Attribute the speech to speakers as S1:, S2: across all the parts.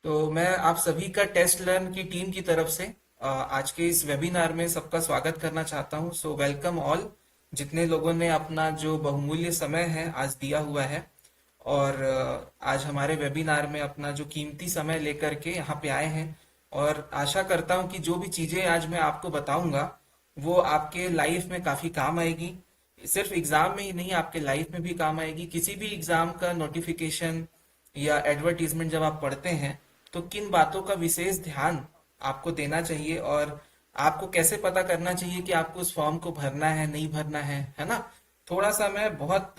S1: तो मैं आप सभी का टेस्ट लर्न की टीम की तरफ से आज के इस वेबिनार में सबका स्वागत करना चाहता हूं। सो वेलकम ऑल, जितने लोगों ने अपना जो बहुमूल्य समय है आज दिया हुआ है और आज हमारे वेबिनार में अपना जो कीमती समय लेकर के यहाँ पे आए हैं। और आशा करता हूँ कि जो भी चीजें आज मैं आपको बताऊंगा वो आपके लाइफ में काफी काम आएगी। सिर्फ एग्जाम में ही नहीं, आपके लाइफ में भी काम आएगी। किसी भी एग्जाम का नोटिफिकेशन या एडवर्टीजमेंट जब आप पढ़ते हैं तो किन बातों का विशेष ध्यान आपको देना चाहिए और आपको कैसे पता करना चाहिए कि आपको उस फॉर्म को भरना है नहीं भरना है ना। थोड़ा सा मैं बहुत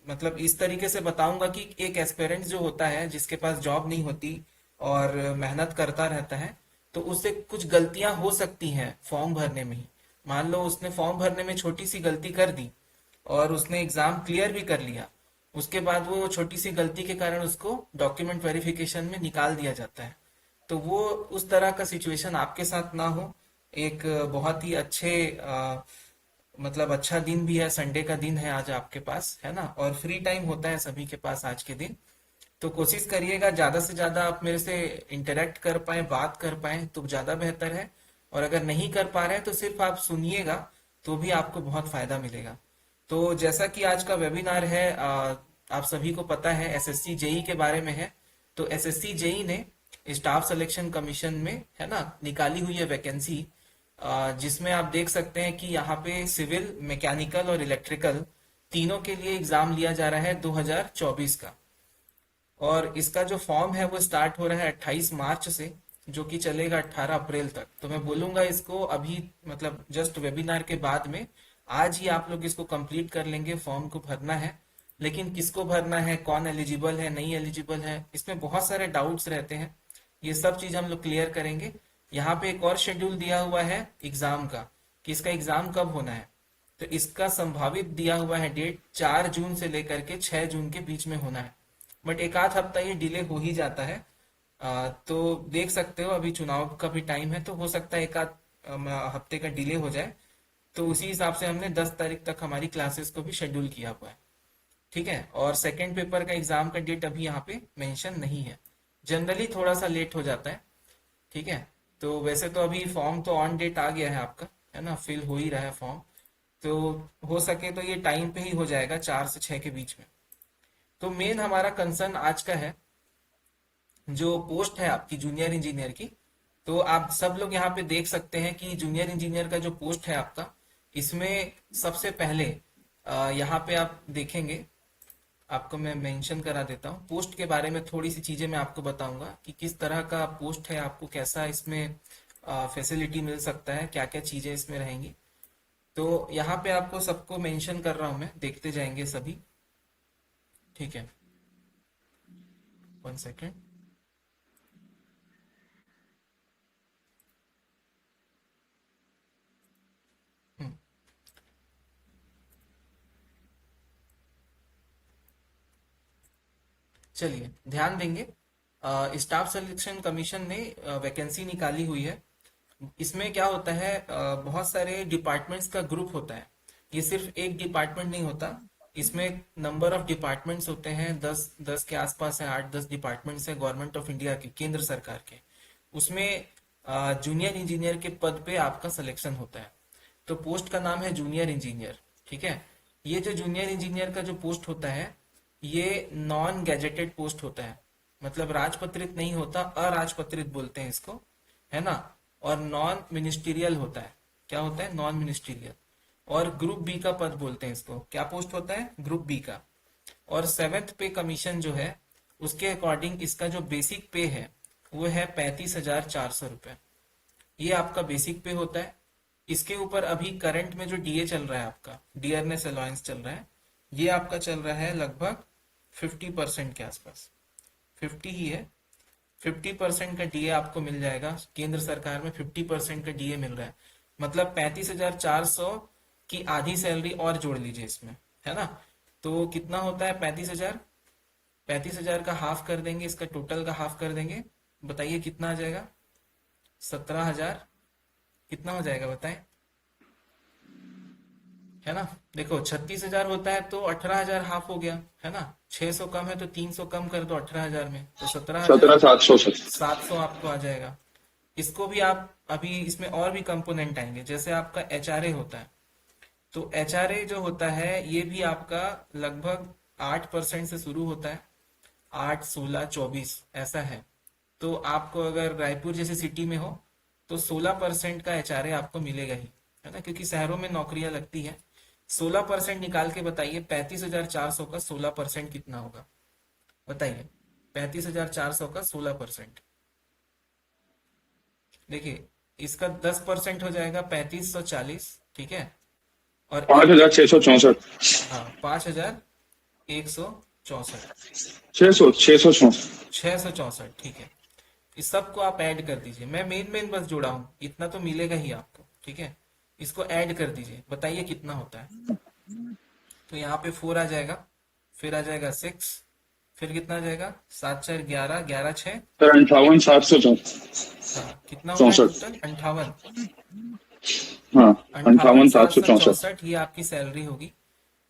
S1: मतलब इस तरीके से बताऊंगा कि एक एस्पिरेंट जो होता है जिसके पास जॉब नहीं होती और मेहनत करता रहता है, तो उससे कुछ गलतियां हो सकती हैं फॉर्म भरने में ही। मान लो उसने फॉर्म भरने में छोटी सी गलती कर दी और उसने एग्जाम क्लियर भी कर लिया, उसके बाद वो छोटी सी गलती के कारण उसको डॉक्यूमेंट वेरिफिकेशन में निकाल दिया जाता है। तो वो उस तरह का सिचुएशन आपके साथ ना हो। एक बहुत ही अच्छे मतलब अच्छा दिन भी है, संडे का दिन है आज आपके पास, है ना, और फ्री टाइम होता है सभी के पास आज के दिन। तो कोशिश करिएगा ज्यादा से ज्यादा आप मेरे से इंटरेक्ट कर पाए, बात कर पाए तो ज्यादा बेहतर है। और अगर नहीं कर पा रहे हैं तो सिर्फ आप सुनिएगा तो भी आपको बहुत फायदा मिलेगा। तो जैसा कि आज का वेबिनार है, आप सभी को पता है एसएससी जेई के बारे में है। तो एसएससी जेई ने स्टाफ सिलेक्शन कमीशन में, है ना, निकाली हुई है वैकेंसी, जिसमें आप देख सकते हैं कि यहाँ पे सिविल, मैकेनिकल और इलेक्ट्रिकल तीनों के लिए एग्जाम लिया जा रहा है 2024 का। और इसका जो फॉर्म है वो स्टार्ट हो रहा है 28 मार्च से, जो कि चलेगा 18 अप्रैल तक। तो मैं बोलूंगा इसको अभी, मतलब जस्ट वेबिनार के बाद में आज ही आप लोग इसको कंप्लीट कर लेंगे, फॉर्म को भरना है। लेकिन किसको भरना है, कौन एलिजिबल है नहीं एलिजिबल है, इसमें बहुत सारे डाउट्स रहते हैं। ये सब चीज हम लोग क्लियर करेंगे। यहाँ पे एक और शेड्यूल दिया हुआ है एग्जाम का, कि इसका एग्जाम कब होना है। तो इसका संभावित दिया हुआ है डेट 4 जून से लेकर के 6 जून के बीच में होना है। बट एक आध हफ्ता ये डिले हो ही जाता है। तो देख सकते हो अभी चुनाव का भी टाइम है, तो हो सकता है एक आध हफ्ते का डिले हो जाए। तो उसी हिसाब से हमने 10 तारीख तक हमारी क्लासेस को भी शेड्यूल किया हुआ है। ठीक है, और सेकेंड पेपर का एग्जाम का डेट अभी यहाँ पे मेंशन नहीं है। जनरली थोड़ा सा लेट हो जाता है। ठीक है, तो वैसे तो अभी फॉर्म तो ऑन डेट आ गया है आपका, है ना, फिल हो ही रहा है फॉर्म। तो हो सके तो ये टाइम पे ही हो जाएगा, 4 से 6 के बीच में। तो मेन हमारा कंसर्न आज का है जो पोस्ट है आपकी जूनियर इंजीनियर की। तो आप सब लोग यहाँ पे देख सकते हैं कि जूनियर इंजीनियर का जो पोस्ट है आपका, इसमें सबसे पहले यहाँ पे आप देखेंगे, आपको मैं मेंशन करा देता हूँ पोस्ट के बारे में। थोड़ी सी चीजें मैं आपको बताऊंगा कि किस तरह का पोस्ट है, आपको कैसा इसमें फैसिलिटी मिल सकता है, क्या क्या चीजें इसमें रहेंगी। तो यहाँ पे आपको सबको मेंशन कर रहा हूँ मैं, देखते जाएंगे सभी। ठीक है, 1 सेकेंड। चलिए ध्यान देंगे। स्टाफ सिलेक्शन कमीशन ने वैकेंसी निकाली हुई है। इसमें क्या होता है, बहुत सारे डिपार्टमेंट्स का ग्रुप होता है। ये सिर्फ एक डिपार्टमेंट नहीं होता, इसमें नंबर ऑफ डिपार्टमेंट्स होते हैं, 10 के आसपास है, 8-10 डिपार्टमेंट्स है गवर्नमेंट ऑफ इंडिया के, केंद्र सरकार के। उसमें जूनियर इंजीनियर के पद पे आपका सिलेक्शन होता है। तो पोस्ट का नाम है जूनियर इंजीनियर। ठीक है, ये जो जूनियर इंजीनियर का जो पोस्ट होता है, ये नॉन गैजेटेड पोस्ट होता है। मतलब राजपत्रित नहीं होता, अराजपत्रित बोलते हैं इसको, है ना। और नॉन मिनिस्टीरियल होता है। क्या होता है, नॉन मिनिस्टीरियल। और ग्रुप बी का पद बोलते हैं इसको। क्या पोस्ट होता है, ग्रुप बी का। और सेवेंथ पे कमीशन जो है, उसके अकॉर्डिंग इसका जो बेसिक पे है वो है 35,400 रुपये। ये आपका बेसिक पे होता है। इसके ऊपर अभी करंट में जो डीए चल रहा है, आपका डियरनेस अलाउंस चल रहा है, ये आपका चल रहा है लगभग 50% के आसपास। 50 ही है। 50% का डीए आपको मिल जाएगा केंद्र सरकार में। 50% का डीए मिल रहा है, मतलब 35,400 की आधी सैलरी और जोड़ लीजिए इसमें, है ना। तो कितना होता है 35,000। 35,000 का हाफ कर देंगे, इसका टोटल का हाफ कर देंगे, बताइए कितना आ जाएगा। 17,000। कितना हो जाएगा बताएं। है ना। देखो 36,000 होता है तो 18,000 हाफ हो गया, है ना। 600 कम है तो 300 कम कर दो 18,000 में, तो 17,000
S2: 17,700 सर।
S1: 700 आपको आ जाएगा। इसको भी आप अभी इसमें और भी कंपोनेंट आएंगे, जैसे आपका एचआरए होता है। तो एचआरए जो होता है ये भी आपका लगभग 8% से शुरू होता है। 8, 16, 24 ऐसा है। तो आपको अगर रायपुर जैसे सिटी में हो तो 16% का एचआरए आपको मिलेगा ही, है ना, क्योंकि शहरों में नौकरियां लगती है। 16% निकाल के बताइए 35,400 का 16% कितना होगा, बताइए। 35,400 का 16%, देखिए इसका 10% हो जाएगा 3540, ठीक है। और
S2: पाँच
S1: एक,
S2: हजार छह सौ चौसठ
S1: हाँ, 5,164,
S2: 600 664।
S1: 664, ठीक है। इस सब को आप ऐड कर दीजिए, मैं मेन मेन बस जोड़ा हूँ, इतना तो मिलेगा ही आपको, ठीक है। इसको ऐड कर दीजिए, बताइए कितना होता है। तो यहाँ पे 4 आ जाएगा, फिर आ जाएगा 6, फिर कितना आ जाएगा 7 4 11, 11 6,
S2: सर 58,764।
S1: हाँ कितना हो रहा है टोटल 58।
S2: हाँ,
S1: अंठावन
S2: अंठावन
S1: सात
S2: सात सौ
S1: सौ
S2: चौसठ
S1: चौसठ ये आपकी सैलरी होगी।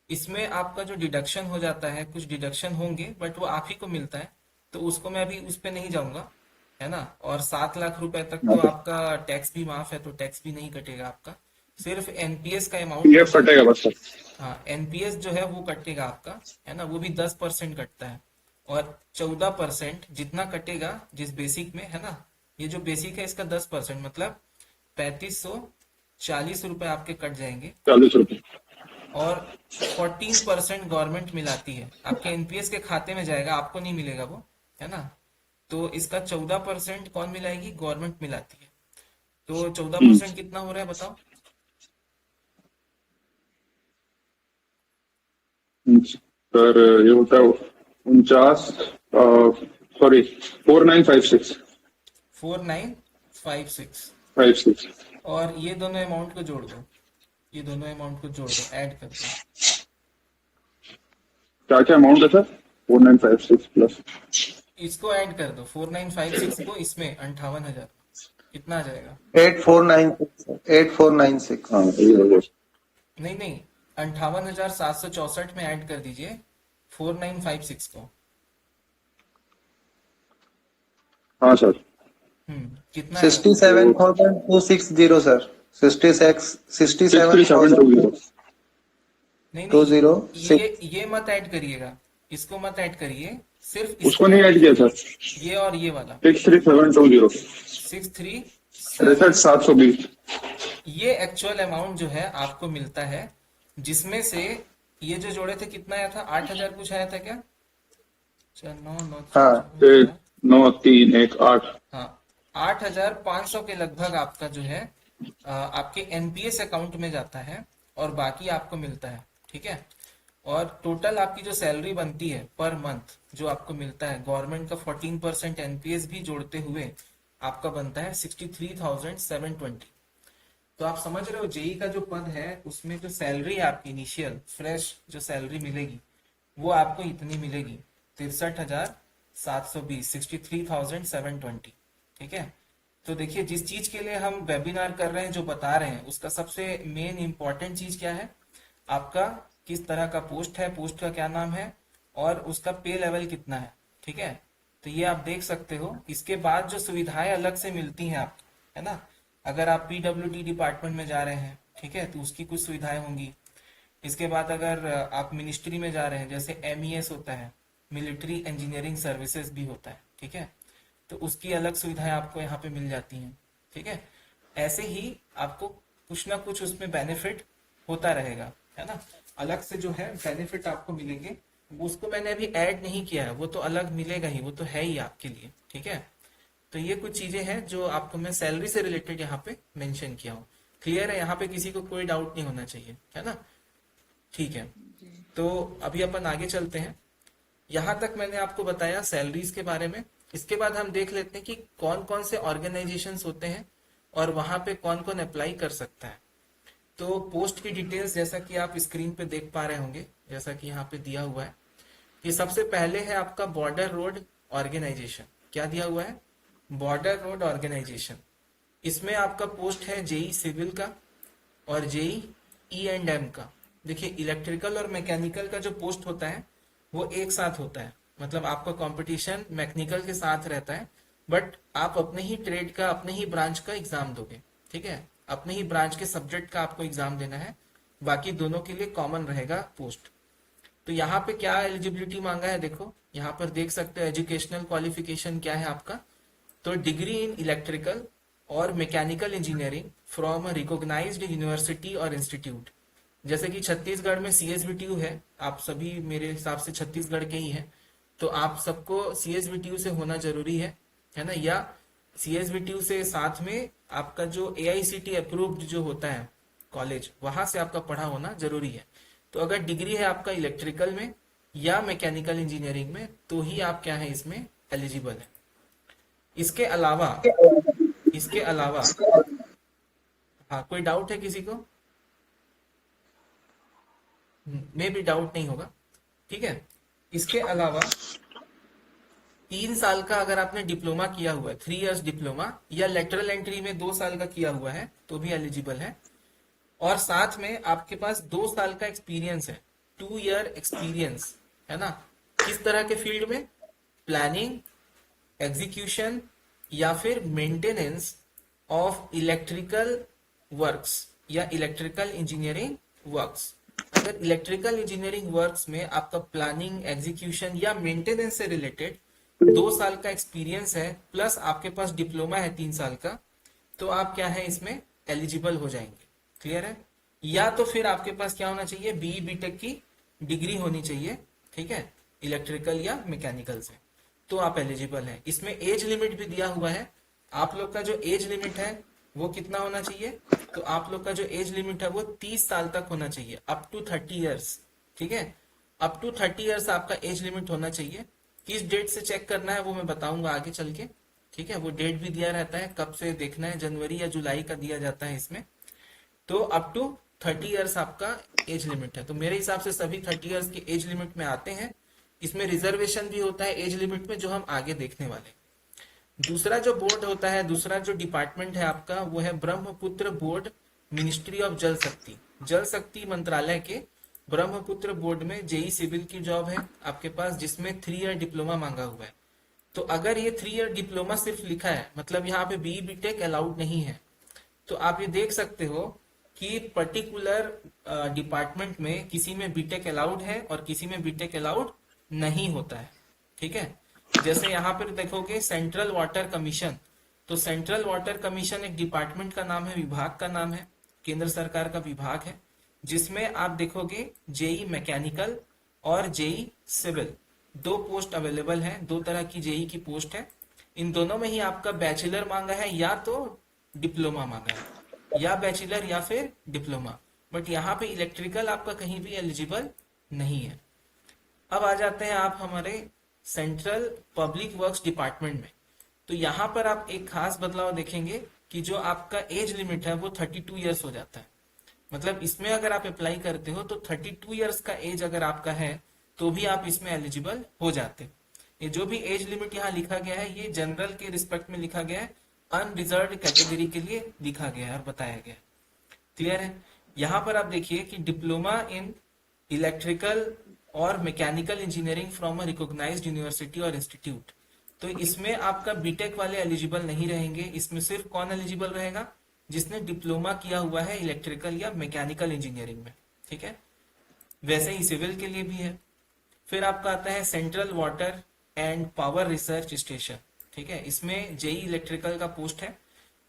S1: इसमें आपका जो डिडक्शन हो जाता है, कुछ डिडक्शन होंगे बट वो आप ही को मिलता है, तो उसको मैं अभी उस पे नहीं जाऊंगा, है ना। और 7 लाख रुपए तक
S2: हाँ
S1: तो
S2: सर।
S1: आपका टैक्स भी माफ है, तो टैक्स भी नहीं कटेगा आपका। सिर्फ एनपीएस का अमाउंट
S2: पीएफ
S1: होगा।
S2: कटेगा बस सर।
S1: हाँ, एनपीएस जो है वो कटेगा आपका, है ना, वो भी 10% कटता है। और 14% जितना कटेगा जिस बेसिक में, है ना, ये जो बेसिक है इसका 10%, मतलब 3540 रुपए आपके कट जाएंगे।
S2: 40 रुपए।
S1: और 14% गवर्नमेंट मिलाती है, आपके एनपीएस के खाते में जाएगा, आपको नहीं मिलेगा वो, है ना। तो इसका 14% कौन मिलाएगी, गवर्नमेंट मिलाती है। तो 14% कितना हो रहा है बताओ।
S2: सर ये होता है 49, सॉरी 4956।
S1: 4956।
S2: 56।
S1: और ये दोनों अमाउंट को जोड़ दो, ये दोनों अमाउंट को जोड़ दो, ऐड कर दो।
S2: क्या क्या अमाउंट है सर? 4956 प्लस।
S1: इसको ऐड कर दो 4956 को इसमें 58,000, कितना आ जाएगा।
S3: 8496 8496।
S2: हाँ ये हो गया।
S1: नहीं नहीं, 58,764 में ऐड कर दीजिए 4956 को।
S2: हाँ सर।
S1: कितना आएगा
S3: सिक्सटी
S1: टोटल।
S3: सेवन
S2: तो
S3: thousand two six zero sir. Sixty
S2: six
S3: seven
S2: three seven two
S3: thousand
S2: zero
S1: नहीं
S3: टू
S1: नहीं,
S3: जीरो
S1: ये मत ऐड करिएगा, इसको मत ऐड करिए, सिर्फ
S2: उसको
S1: इसको
S2: नहीं
S1: ऐड
S2: ऐड किया
S1: कीजिए,
S2: सर।
S1: ये और ये वाला।
S2: 63720।
S1: 637,
S2: 63,720।
S1: ये एक्चुअल अमाउंट जो है आपको मिलता है, जिसमें से ये जो जोड़े थे कितना आया था, 8,000 कुछ आया था क्या। अच्छा, 9 9
S3: हाँ
S2: 1 9 3 1 8।
S1: हाँ, 8,500 के लगभग आपका जो है आपके एनपीएस अकाउंट में जाता है, और बाकी आपको मिलता है, ठीक है। और टोटल आपकी जो सैलरी बनती है पर मंथ जो आपको मिलता है, गवर्नमेंट का 14% एनपीएस भी जोड़ते हुए आपका बनता है 63,720। तो आप समझ रहे हो जेई का जो पद है उसमें जो सैलरी है आपकी इनिशियल फ्रेश जो सैलरी मिलेगी वो आपको इतनी मिलेगी, 63,720, 63,720, ठीक है। तो देखिए जिस चीज के लिए हम वेबिनार कर रहे हैं, जो बता रहे हैं, उसका सबसे मेन इंपॉर्टेंट चीज क्या है, आपका किस तरह का पोस्ट है, पोस्ट का क्या नाम है, और उसका पे लेवल कितना है, ठीक है। तो ये आप देख सकते हो। इसके बाद जो सुविधाएं अलग से मिलती हैं आपको, है ना, अगर आप पीडब्ल्यूडी डिपार्टमेंट में जा रहे हैं, ठीक है, तो उसकी कुछ सुविधाएं होंगी। इसके बाद अगर आप मिनिस्ट्री में जा रहे हैं, जैसे एमईएस होता है, मिलिट्री इंजीनियरिंग सर्विसेज भी होता है, ठीक है, तो उसकी अलग सुविधाएं आपको यहाँ पे मिल जाती हैं, ठीक है। ऐसे ही आपको कुछ ना कुछ उसमें बेनिफिट होता रहेगा, है ना। अलग से जो है बेनिफिट आपको मिलेंगे, वो उसको मैंने अभी ऐड नहीं किया है, वो तो अलग मिलेगा ही, वो तो है ही आपके लिए, ठीक है। तो ये कुछ चीजें हैं जो आपको मैं सैलरी से रिलेटेड यहाँ पे मेंशन किया हूँ। क्लियर है, यहाँ पे किसी को कोई डाउट नहीं होना चाहिए, है ना। ठीक है, तो अभी अपन आगे चलते हैं। यहाँ तक मैंने आपको बताया सैलरीज के बारे में। इसके बाद हम देख लेते हैं कि कौन कौन से ऑर्गेनाइजेशंस होते हैं और वहां पे कौन कौन अप्लाई कर सकता है। तो पोस्ट की डिटेल्स जैसा कि आप स्क्रीन पे देख पा रहे होंगे, जैसा कि यहाँ पे दिया हुआ है। ये सबसे पहले है आपका बॉर्डर रोड ऑर्गेनाइजेशन। क्या दिया हुआ है, बॉर्डर रोड ऑर्गेनाइजेशन। इसमें आपका पोस्ट है जेई सिविल का और जेई ई एंड एम का। देखिए इलेक्ट्रिकल और मैकेनिकल का जो पोस्ट होता है वो एक साथ होता है, मतलब आपका कंपटीशन मैकेनिकल के साथ रहता है, बट आप अपने ही ट्रेड का, अपने ही ब्रांच का एग्जाम दोगे, ठीक है, अपने ही ब्रांच के सब्जेक्ट का आपको एग्जाम देना है, बाकी दोनों के लिए कॉमन रहेगा पोस्ट। तो यहाँ पे क्या एलिजिबिलिटी मांगा है, देखो यहाँ पर देख सकते हो एजुकेशनल क्वालिफिकेशन क्या है आपका। तो डिग्री इन इलेक्ट्रिकल और mechanical engineering from a recognised university और इंस्टीट्यूट। जैसे कि छत्तीसगढ़ में सीएसबीटीयू है, आप सभी मेरे हिसाब से छत्तीसगढ़ के ही हैं, तो आप सबको सीएसबीटीयू से होना जरूरी है ना, या सीएसबीटीयू से साथ में आपका जो एआईसीटी अप्रूव्ड जो होता है कॉलेज, वहां से आपका पढ़ा होना जरूरी है। तो अगर डिग्री है आपका इलेक्ट्रिकल में या मैकेनिकल इंजीनियरिंग में, तो ही आप क्या है इसमें एलिजिबल है। इसके अलावा हाँ, कोई डाउट है किसी को? में भी डाउट नहीं होगा, ठीक है। इसके अलावा 3 साल का अगर आपने डिप्लोमा किया हुआ है, 3 इयर्स डिप्लोमा, या लेटरल एंट्री में 2 साल का किया हुआ है, तो भी एलिजिबल है। और साथ में आपके पास 2 साल का एक्सपीरियंस है, 2 ईयर एक्सपीरियंस, है ना, किस तरह के फील्ड में, प्लानिंग, एग्जीक्यूशन या फिर मेंटेनेंस ऑफ इलेक्ट्रिकल वर्क्स या इलेक्ट्रिकल इंजीनियरिंग वर्क्स। अगर इलेक्ट्रिकल इंजीनियरिंग वर्क्स में आपका प्लानिंग, एग्जीक्यूशन या मेंटेनेंस से रिलेटेड 2 साल का एक्सपीरियंस है, प्लस आपके पास डिप्लोमा है 3 साल का, तो आप क्या है इसमें एलिजिबल हो जाएंगे। क्लियर है? या तो फिर आपके पास क्या होना चाहिए, बीई बीटेक की डिग्री होनी चाहिए, ठीक है, इलेक्ट्रिकल या मैकेनिकल से, तो आप एलिजिबल हैं। इसमें एज लिमिट भी दिया हुआ है, आप लोग का जो एज लिमिट है वो कितना होना चाहिए, तो आप लोग का जो एज लिमिट है वो 30 साल तक होना चाहिए, अप टू 30 ईयर्स, ठीक है, अप टू 30 ईयर्स आपका एज लिमिट होना चाहिए। किस डेट से चेक करना है वो मैं बताऊंगा आगे चल के, ठीक है, वो डेट भी दिया रहता है, कब से देखना है, जनवरी या जुलाई का दिया जाता है इसमें। तो अप टू 30 ईयर्स आपका एज लिमिट है, तो मेरे हिसाब से सभी 30 ईयर्स के एज लिमिट में आते हैं। इसमें रिजर्वेशन भी होता है एज लिमिट में, जो हम आगे देखने वाले। दूसरा जो बोर्ड होता है, दूसरा जो डिपार्टमेंट है आपका, वो है ब्रह्मपुत्र बोर्ड, मिनिस्ट्री ऑफ जल शक्ति, जल शक्ति मंत्रालय के ब्रह्मपुत्र बोर्ड में जेई सिविल की जॉब है आपके पास, जिसमें 3 ईयर डिप्लोमा मांगा हुआ है। तो अगर ये 3 ईयर डिप्लोमा सिर्फ लिखा है, मतलब यहाँ पे बीई बीटेक अलाउड नहीं है, तो आप ये देख सकते हो कि पर्टिकुलर डिपार्टमेंट में किसी में बीटेक अलाउड है और किसी में बीटेक अलाउड नहीं होता है, ठीक है। जैसे यहाँ पर देखोगे सेंट्रल वाटर कमीशन, तो सेंट्रल वाटर कमीशन एक डिपार्टमेंट का नाम है, विभाग का नाम है, केंद्र सरकार का विभाग है, जिसमें आप देखोगे जेई मैकेनिकल और जेई सिविल 2 पोस्ट अवेलेबल हैं, 2 तरह की जेई की पोस्ट है। इन दोनों में ही आपका बैचलर मांगा है या तो डिप्लोमा मांगा है, या बैचलर या फिर डिप्लोमा, बट यहाँ पे इलेक्ट्रिकल आपका कहीं भी एलिजिबल नहीं है। अब आ जाते हैं आप हमारे सेंट्रल पब्लिक वर्क्स डिपार्टमेंट में। तो यहाँ पर आप एक खास बदलाव देखेंगे कि जो आपका एज लिमिट है वो 32 ईयर्स हो जाता है। मतलब इसमें अगर आप अप्लाई करते हो तो 32 ईयर्स का एज अगर आपका है तो भी आप इसमें एलिजिबल हो जाते। ये जो भी एज लिमिट यहाँ लिखा गया है ये जनरल के रिस्पेक्ट में लिखा गया है, अनरिजर्व्ड कैटेगरी के लिए लिखा गया है और बताया गया है। क्लियर है? यहाँ पर आप देखिए कि डिप्लोमा इन इलेक्ट्रिकल और mechanical engineering from a recognised university और इंस्टीट्यूट, तो इसमें आपका बीटेक वाले एलिजिबल नहीं रहेंगे। इसमें सिर्फ कौन एलिजिबल रहेगा, जिसने डिप्लोमा किया हुआ है इलेक्ट्रिकल या मैकेनिकल इंजीनियरिंग में, ठीक है। वैसे ही सिविल के लिए भी है। फिर आपका आता है central water and power research station, ठीक है, इसमें जेई इलेक्ट्रिकल का पोस्ट है।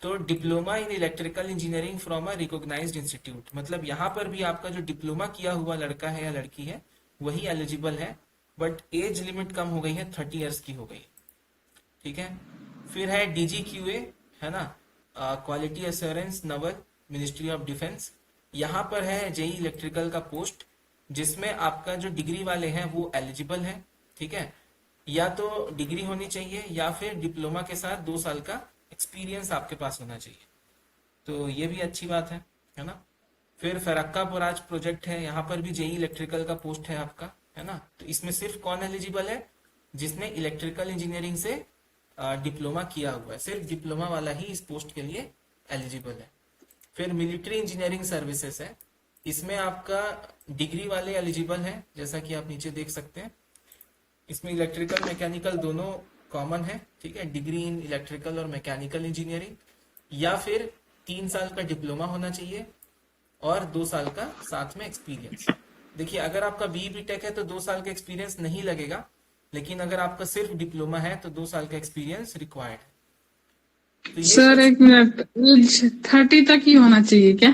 S1: तो diploma in electrical engineering from a recognised institute, मतलब यहाँ पर भी आपका जो डिप्लोमा किया हुआ लड़का है या लड़की है वही एलिजिबल है, बट एज लिमिट कम हो गई है, 30 ईयर्स की हो गई, ठीक है। फिर है डीजीक्यूए, है ना, quality assurance Naval, ministry of defence. यहाँ पर है जेई इलेक्ट्रिकल का पोस्ट, जिसमें आपका जो डिग्री वाले हैं वो एलिजिबल है, ठीक है। या तो डिग्री होनी चाहिए या फिर डिप्लोमा के साथ 2 साल का एक्सपीरियंस आपके पास होना चाहिए, तो ये भी अच्छी बात है ना। फिर फरक्का बुराज प्रोजेक्ट है, यहाँ पर भी जेई इलेक्ट्रिकल का पोस्ट है आपका, है ना। तो इसमें सिर्फ कौन एलिजिबल है, जिसने इलेक्ट्रिकल इंजीनियरिंग से डिप्लोमा किया हुआ है, सिर्फ डिप्लोमा वाला ही इस पोस्ट के लिए एलिजिबल है। फिर मिलिट्री इंजीनियरिंग सर्विसेज है, इसमें आपका डिग्री वाले एलिजिबल हैं, जैसा कि आप नीचे देख सकते हैं। इसमें इलेक्ट्रिकल मैकेनिकल दोनों कॉमन है, ठीक है, डिग्री इन इलेक्ट्रिकल और मैकेनिकल इंजीनियरिंग, या फिर 3 साल का डिप्लोमा होना चाहिए और 2 साल का साथ में एक्सपीरियंस। देखिए, अगर आपका बी टेक है तो 2 साल का एक्सपीरियंस नहीं लगेगा, लेकिन अगर आपका सिर्फ डिप्लोमा है तो 2 साल का एक्सपीरियंस रिक्वायर्ड है। तो ये
S4: सर
S1: कुछ
S4: एक मिनट, एज 30 तक ही होना चाहिए क्या?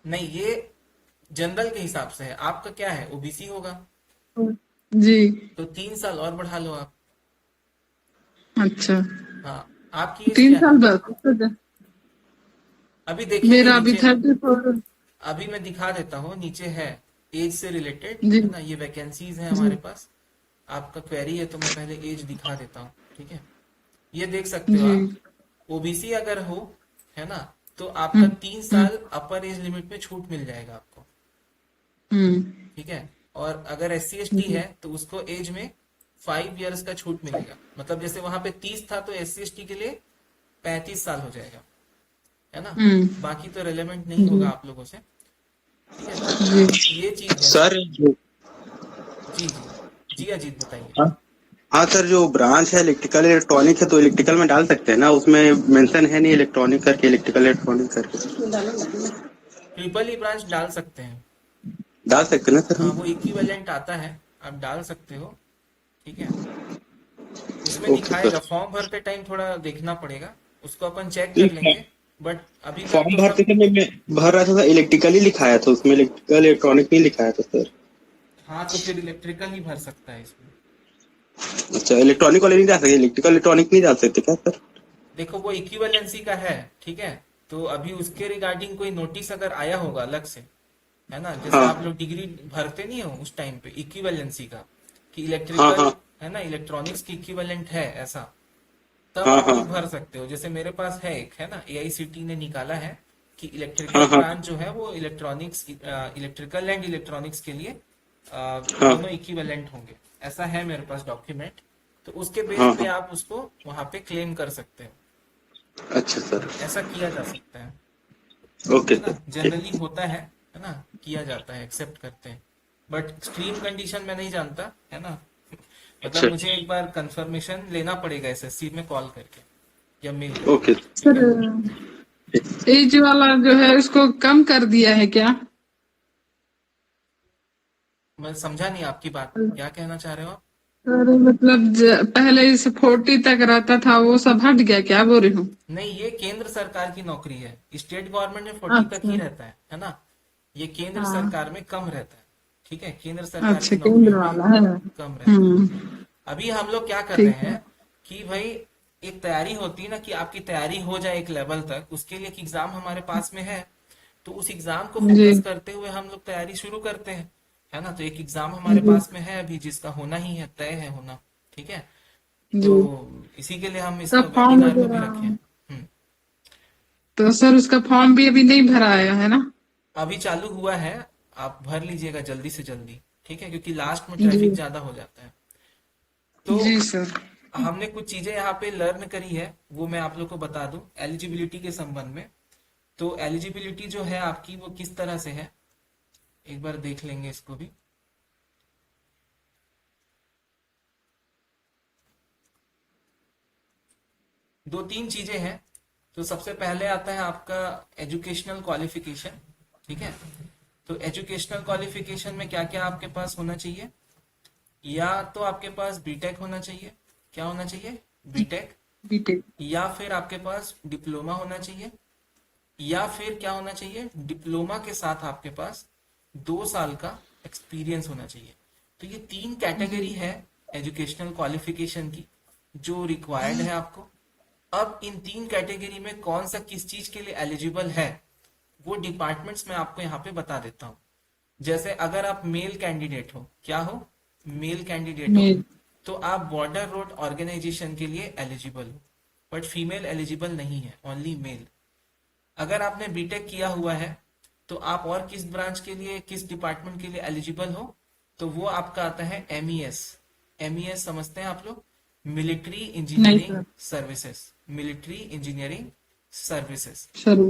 S1: नहीं, ये जनरल के हिसाब से है। आपका क्या है, ओबीसी होगा,
S4: जी।
S1: तो 3 साल और बढ़ा लो आप।
S4: अच्छा,
S1: हाँ, आपकी एज
S4: 3
S1: क्या है?
S4: साल बस।
S1: अभी देखेंगे
S4: मेरा अभी
S1: नीचे,
S4: 34।
S1: अभी मैं दिखा देता हूँ, नीचे है एज से रिलेटेड,
S4: जी
S1: है ना, ये वैकेंसीज है
S4: जी
S1: हमारे पास। आपका क्वेरी है तो मैं पहले एज दिखा देता हूँ, ठीक है। ये देख सकते हो
S4: जी।
S1: आप, ओबीसी अगर हो, है ना, तो आपका
S4: हम्म
S1: 3 साल अपर एज लिमिट में छूट मिल जाएगा आपको,
S4: हम्म
S1: ठीक है। और अगर एस सी एस टी
S4: जी।
S1: है तो उसको एज में 5 इयर्स का छूट मिलेगा। मतलब जैसे वहां पे 30 था तो एस सी एस टी के लिए 35 साल हो जाएगा, है ना।
S4: हम्म
S1: बाकी तो रेलेवेंट नहीं होगा
S4: जी
S1: आप लोगों से, ठीक है। तो
S4: जी।
S1: ये चीज है
S5: सर
S1: सर।
S5: जो
S1: जी जी जी, अजीत बताइए।
S5: हाँ हाँ सर, जो ब्रांच है इलेक्ट्रिकल इलेक्ट्रॉनिक है तो इलेक्ट्रिकल में डाल सकते हैं ना? उसमें मेंशन है नहीं इलेक्ट्रॉनिक करके, इलेक्ट्रिकल इलेक्ट्रॉनिक करके
S1: ट्रिपल ई ब्रांच डाल सकते हैं।
S5: डाल सकते हैं ना सर
S1: हाँ,
S5: हम?
S1: वो इक्विवेलेंट आता है, आप डाल सकते हो, ठीक है। उसमें
S5: ओके
S1: दिखाएगा,
S5: सर।
S1: फॉर्म भरते टाइम थोड़ा देखना पड़ेगा, उसको अपन चेक कर
S5: ठीक है।
S1: लेंगे। बट अभी तक
S5: फॉर्म
S1: तो
S5: भरते
S1: सब।
S5: समय मैं भर रहा था, इलेक्ट्रिकल ही लिखाया था उसमें, इलेक्ट्रिकल इलेक्ट्रॉनिक नहीं लिखाया था सर।
S1: हाँ, तो फिर इलेक्ट्रिकल ही भर सकता है इसमें।
S5: अच्छा, इलेक्ट्रॉनिक वाले नहीं डाल सकते, इलेक्ट्रिकल इलेक्ट्रॉनिक नहीं डाल सकते क्या सर?
S1: देखो, वो इक्विवेलेंसी का है, ठीक है। तो अभी उसके रिगार्डिंग कोई नोटिस अगर आया होगा अलग से, है ना, जैसे
S5: हाँ
S1: आप लोग डिग्री भरते नहीं हो उस टाइम पे इक्विवेलेंसी का, कि
S5: हाँ
S1: इलेक्ट्रिकल,
S5: हाँ
S1: है ना, इलेक्ट्रॉनिक्स की इक्विवेलेंट है ऐसा, तब
S5: हाँ
S1: आप
S5: हाँ
S1: लोग भर सकते हो। जैसे मेरे पास है एक, है ना, एआईसीटी ने निकाला है कि
S5: हाँ
S1: इलेक्ट्रिकल
S5: हाँ
S1: ब्रांच जो है वो इलेक्ट्रॉनिक्स, इलेक्ट्रिकल एंड इलेक्ट्रॉनिक्स के लिए
S5: हाँ
S1: दोनों इक्विवेलेंट होंगे, ऐसा है मेरे पास डॉक्यूमेंट। तो उसके बेस
S5: हाँ
S1: पे
S5: हाँ।
S1: आप उसको वहां पे क्लेम कर सकते हो,
S5: अच्छा सर।
S1: ऐसा किया जा सकता
S5: ओके
S1: है ना।
S5: सर। ठीक।
S1: जनरली होता है ना, किया जाता है, एक्सेप्ट करते हैं। बट स्ट्रीम कंडीशन में नहीं जानता, है ना। मतलब
S5: अच्छा।
S1: मुझे एक बार कंफर्मेशन लेना पड़ेगा एसएससी में कॉल करके या मेल करके,
S5: ओके।
S1: ठीक
S4: सर
S1: है।
S4: एज वाला जो है उसको कम कर दिया है क्या?
S1: मैं समझा नहीं आपकी बात, क्या कहना चाह रहे हो आप?
S4: सर मतलब पहले इसे 40 तक रहता था, वो सब हट गया क्या, बोल रही हूँ?
S1: नहीं, ये केंद्र सरकार की नौकरी है, स्टेट गवर्नमेंट में 40 तक ही
S4: अच्छा।
S1: रहता है ना। ये केंद्र
S4: हाँ।
S1: सरकार में कम रहता है, ठीक है। केंद्र सरकार की
S4: अच्छा, केंद्र
S1: नौकरियों में
S4: वाला है।
S1: कम रहता है। अभी हम लोग क्या कर रहे
S4: ठीक है।
S1: हैं कि भाई, एक तैयारी होती है ना, कि आपकी तैयारी हो जाए एक लेवल तक, उसके लिए एक एग्जाम हमारे पास में है। तो उस एग्जाम को
S4: जी
S1: फोकस करते हुए हम लोग तैयारी शुरू करते हैं, है ना। तो एक एग्जाम हमारे
S4: जी
S1: पास में है अभी, जिसका होना ही है, तय है होना, ठीक है। तो
S4: जी।
S1: इसी के लिए हम इसको
S4: सब फॉर्म
S1: वेबिनार में भी
S4: वगैरह,
S1: रखे हैं।
S4: तो सर उसका फॉर्म भी अभी नहीं भरा है ना?
S1: अभी चालू हुआ है, आप भर लीजिएगा जल्दी से जल्दी, ठीक है, क्योंकि लास्ट में
S4: जी
S1: ट्रैफिक ज्यादा हो जाता है। तो
S4: जी सर।
S1: हमने कुछ चीजें यहाँ पे लर्न करी है, वो मैं आप लोग को बता दूं एलिजिबिलिटी के संबंध में। तो एलिजिबिलिटी जो है आपकी, वो किस तरह से है, एक बार देख लेंगे इसको भी। दो तीन चीजें हैं। तो सबसे पहले आता है आपका एजुकेशनल क्वालिफिकेशन, ठीक है। तो एजुकेशनल क्वालिफिकेशन में क्या क्या आपके पास होना चाहिए, या तो आपके पास बीटेक होना चाहिए। क्या होना चाहिए? बीटेक।
S4: बीटेक।
S1: या फिर आपके पास डिप्लोमा होना चाहिए, या फिर क्या होना चाहिए, डिप्लोमा के साथ आपके पास 2 साल का एक्सपीरियंस होना चाहिए। तो ये 3 कैटेगरी है एजुकेशनल क्वालिफिकेशन की, जो रिक्वायर्ड है आपको। अब इन 3 कैटेगरी में कौन सा किस चीज के लिए एलिजिबल है, वो डिपार्टमेंट्स में आपको यहाँ पे बता देता हूँ। जैसे अगर आप मेल कैंडिडेट हो, क्या हो, मेल कैंडिडेट हो,
S4: मेल।
S1: तो आप बॉर्डर रोड ऑर्गेनाइजेशन के लिए एलिजिबल हो। बट फीमेल एलिजिबल नहीं है, ओनली मेल। अगर आपने बीटेक किया हुआ है तो आप और किस ब्रांच के लिए, किस डिपार्टमेंट के लिए एलिजिबल हो, तो वो आपका आता है एमईएस। एमईएस समझते हैं आप लोग? मिलिट्री
S4: नहीं
S1: engineering
S4: sir.
S1: Services. Military engineering services.
S4: Sir.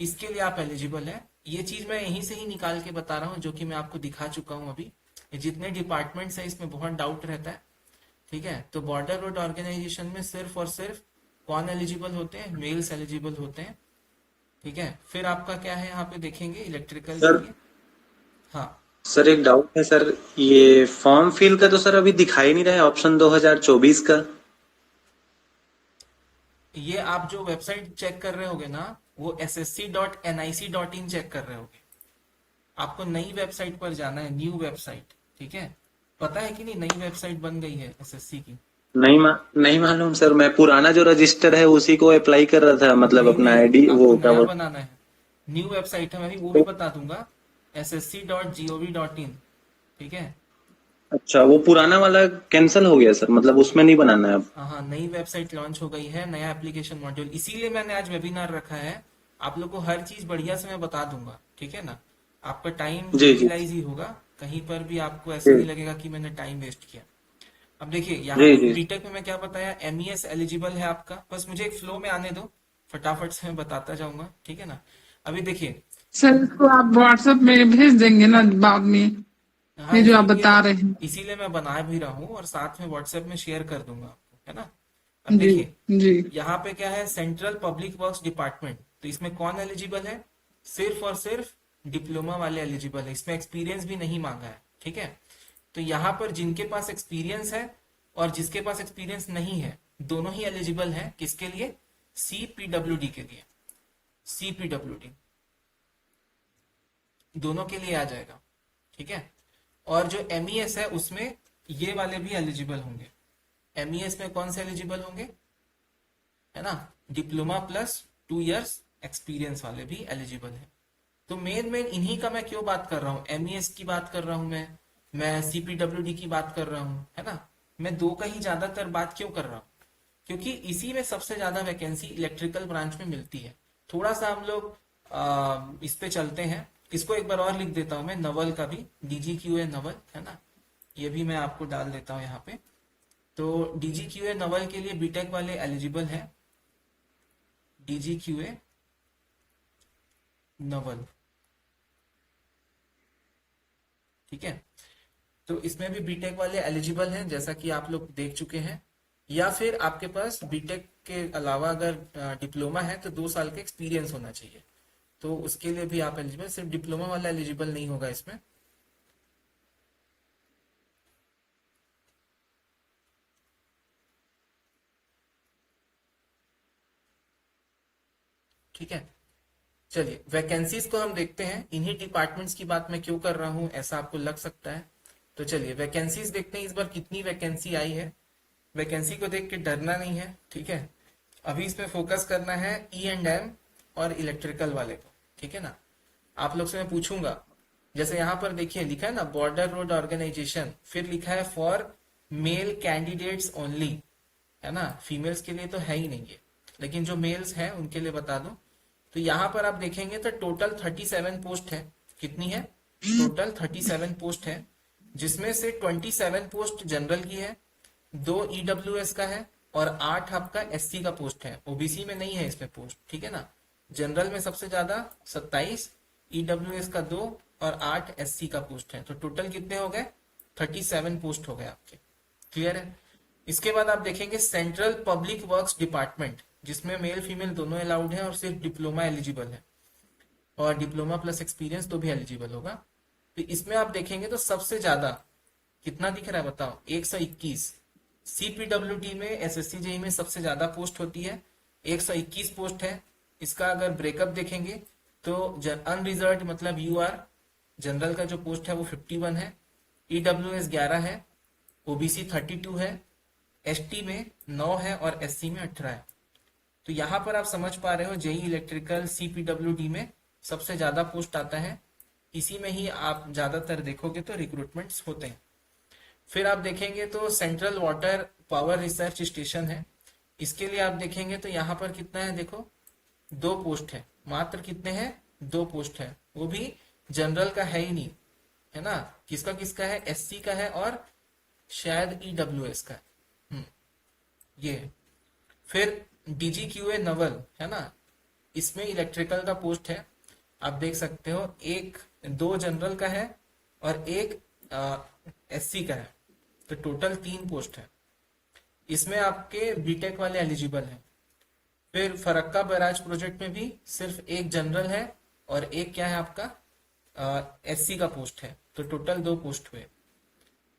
S1: इसके लिए आप एलिजिबल है। ये चीज मैं यहीं से ही निकाल के बता रहा हूँ, जो कि मैं आपको दिखा चुका हूँ अभी। ये जितने डिपार्टमेंट्स है इसमें बहुत डाउट रहता है, ठीक है। तो बॉर्डर रोड ऑर्गेनाइजेशन में सिर्फ और सिर्फ कौन एलिजिबल होते हैं? मेल्स एलिजिबल होते हैं, ठीक है। फिर आपका क्या है यहाँ पे देखेंगे इलेक्ट्रिकल के
S6: सर
S1: लिए। हाँ,
S6: सर एक डाउट है सर, ये फॉर्म फिल का तो सर अभी दिखाई नहीं रहा है ऑप्शन 2024 का।
S1: ये आप जो वेबसाइट चेक कर रहे होगे ना, वो ssc.nic.in चेक कर रहे होगे। आपको नई वेबसाइट पर जाना है, न्यू वेबसाइट, ठीक है। पता है कि नहीं, नई वेबसाइट बन गई है एसएससी की।
S6: नहीं मालूम सर, मैं पुराना जो रजिस्टर है उसी को अप्लाई कर रहा था, मतलब
S1: नहीं
S6: अपना
S1: नहीं,
S6: आईडी
S1: आपको
S6: वो क्या
S1: नया
S6: बोल।
S1: बनाना है। न्यू वेबसाइट है, मैं भी वो भी बता दूंगा, ssc.gov.in, ठीक है।
S6: अच्छा, वो पुराना वाला कैंसिल हो गया सर, मतलब उसमें नहीं बनाना है अब।
S1: हाँ हाँ, नई वेबसाइट लॉन्च हो गई है, नया एप्लीकेशन मॉड्यूल, इसीलिए मैंने आज वेबिनार रखा है। आप लोग को हर चीज बढ़िया से मैं बता दूंगा, ठीक है ना। आपका टाइम
S6: जी जी
S1: यूटिलाइज ही होगा, कहीं पर भी आपको ऐसा नहीं लगेगा कि मैंने टाइम वेस्ट किया। अब देखिए यहाँ
S6: जी
S1: पर
S6: जी।
S1: बीटेक में मैं क्या बताया, एमईएस एलिजिबल है आपका। बस मुझे एक फ्लो में आने दो, फटाफट से मैं बताता जाऊंगा, ठीक है ना। अभी देखिए,
S4: सर इसको आप व्हाट्सएप में भेज देंगे ना बाद में,
S1: हाँ
S4: ये जो आप
S1: इसीलिए
S4: बता रहे हैं।
S1: इसीलिए मैं बना भी रहा हूँ और साथ में व्हाट्सएप में शेयर कर दूंगा आपको, है ना। अब
S4: जी
S1: देखिए
S4: जी।
S1: यहाँ पे क्या है, सेंट्रल पब्लिक वर्क्स डिपार्टमेंट। तो इसमें कौन एलिजिबल है? सिर्फ और सिर्फ डिप्लोमा वाले एलिजिबल है, इसमें एक्सपीरियंस भी नहीं मांगा है, ठीक है। तो यहाँ पर जिनके पास एक्सपीरियंस है और जिसके पास एक्सपीरियंस नहीं है, दोनों ही एलिजिबल है। किसके लिए? सीपीडब्ल्यूडी के लिए। सीपीडब्ल्यूडी दोनों के लिए आ जाएगा, ठीक है। और जो एमईएस है उसमें ये वाले भी एलिजिबल होंगे। एमईएस में कौन से एलिजिबल होंगे, है ना, डिप्लोमा प्लस 2 इयर्स एक्सपीरियंस वाले भी एलिजिबल है। तो मेन इन्हीं का मैं क्यों बात कर रहा हूँ, एमईएस की बात कर रहा हूँ मैं सीपीडब्ल्यूडी की बात कर रहा हूँ, है ना। मैं दो का ही ज्यादातर बात क्यों कर रहा हूँ? क्योंकि इसी में सबसे ज्यादा वैकेंसी इलेक्ट्रिकल ब्रांच में मिलती है। थोड़ा सा हम लोग इस पे चलते हैं। इसको एक बार और लिख देता हूं मैं, नवल का भी, डीजीक्यूए नवल, है ना। ये भी मैं आपको डाल देता हूं यहाँ पे। तो डीजीक्यूए नवल के लिए बीटेक वाले एलिजिबल है, डीजीक्यूए नवल, ठीक है। तो इसमें भी बीटेक वाले एलिजिबल हैं, जैसा कि आप लोग देख चुके हैं। या फिर आपके पास बीटेक के अलावा अगर डिप्लोमा है तो 2 साल का एक्सपीरियंस होना चाहिए, तो उसके लिए भी आप एलिजिबल। सिर्फ डिप्लोमा वाला एलिजिबल नहीं होगा इसमें। ठीक है, चलिए वैकेंसीज को हम देखते हैं। इन्हीं डिपार्टमेंट्स की बात मैं क्यों कर रहा हूं, ऐसा आपको लग सकता है। तो चलिए वैकेंसीज देखते हैं, इस बार कितनी वैकेंसी आई है। वैकेंसी को देख के डरना नहीं है, ठीक है। अभी इसमें फोकस करना है E&M और इलेक्ट्रिकल वाले को, ठीक है ना। आप लोग से मैं पूछूंगा, जैसे यहाँ पर देखिए लिखा है ना, बॉर्डर रोड ऑर्गेनाइजेशन, फिर लिखा है फॉर मेल कैंडिडेट्स ओनली, है ना। फीमेल्स के लिए तो है ही नहीं है, लेकिन जो मेल्स हैं उनके लिए बता दो। तो यहाँ पर आप देखेंगे तो टोटल 37 पोस्ट है। कितनी है? टोटल 37 पोस्ट है, जिसमें से 27 पोस्ट जनरल की है, 2 EWS का है और 8 आपका SC का पोस्ट है। ओबीसी में नहीं है इसमें पोस्ट, ठीक है ना। जनरल में सबसे ज्यादा 27, EWS का 2 और 8 SC का पोस्ट है। तो टोटल कितने हो गए? 37 पोस्ट हो गए आपके। क्लियर है? इसके बाद आप देखेंगे सेंट्रल पब्लिक वर्क्स डिपार्टमेंट, जिसमें मेल फीमेल दोनों अलाउड है और सिर्फ डिप्लोमा एलिजिबल है, और डिप्लोमा प्लस एक्सपीरियंस तो भी एलिजिबल होगा। तो इसमें आप देखेंगे तो सबसे ज्यादा कितना दिख रहा है बताओ? 121। सीपीडब्ल्यूडी में, एसएससी जेई में सबसे ज्यादा पोस्ट होती है, 121 पोस्ट है। इसका अगर ब्रेकअप देखेंगे तो अनरिजर्व मतलब UR जनरल का जो पोस्ट है वो 51 है, EWS 11 है, ओबीसी 32 है, एसटी में 9 है और एससी में 18 है। तो यहाँ पर आप समझ पा रहे हो, जेई इलेक्ट्रिकल सीपीडब्ल्यूडी में सबसे ज्यादा पोस्ट आता है। इसी में ही आप ज्यादातर देखोगे तो रिक्रूटमेंट्स होते हैं। फिर आप देखेंगे तो central water power research station है, इसके लिए आप देखेंगे तो यहाँ पर कितना है, देखो 2 पोस्ट है, मात्र कितने हैं? 2 पोस्ट है, वो भी जनरल का है ही नहीं, है ना। किसका किसका है? एससी का है और शायद EWS का है। ये है। फिर डीजीक्यूए नवल, है ना, इसमें इलेक्ट्रिकल का पोस्ट है, आप देख सकते हो, एक 2 जनरल का है और एक एससी का है, तो टोटल 3 पोस्ट है। इसमें आपके बीटेक वाले एलिजिबल हैं। फिर फरक्का बैराज प्रोजेक्ट में भी सिर्फ एक जनरल है और एक क्या है आपका एससी का पोस्ट है, तो टोटल 2 पोस्ट हुए।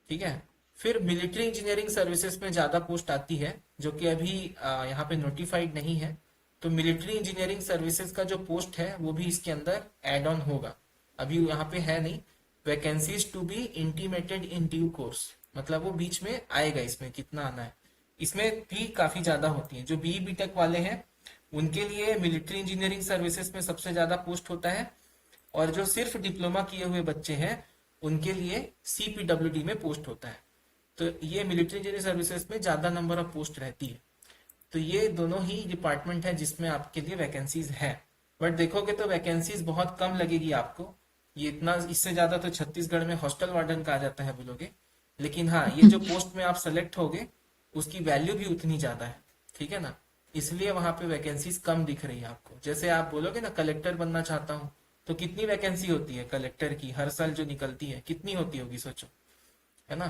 S1: ठीक है। फिर मिलिट्री इंजीनियरिंग सर्विसेज में ज्यादा पोस्ट आती है जो कि अभी यहाँ पे नोटिफाइड नहीं है, तो मिलिट्री इंजीनियरिंग सर्विसेज का जो पोस्ट है वो भी इसके अंदर एड ऑन होगा, अभी यहाँ पे है नहीं। Vacancies to be intimated in due course, मतलब वो बीच में आएगा इसमें कितना आना है। इसमें भी काफी ज्यादा होती है। जो बी बीटेक वाले हैं उनके लिए मिलिट्री इंजीनियरिंग सर्विसेज में सबसे ज्यादा पोस्ट होता है, और जो सिर्फ डिप्लोमा किए हुए बच्चे हैं उनके लिए सीपीडब्ल्यूडी में पोस्ट होता है। तो ये मिलिट्री इंजीनियरिंग सर्विसेज में ज्यादा नंबर ऑफ पोस्ट रहती है। तो ये दोनों ही डिपार्टमेंट है जिसमें आपके लिए वैकेंसीज है। बट देखोगे तो वैकेंसीज बहुत कम लगेगी आपको, ये इतना, इससे ज्यादा तो छत्तीसगढ़ में हॉस्टल वार्डन का आ जाता है बोलोगे, लेकिन हाँ ये जो पोस्ट में आप सेलेक्ट होगे उसकी वैल्यू भी उतनी ज्यादा है। ठीक है ना, इसलिए वहां पे वैकेंसीज कम दिख रही है आपको। जैसे आप बोलोगे ना कलेक्टर बनना चाहता हूँ, तो कितनी वैकेंसी होती है कलेक्टर की हर साल जो निकलती है, कितनी होती होगी सोचो, है ना।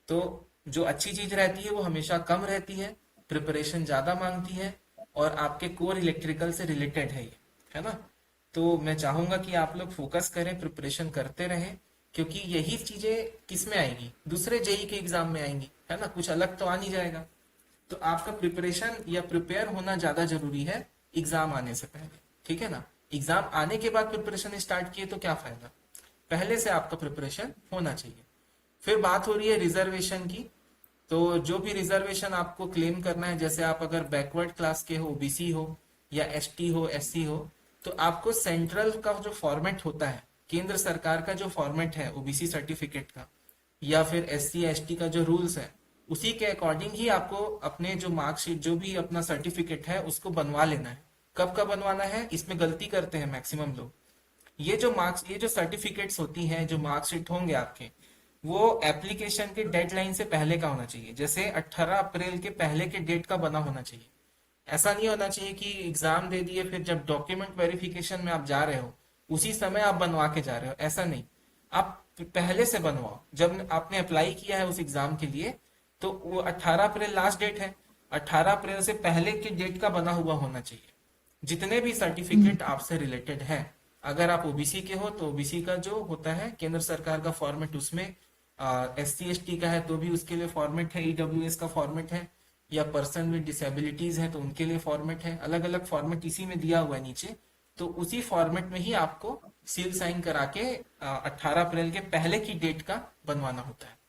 S1: तो जो अच्छी चीज रहती है वो हमेशा कम रहती है, प्रिपरेशन ज्यादा मांगती है, और आपके कोर इलेक्ट्रिकल से रिलेटेड है ये, है ना। तो मैं चाहूंगा कि आप लोग फोकस करें, प्रिपरेशन करते रहें, क्योंकि यही चीजें किसमें आएंगी, दूसरे जेई के एग्जाम में आएंगी, है ना, कुछ अलग तो आ नहीं जाएगा। तो आपका प्रिपरेशन या प्रिपेयर होना ज्यादा जरूरी है एग्जाम आने से पहले। ठीक है ना, एग्जाम आने के बाद प्रिपरेशन स्टार्ट किए तो क्या फायदा, पहले से आपका प्रिपरेशन होना चाहिए। फिर बात हो रही है रिजर्वेशन की, तो जो भी रिजर्वेशन आपको क्लेम करना है, जैसे आप अगर बैकवर्ड क्लास के हो, ओबीसी हो या एसटी हो, एससी हो, तो आपको सेंट्रल का जो फॉर्मेट होता है, केंद्र सरकार का जो फॉर्मेट है ओबीसी सर्टिफिकेट का, या फिर एससी एसटी का जो रूल्स है, उसी के अकॉर्डिंग ही आपको अपने जो मार्कशीट, जो भी अपना सर्टिफिकेट है उसको बनवा लेना है। कब कब बनवाना है, इसमें गलती करते हैं मैक्सिमम लोग। ये जो सर्टिफिकेट्स होती हैं, जो मार्कशीट होंगे आपके, वो एप्लीकेशन के डेडलाइन से पहले का होना चाहिए। जैसे 18 अप्रैल के पहले के डेट का बना होना चाहिए। ऐसा नहीं होना चाहिए कि एग्जाम दे दिए फिर जब डॉक्यूमेंट वेरिफिकेशन में आप जा रहे हो उसी समय आप बनवा के जा रहे हो, ऐसा नहीं। आप पहले से बनवाओ, जब आपने अप्लाई किया है उस एग्जाम के लिए तो वो 18 अप्रैल लास्ट डेट है, 18 अप्रैल से पहले के डेट का बना हुआ होना चाहिए जितने भी सर्टिफिकेट आपसे रिलेटेड है। अगर आप ओबीसी के हो तो ओबीसी का जो होता है केंद्र सरकार का फॉर्मेट, उसमें एससी एसटी का है तो भी उसके लिए फॉर्मेट है, ईडब्ल्यूएस का फॉर्मेट है, या पर्सन विद डिसेबिलिटीज है तो उनके लिए फॉर्मेट है। अलग अलग फॉर्मेट इसी में दिया हुआ है नीचे, तो उसी फॉर्मेट में ही आपको सील साइन करा के 18 अप्रैल के पहले की डेट का बनवाना होता है।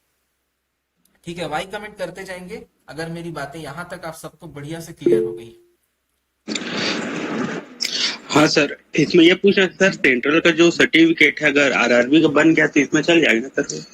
S1: ठीक है, वाई कमेंट करते जाएंगे अगर मेरी बातें यहाँ तक आप सबको बढ़िया से क्लियर हो गई।
S5: हाँ सर, इसमें ये पूछना सर, सेंट्रल का जो सर्टिफिकेट है अगर आरआरबी का बन गया तो इसमें चल जाएगा ना सर?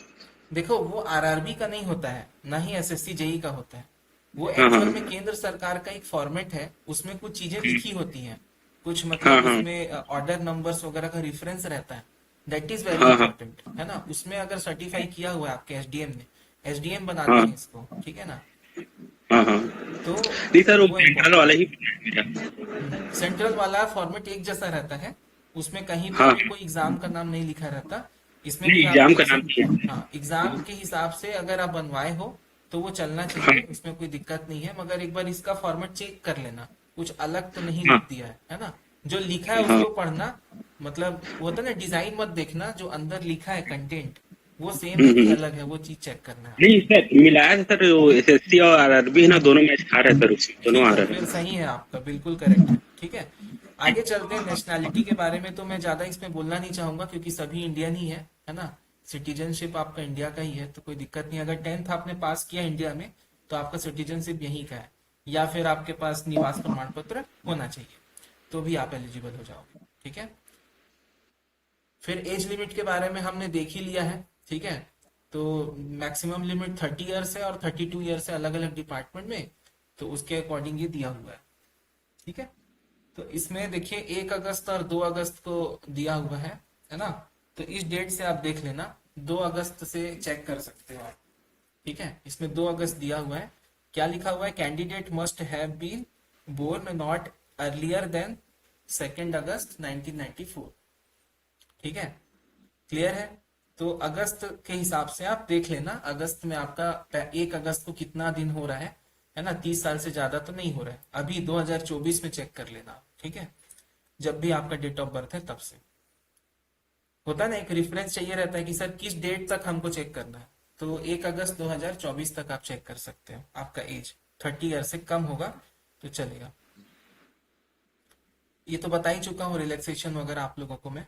S1: देखो वो आरआरबी का नहीं होता है, ना ही एसएससी जेई का होता है। वो एक्चुअल में केंद्र सरकार का एक फॉर्मेट है, उसमें कुछ चीजें लिखी होती हैं, कुछ मतलब उसमें ऑर्डर नंबर्स वगैरह का रेफरेंस रहता है। दैट इज वेरी इंपॉर्टेंट, है ना। उसमें अगर सर्टिफाई किया हुआ है आपके एसडीएम ने, एसडीएम बनाते हैं इसको, ठीक है ना। तो
S5: नहीं सर, वो सेंट्रल वाला ही
S1: सेंट्रल वाला फॉर्मेट एक जैसा रहता है, उसमें कहीं पर कोई एग्जाम का नाम नहीं लिखा रहता। इसमें भी
S5: एग्जाम का नाम
S1: हाँ, एग्जाम के हिसाब से अगर आप बनवाए हो तो वो चलना चाहिए, इसमें कोई दिक्कत नहीं है। मगर एक बार इसका फॉर्मेट चेक कर लेना, कुछ अलग तो नहीं लिख दिया है ना। जो लिखा है उसको पढ़ना, मतलब वो होता है ना, डिजाइन मत देखना, जो अंदर लिखा है कंटेंट वो सेम है कि अलग है, वो चीज चेक करना है।
S5: नहीं सर, मिलाया था सर, एसएससी और आरआरबी है ना, दोनों मैच खा रहे सर, उसमें दोनों आ रहे हैं।
S1: सही है आपका, बिल्कुल करेक्ट है। ठीक है, आगे चलते हैं। नेशनैलिटी के बारे में तो मैं ज्यादा इसमें बोलना नहीं चाहूंगा क्योंकि सभी इंडियन ही है ना। सिटीजनशिप आपका इंडिया का ही है तो कोई दिक्कत नहीं। अगर 10th आपने पास किया इंडिया में तो आपका सिटीजनशिप यहीं का है, या फिर आपके पास निवास प्रमाण पत्र होना चाहिए तो भी आप एलिजिबल हो जाओगे। ठीक है, फिर एज लिमिट के बारे में हमने देख ही लिया है। ठीक है, तो मैक्सिमम लिमिट 30 ईयर्स है और 32 ईयर्स है अलग अलग डिपार्टमेंट में, तो उसके अकॉर्डिंग ये दिया हुआ है। ठीक है, तो इसमें देखिए 1 अगस्त और 2 अगस्त को दिया हुआ है ना। तो इस डेट से आप देख लेना, 2 अगस्त से चेक कर सकते हो आप। ठीक है, इसमें 2 अगस्त दिया हुआ है। क्या लिखा हुआ है, candidate must have been born not earlier than 2 August 1994। ठीक है, क्लियर है? तो अगस्त के हिसाब से आप देख लेना, अगस्त में आपका 1 अगस्त को कितना दिन हो रहा है ना, 30 साल से ज्यादा तो नहीं हो रहा है। अभी 2024 में चेक कर लेना आप, ठीक है, जब भी आपका डेट ऑफ बर्थ है तब से। होता है ना, एक रेफरेंस चाहिए रहता है कि सर किस डेट तक हमको चेक करना है, तो 1 अगस्त 2024 तक आप चेक कर सकते हो। आपका एज 30 ईयर से कम होगा तो चलेगा। ये तो बता ही चुका हूँ रिलैक्सेशन वगैरह आप लोगों को मैं।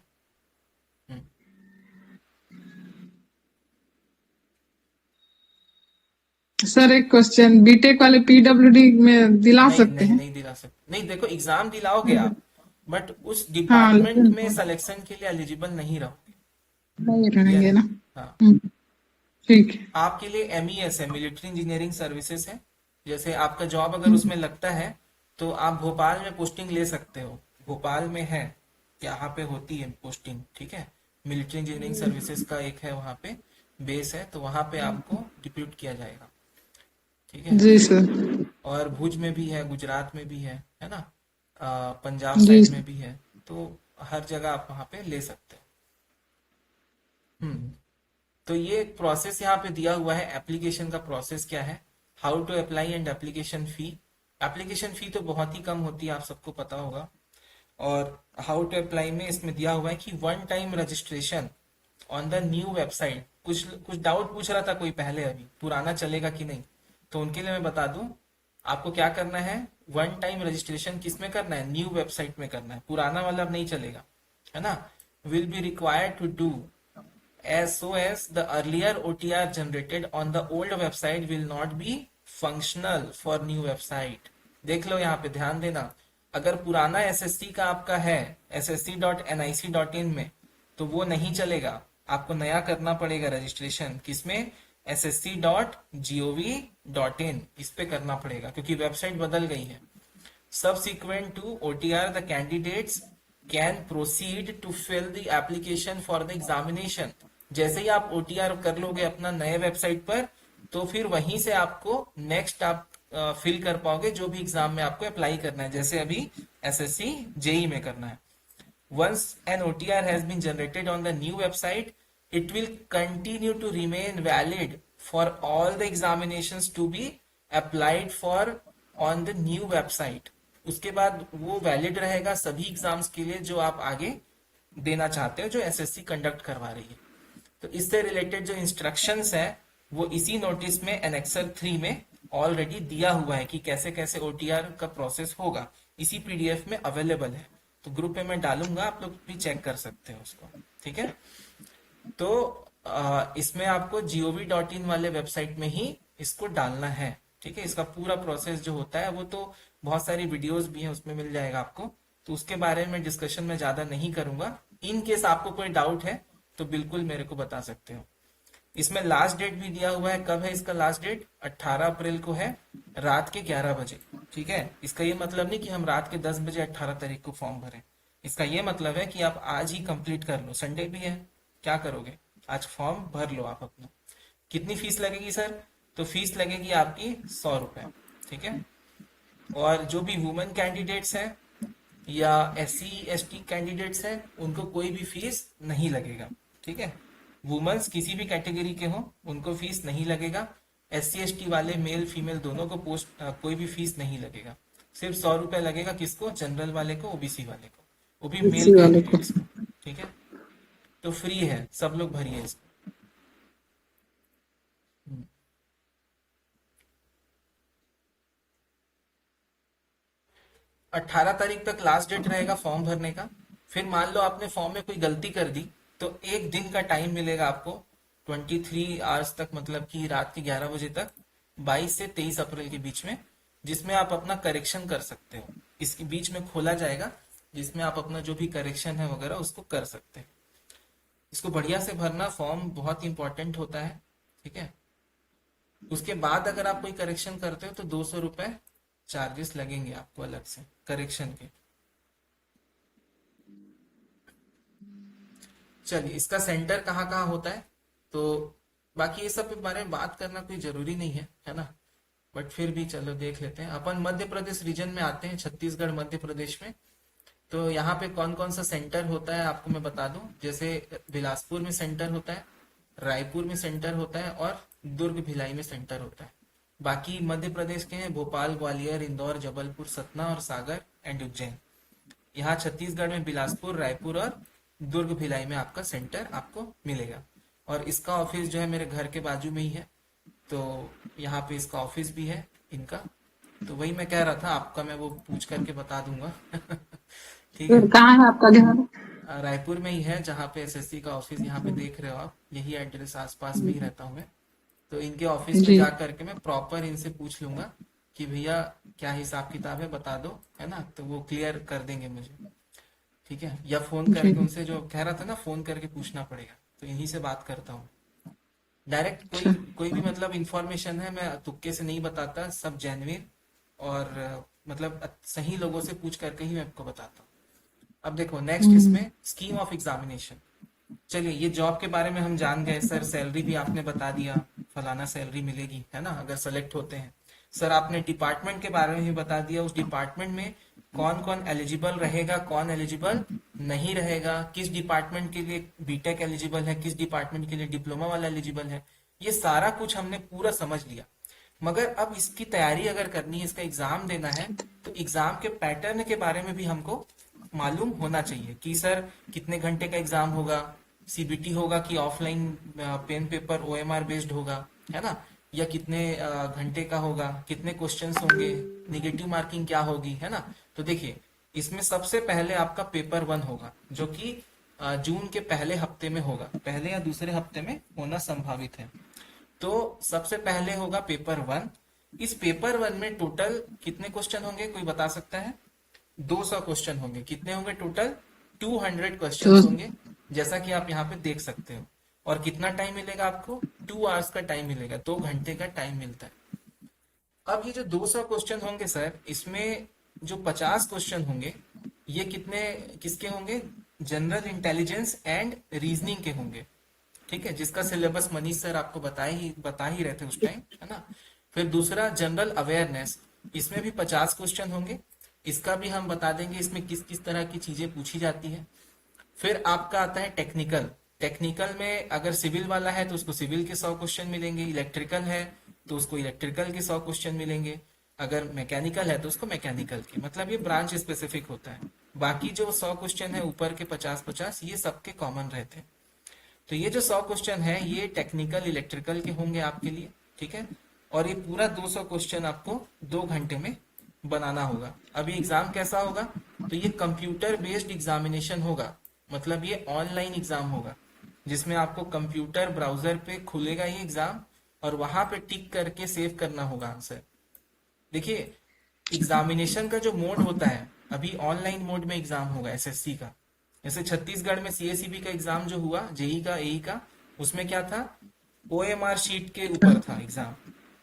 S4: सर एक क्वेश्चन, बीटेक वाले पीडब्ल्यूडी में दिला
S1: नहीं
S4: सकते
S1: नहीं
S4: हैं?
S1: नहीं दिला सकते। नहीं, देखो एग्जाम दिलाओगे आप, बट उस
S4: हाँ
S1: डिपार्टमेंट
S4: लेकिन
S1: में सिलेक्शन के लिए एलिजिबल नहीं रहोगे।
S4: नहीं
S1: क्लियर
S4: रहेंगे
S1: है?
S4: ना।
S1: हाँ,
S4: ठीक है।
S1: आपके लिए MES है, मिलिट्री इंजीनियरिंग सर्विसेज है। जैसे आपका जॉब अगर उसमें लगता है तो आप भोपाल में पोस्टिंग ले सकते हो, भोपाल में है, यहाँ पे होती है पोस्टिंग, ठीक है। मिलिट्री इंजीनियरिंग सर्विसेज का एक है वहाँ पे बेस है, तो वहाँ पे आपको डिप्यूट किया जाएगा, ठीक है।
S4: जी सर।
S1: और भुज में भी है, गुजरात में भी है ना, पंजाब
S4: जी
S1: साइड
S4: सर।
S1: में भी है, तो हर जगह आप वहाँ पे ले सकते हो। तो ये प्रोसेस यहाँ पे दिया हुआ है, एप्लीकेशन का प्रोसेस क्या है, how to apply and application fee. Application fee तो बहुत ही कम होती है, आप सबको पता होगा। और हाउ टू अप्लाई में इसमें दिया हुआ है कि 1 time registration on the new website. कुछ कुछ डाउट पूछ रहा था कोई पहले, अभी पुराना चलेगा कि नहीं, तो उनके लिए मैं बता दूं, आपको क्या करना है, 1 टाइम रजिस्ट्रेशन किस में करना है, न्यू वेबसाइट में करना है, पुराना वाला अब नहीं चलेगा, है ना। Will be required to do as so as the earlier OTR generated on the old website will not be functional for new website। देख लो यहाँ पे ध्यान देना, अगर पुराना SSC का आपका है ssc.nic.in में, तो वो नहीं चलेगा, आपको नया करना पड़ेगा रजिस्ट्रेशन, किसमें, ssc.gov.in, इस पे करना पड़ेगा क्योंकि वेबसाइट बदल गई है। Subsequent to OTR, the candidates can proceed to fill the application for the examination। जैसे ही आप OTR कर लोगे अपना नए वेबसाइट पर, तो फिर वहीं से आपको नेक्स्ट आप फिल कर पाओगे जो भी एग्जाम में आपको अप्लाई करना है, जैसे अभी SSC JEE में करना है। Once an OTR has been generated on the new website, it will continue to remain valid for all the examinations to be applied for on the new website। उसके बाद वो वैलिड रहेगा सभी exams के लिए जो आप आगे देना चाहते हो, जो SSC कंडक्ट करवा रही है। तो इससे रिलेटेड जो इंस्ट्रक्शंस है वो इसी नोटिस में एनेक्सर 3 में ऑलरेडी दिया हुआ है कि कैसे कैसे OTR का प्रोसेस होगा, इसी PDF में अवेलेबल है, तो ग्रुप में मैं डालूंगा, आप लोग भी चेक कर सकते हो उसको, ठीक है। तो इसमें आपको gov.in वाले वेबसाइट में ही इसको डालना है, ठीक है। इसका पूरा प्रोसेस जो होता है वो तो बहुत सारी वीडियोस भी हैं, उसमें मिल जाएगा आपको, तो उसके बारे में डिस्कशन में ज्यादा नहीं करूंगा। इन केस आपको कोई डाउट है तो बिल्कुल मेरे को बता सकते हो। इसमें लास्ट डेट भी दिया हुआ है, कब है इसका लास्ट डेट, 18 अप्रैल को है, रात के 11 बजे, ठीक है। इसका ये मतलब नहीं कि हम रात के 10 बजे 18 तारीख को फॉर्म भरें, इसका ये मतलब है कि आप आज ही कंप्लीट कर लो, संडे भी है, क्या करोगे, आज फॉर्म भर लो आप अपना। कितनी फीस लगेगी सर, तो फीस लगेगी आपकी 100 रुपए, ठीक है। और जो भी वुमेन कैंडिडेट्स हैं या SC ST कैंडिडेट्स हैं, उनको कोई भी फीस नहीं लगेगा, ठीक है। वुमेन्स किसी भी कैटेगरी के हों उनको फीस नहीं लगेगा, SC ST वाले मेल फीमेल दोनों को कोई भी फीस नहीं लगेगा, सिर्फ 100 रुपए लगेगा, किसको, जनरल वाले को, OBC वाले को, वो भी मेल कैंडिडेट्स को, ठीक है। तो फ्री है, सब लोग भरिए इसको। 18 तारीख तक लास्ट डेट रहेगा फॉर्म भरने का। फिर मान लो आपने फॉर्म में कोई गलती कर दी, तो एक दिन का टाइम मिलेगा आपको, 23 आवर्स तक, मतलब कि रात के 11 बजे तक, 22 से 23 अप्रैल के बीच में, जिसमें आप अपना करेक्शन कर सकते हो। इसके बीच में खोला जाएगा जिसमें आप अपना जो भी करेक्शन है वगैरह उसको कर सकते हैं। इसको बढ़िया से भरना, फॉर्म बहुत इंपॉर्टेंट होता है, ठीक है। उसके बाद अगर आप कोई करेक्शन करते हो तो 200 रुपए चार्जेस लगेंगे आपको अलग से करेक्शन के। चलिए, इसका सेंटर कहाँ कहाँ होता है, तो बाकी ये सब के बारे में बात करना कोई जरूरी नहीं है ना, बट फिर भी चलो देख लेते हैं। अपन मध्य प्रदेश रीजन में आते हैं, छत्तीसगढ़ मध्य प्रदेश में। तो यहाँ पे कौन कौन सा सेंटर होता है आपको मैं बता दूं। जैसे बिलासपुर में सेंटर होता है, रायपुर में सेंटर होता है और दुर्ग भिलाई में सेंटर होता है। बाकी मध्य प्रदेश के हैं भोपाल, ग्वालियर, इंदौर, जबलपुर, सतना और सागर एंड उज्जैन। यहाँ छत्तीसगढ़ में बिलासपुर, रायपुर और दुर्ग भिलाई में आपका सेंटर आपको मिलेगा। और इसका ऑफिस जो है मेरे घर के बाजू में ही है, तो यहाँ पे इसका ऑफिस भी है इनका। तो वही मैं कह रहा था, आपका मैं वो पूछ करके बता दूंगा। ठीक है।
S4: फिर कहाँ है आपका घर?
S1: रायपुर में ही है, जहाँ पे एसएससी का ऑफिस यहाँ पे देख रहे हो आप, यही एड्रेस आसपास में ही रहता हूँ मैं। तो इनके ऑफिस में
S4: जी।
S1: जा करके मैं प्रॉपर इनसे पूछ लूंगा कि भैया क्या हिसाब किताब है, बता दो, है ना। तो वो क्लियर कर देंगे मुझे, ठीक है। या फोन करके उनसे, जो कह रहा था ना फोन करके पूछना पड़ेगा, तो इन्हीं से बात करता हूँ डायरेक्ट। कोई भी मतलब इंफॉर्मेशन है मैं तुक्के से नहीं बताता, सब जेन्युइन और मतलब सही लोगों से पूछ करके ही मैं आपको बताता हूँ। अब देखो नेक्स्ट इसमें स्कीम ऑफ एग्जामिनेशन। चलिए, ये जॉब के बारे में हम जान गए सर, सैलरी भी आपने बता दिया, फलाना सैलरी मिलेगी, है ना, अगर सेलेक्ट होते हैं। सर आपने डिपार्टमेंट के बारे में भी बता दिया, उस डिपार्टमेंट में कौन कौन एलिजिबल रहेगा, कौन एलिजिबल नहीं रहेगा, किस डिपार्टमेंट के लिए बीटेक एलिजिबल है, किस डिपार्टमेंट के लिए डिप्लोमा वाला एलिजिबल है, ये सारा कुछ हमने पूरा समझ लिया। मगर अब इसकी तैयारी अगर करनी है, इसका एग्जाम देना है, तो एग्जाम के पैटर्न के बारे में भी हमको मालूम होना चाहिए कि सर कितने घंटे का एग्जाम होगा, सीबीटी होगा कि offline pen paper OMR based होगा, है ना, या कितने घंटे का होगा, कितने क्वेश्चंस होंगे, निगेटिव मार्किंग क्या होगी, है ना। तो देखिए, इसमें सबसे पहले आपका पेपर 1 होगा, जो कि जून के पहले हफ्ते में होगा, पहले या दूसरे हफ्ते में होना संभावित है। तो सबसे पहले होगा पेपर 1। इस पेपर 1 में टोटल कितने क्वेश्चन होंगे, कोई बता सकता है? 200 क्वेश्चन होंगे। कितने होंगे टोटल? 200 क्वेश्चन होंगे, जैसा कि आप यहाँ पे देख सकते हो। और कितना टाइम मिलेगा आपको? 2 आवर्स का टाइम मिलेगा, 2 घंटे का टाइम मिलता है। अब ये जो 200 क्वेश्चन होंगे सर, इसमें जो 50 क्वेश्चन होंगे, ये कितने किसके होंगे? जनरल इंटेलिजेंस एंड रीजनिंग के होंगे, ठीक है, जिसका सिलेबस मनीष सर आपको बता ही रहे थे उस टाइम, है ना। फिर दूसरा जनरल अवेयरनेस, इसमें भी 50 क्वेश्चन होंगे, इसका भी हम बता देंगे इसमें किस किस तरह की चीजें पूछी जाती है। फिर आपका आता है टेक्निकल। टेक्निकल में अगर सिविल वाला है तो उसको सिविल के 100 क्वेश्चन मिलेंगे, इलेक्ट्रिकल है तो उसको इलेक्ट्रिकल के 100 क्वेश्चन मिलेंगे, अगर मैकेनिकल है तो उसको मैकेनिकल के, मतलब ये ब्रांच स्पेसिफिक होता है। बाकी जो 100 क्वेश्चन है ऊपर के 50-50, ये सबके कॉमन रहते हैं। तो ये जो 100 क्वेश्चन है, ये टेक्निकल इलेक्ट्रिकल के होंगे आपके लिए, ठीक है। और ये पूरा 200 क्वेश्चन आपको 2 घंटे में बनाना होगा। अभी एग्जाम कैसा होगा? तो ये कंप्यूटर बेस्ड एग्जामिनेशन होगा, मतलब ये ऑनलाइन एग्जाम होगा, जिसमें आपको कंप्यूटर ब्राउजर पे खुलेगा ये एग्जाम, और वहां पे टिक करके सेव करना होगा आंसर। देखिए, एग्जामिनेशन का जो मोड होता है, अभी ऑनलाइन मोड में एग्जाम होगा एसएससी का। जैसे छत्तीसगढ़ में सीएसईबी का एग्जाम जो हुआ, जेई का, एई का, उसमें क्या था? ओएमआर शीट के ऊपर था एग्जाम,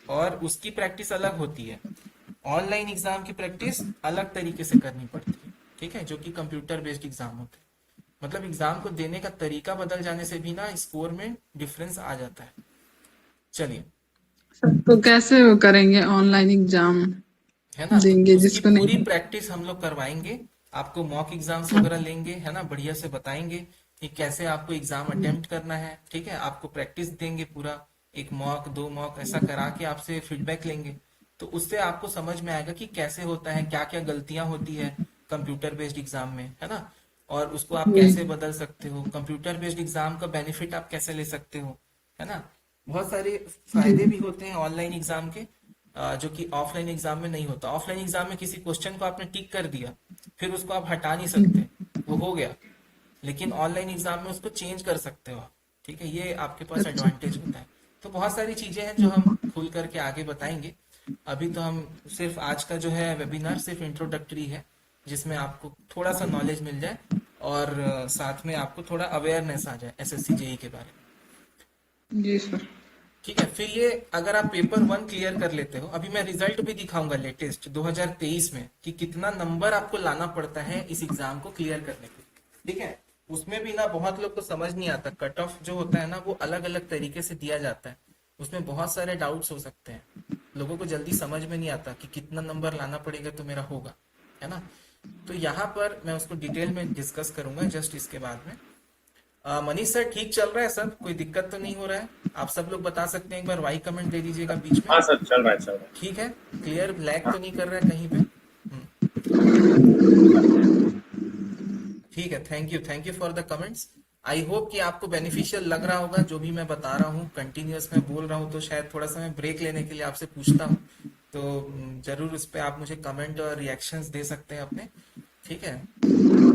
S1: और उसकी प्रैक्टिस अलग होती है। ऑनलाइन एग्जाम की प्रैक्टिस अलग तरीके से करनी पड़ती है, ठीक है, जो कि कंप्यूटर बेस्ड एग्जाम होते हैं। मतलब एग्जाम को देने का तरीका बदल जाने से भी ना स्कोर में डिफरेंस आ जाता है। चलिए,
S4: तो कैसे वो करेंगे ऑनलाइन एग्जाम
S1: है ना,
S4: देंगे
S1: उसकी
S4: जिसको
S1: पूरी
S4: नहीं?
S1: प्रैक्टिस हम लोग करवाएंगे आपको, मॉक एग्जाम्स वगैरह लेंगे, है ना, बढ़िया से बताएंगे कि कैसे आपको एग्जाम अटेम्प्ट करना है, ठीक है। आपको प्रैक्टिस देंगे पूरा, 1 मॉक 2 मॉक ऐसा करा के आपसे फीडबैक लेंगे, तो उससे आपको समझ में आएगा कि कैसे होता है, क्या क्या गलतियां होती है कंप्यूटर बेस्ड एग्जाम में, है ना, और उसको आप कैसे बदल सकते हो, कंप्यूटर बेस्ड एग्जाम का बेनिफिट आप कैसे ले सकते हो, है ना। बहुत सारे फायदे भी होते हैं ऑनलाइन एग्जाम के, जो कि ऑफलाइन एग्जाम में नहीं होता। ऑफलाइन एग्जाम में किसी क्वेश्चन को आपने टिक कर दिया, फिर उसको आप हटा नहीं सकते, वो हो गया। लेकिन ऑनलाइन एग्जाम में उसको चेंज कर सकते हो आप, ठीक है, ये आपके पास एडवांटेज होता है। तो बहुत सारी चीजें हैं जो हम खुल करके आगे बताएंगे। अभी तो हम सिर्फ आज का जो है वेबिनार सिर्फ इंट्रोडक्टरी है, जिसमें आपको थोड़ा सा नॉलेज मिल जाए और साथ में आपको थोड़ा अवेयरनेस आ जाए एसएससी जेई के बारे में।
S4: जी सर।
S1: ठीक है, फिर ये अगर आप पेपर 1 क्लियर कर लेते हो, अभी मैं रिजल्ट भी दिखाऊंगा लेटेस्ट 2023 में कि कितना नंबर आपको लाना पड़ता है इस एग्जाम को क्लियर करने के लिए, ठीक है। उसमें भी ना बहुत लोग को समझ नहीं आता, कट ऑफ जो होता है ना वो अलग अलग तरीके से दिया जाता है, उसमें बहुत सारे डाउट्स हो सकते हैं, लोगों को जल्दी समझ में नहीं आता कि कितना नंबर लाना पड़ेगा तो मेरा होगा, है ना। तो यहाँ पर मैं उसको डिटेल में डिस्कस करूंगा जस्ट इसके बाद में। मनीष सर ठीक चल रहा है सब, कोई दिक्कत तो नहीं हो रहा है? आप सब लोग बता सकते हैं, एक बार वाई कमेंट दे दीजिएगा बीच में।
S7: हाँ सर, चल रहा है, चल रहा है।
S1: ठीक है, क्लियर, लैग तो नहीं कर रहा है कहीं पे? ठीक है, thank you for the comments. I hope कि आपको बेनिफिशियल लग रहा होगा जो भी मैं बता रहा हूँ। कंटिन्यूअस में बोल रहा हूँ तो शायद थोड़ा सा मैं ब्रेक लेने के लिए आपसे पूछता हूँ, तो जरूर उस पर आप मुझे कमेंट और रिएक्शंस दे सकते हैं अपने। ठीक है,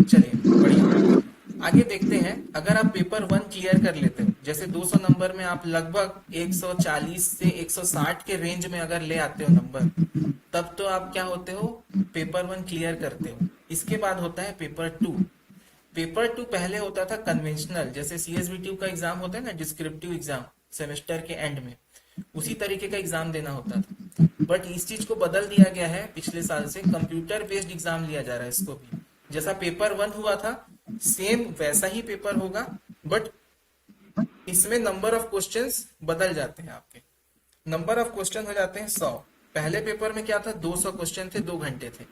S1: चलिए बढ़िया, आगे देखते हैं। अगर आप पेपर 1 क्लियर कर लेते हो, जैसे 200 नंबर में आप लगभग 140 से 160 के रेंज में अगर ले आते हो नंबर, तब तो आप क्या होते हो, पेपर 1 क्लियर करते हो। इसके बाद होता है पेपर 2। पेपर 2 पहले होता था कन्वेंशनल, जैसे CSBT का एग्जाम होता है ना, डिस्क्रिप्टिव एग्जाम सेमेस्टर के एंड में, उसी तरीके का एग्जाम देना होता था। बट इस चीज को बदल दिया गया है पिछले साल से, कंप्यूटर बेस्ड एग्जाम लिया जा रहा है इसको भी। जैसा पेपर 1 हुआ था सेम वैसा ही पेपर होगा, बट इसमें नंबर ऑफ क्वेश्चंस बदल जाते हैं। आपके नंबर ऑफ क्वेश्चन हो जाते हैं 100। पहले पेपर में क्या था, 200 क्वेश्चन थे, 2 घंटे थे।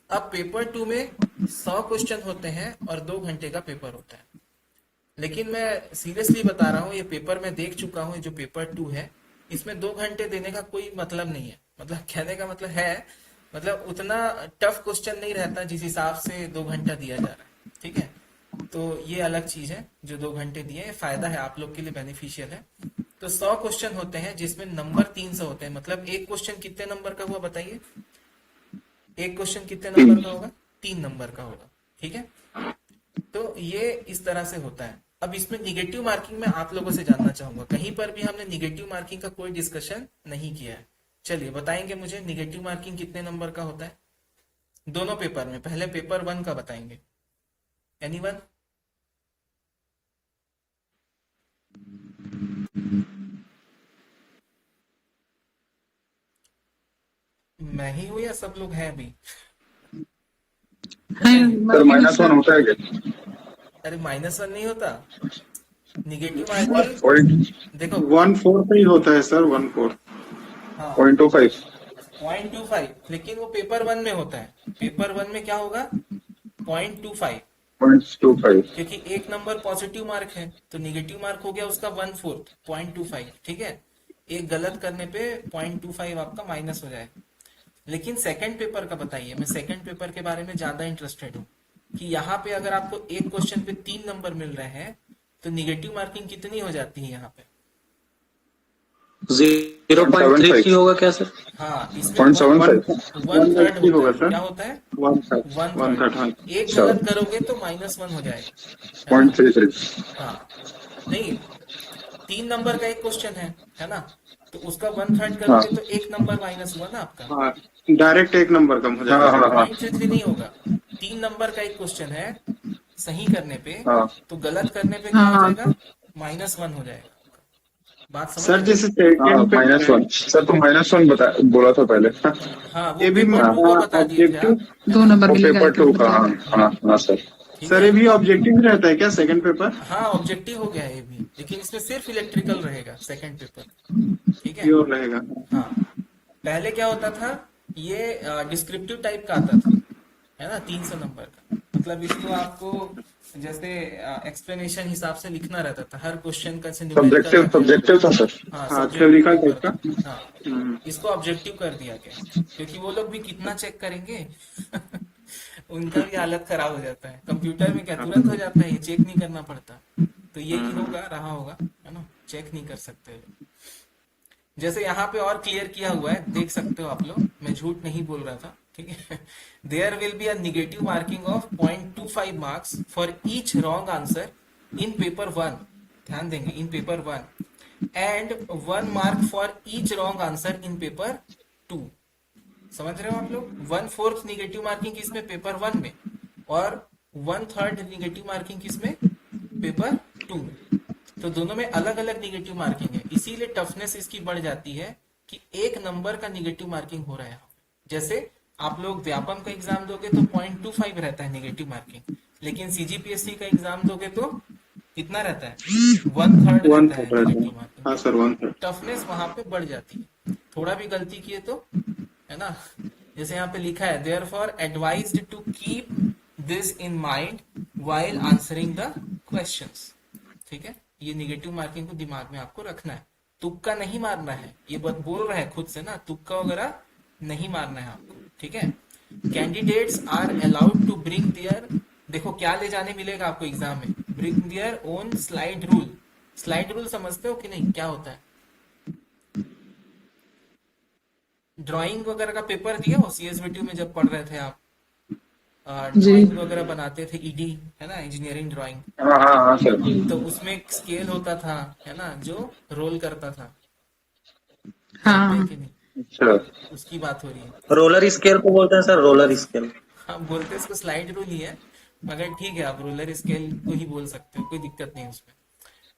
S1: अब पेपर 2 में 100 क्वेश्चन होते हैं और 2 घंटे का पेपर होता है। लेकिन मैं सीरियसली बता रहा हूँ, ये पेपर मैं देख चुका हूँ, जो पेपर 2 है इसमें 2 घंटे देने का कोई मतलब नहीं है। मतलब कहने का मतलब है, मतलब उतना टफ क्वेश्चन नहीं रहता जिस हिसाब से 2 घंटा दिया जा रहा है। ठीक है, तो ये अलग चीज है जो 2 घंटे दिए, फायदा है आप लोग के लिए, बेनिफिशियल है। तो 100 क्वेश्चन होते हैं जिसमें नंबर 300 होते हैं। मतलब एक क्वेश्चन कितने नंबर का हुआ बताइए? एक क्वेश्चन कितने नंबर का होगा? 3 नंबर का होगा। ठीक है, तो ये इस तरह से होता है। अब इसमें निगेटिव मार्किंग में आप लोगों से जानना चाहूंगा, कहीं पर भी हमने निगेटिव मार्किंग का कोई डिस्कशन नहीं किया है। चलिए बताएंगे मुझे, निगेटिव मार्किंग कितने नंबर का होता है दोनों पेपर में? पहले पेपर 1 का बताएंगे, एनीवन? मैं ही हूँ या सब लोग हैं अभी?
S2: सर -1 होता है क्या?
S1: अरे -1 नहीं होता निगेटिव मार्किंग।
S2: पॉइंट
S1: देखो
S8: 1/4 पे ही होता है सर, 1/4।
S1: हाँ
S2: 0.25।
S1: 0.25, लेकिन वो पेपर 1 में होता है। पेपर 1 में क्या होगा? 0.25,
S2: 0.25।
S1: क्योंकि एक नंबर पॉजिटिव मार्क है तो निगेटिव मार्क हो गया उसका 1/4, 0.25। ठीक है, एक गलत करने पे 0.25 आपका माइनस हो जाएगा। लेकिन सेकंड पेपर का बताइए, मैं सेकंड पेपर के बारे में ज्यादा इंटरेस्टेड हूँ कि यहाँ पे अगर आपको एक क्वेश्चन पे 3 नंबर मिल रहे हैं तो निगेटिव मार्किंग कितनी हो जाती है यहाँ पे?
S6: 0.33 होगा क्या सर?
S1: हाँ, इसमें
S2: 0.75।
S1: 1/3
S8: होगा
S1: होता है।
S8: सर।
S1: क्या होता है?
S8: 1/3 हाँ।
S1: एक गलत करोगे तो -1 हो जाएगा।
S2: 0.33।
S1: हाँ नहीं, 3 नंबर का एक क्वेश्चन है ना, तो उसका 1/3 करोगे तो एक नंबर माइनस हुआ ना आपका।
S8: हाँ, डायरेक्ट एक नंबर कम हो जाएगा।
S2: हाँ, हाँ, हाँ।
S1: 0.33 नहीं होगा। 3 नंबर का एक क्वेश्चन है, सही करने पे
S2: हाँ।
S1: तो गलत करने पे क्या हो जाएगा? -1 हो जाएगा। बात समझ
S8: सर
S1: रहे हैं?
S8: जैसे
S2: हाँ
S8: सेकंड पे
S2: -1। सर तो -1 बोला था पहले।
S1: हाँ, वो
S8: ये भी
S1: पेपर 2 का बता दिए थे आप।
S8: ऑब्जेक्टिव
S4: 2 नंबर
S2: वो
S4: मिलेगा
S2: पेपर
S4: एक
S2: 2
S4: नंबर
S2: का। हाँ
S4: का।
S2: हाँ हाँ सर।
S1: ठीक
S8: सर
S1: है?
S8: ये भी ऑब्जेक्टिव रहता है क्या सेकंड पेपर?
S1: हाँ ऑब्जेक्टिव हो गया है ये भी, लेकिन इसमें सिर्फ इलेक्ट्रिकल रहेगा सेकंड पेपर। ठीक है,
S8: प्योर रहेगा।
S1: हाँ पहले क्या होता था, ये डिस्क्रिप्टिव टाइप का आता था, है ना, 300 नंबर का। मतलब इसको आपको जैसे एक्सप्लेनेशन हिसाब से लिखना रहता था, हर क्वेश्चन का से
S2: सब्जेक्टिव था सर।
S1: हाँ
S8: हाँ,
S1: subjective
S8: theoretical
S1: पेपर
S8: type का।
S1: था। हाँ, इसको ऑब्जेक्टिव कर दिया गया, क्योंकि वो लोग भी कितना चेक करेंगे उनका भी हालत खराब हो जाता है। कंप्यूटर में क्या तुरंत हो जाता है, ये चेक नहीं करना पड़ता। तो ये ही होगा, रहा होगा, है ना, चेक नहीं कर सकते। जैसे यहाँ पे और क्लियर किया हुआ है, देख सकते हो आप लोग, मैं झूठ नहीं बोल रहा था। ठीक है, there will be a negative marking of 0.25 marks for each wrong answer in paper 1। ध्यान देंगे, in paper 1 and 1 mark for each wrong answer in paper 2। समझ रहे हो आप लोग? 1/4 निगेटिव मार्किंग किसमें? पेपर 1 में, और 1/3 निगेटिव मार्किंग किसमें? पेपर 2 में। तो दोनों में अलग अलग निगेटिव मार्किंग है, इसीलिए टफनेस इसकी बढ़ जाती है कि एक नंबर का निगेटिव मार्किंग हो रहा है। जैसे आप लोग व्यापम का एग्जाम दोगे तो 0.25 रहता है निगेटिव मार्किंग, लेकिन सीजीपीएससी का एग्जाम दोगे तो कितना रहता है? 1/3 रहता है निगेटिव मार्किंग।
S8: हाँ सर, 1/3।
S1: टफनेस वहां पे बढ़ जाती है, थोड़ा भी गलती किए तो, है ना, जैसे यहाँ पे लिखा है therefore advised to keep this in mind while answering the questions. ठीक है, ये निगेटिव मार्किंग को दिमाग में आपको रखना है, तुक्का नहीं मारना है, ये बात बोल रहा है खुद से ना, तुक्का वगैरह नहीं मारना है आपको। ठीक है, candidates are allowed to bring their, देखो क्या ले जाने मिलेगा आपको एग्जाम में, bring their own slide rule. Slide rule समझते हो कि नहीं, क्या होता है? ड्राइंग वगैरह का पेपर दिया हो सीएसवीटी में जब पढ़ रहे थे आप, ड्राइंग वगैरह बनाते थे, ईडी है ना, इंजीनियरिंग ड्राइंग,
S2: हाँ हाँ हाँ सर।
S1: तो उसमें एक स्केल होता था है ना, जो रोल करता था,
S4: हाँ
S1: है कि नहीं?
S2: अच्छा
S1: उसकी बात हो रही है।
S6: रोलर स्केल को बोलते हैं सर, रोलर स्केल।
S1: हाँ, बोलते हैं इसको स्लाइड रूल ही है, मगर ठीक है आप रोलर स्केल को ही बोल सकते हो, कोई दिक्कत नहीं उसमें।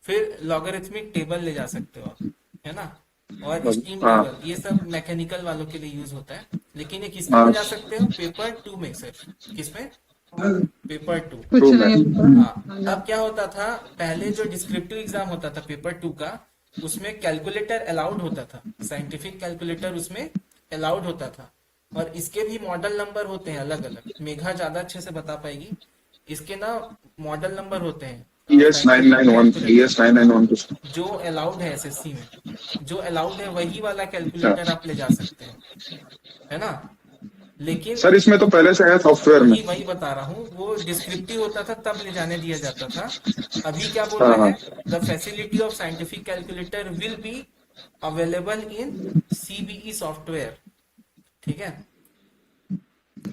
S1: फिर लॉगरिथमिक टेबल ले जा सकते हो आप, है ना, और स्टीम
S2: हाँ।
S1: टेबल, ये सब मैकेनिकल वालों के लिए यूज होता है। लेकिन ये किसमें
S2: हाँ।
S1: ले जा सकते हो? पेपर 2 में सर। किसमें? पेपर 2।
S4: कुछ
S2: तो
S4: नहीं होता।
S1: हाँ, अब क्या होता था, पहले जो डिस्क्रिप्टिव एग्जाम होता था पेपर 2 का, उसमें कैलकुलेटर अलाउड होता था, साइंटिफिक कैलकुलेटर उसमें अलाउड होता था, और इसके भी मॉडल नंबर होते हैं अलग अलग, मेघा ज्यादा अच्छे से बता पाएगी। इसके ना मॉडल नंबर होते हैं,
S2: ES991
S1: जो अलाउड है एसएससी में, जो अलाउड है वही वाला कैलकुलेटर आप ले जा सकते हैं, है ना। लेकिन
S2: सर इसमें तो पहले से है सॉफ्टवेयर में।
S1: वही बता रहा हूँ, वो डिस्क्रिप्टिव होता था तब ले जाने दिया जाता था। अभी क्या बोल
S2: हाँ,
S1: रहे
S2: हाँ।
S1: हैं, the facility of scientific calculator will be available in CBE software. ठीक है,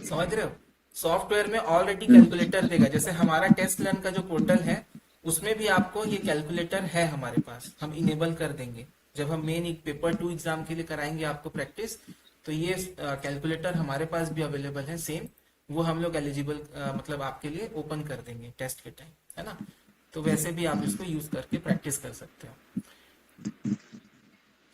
S1: समझ रहे हो, सॉफ्टवेयर में ऑलरेडी कैलकुलेटर देगा। जैसे हमारा टेस्ट लर्न का जो पोर्टल है, उसमें भी आपको ये कैलकुलेटर है हमारे पास, हम इनेबल कर देंगे। जब हम मेन पेपर 2 एग्जाम के लिए कराएंगे आपको प्रैक्टिस, तो ये कैलकुलेटर हमारे पास भी अवेलेबल है सेम, वो हम लोग एलिजिबल मतलब आपके लिए ओपन कर देंगे टेस्ट के टाइम, है ना। तो वैसे भी आप इसको यूज करके प्रैक्टिस कर सकते हो।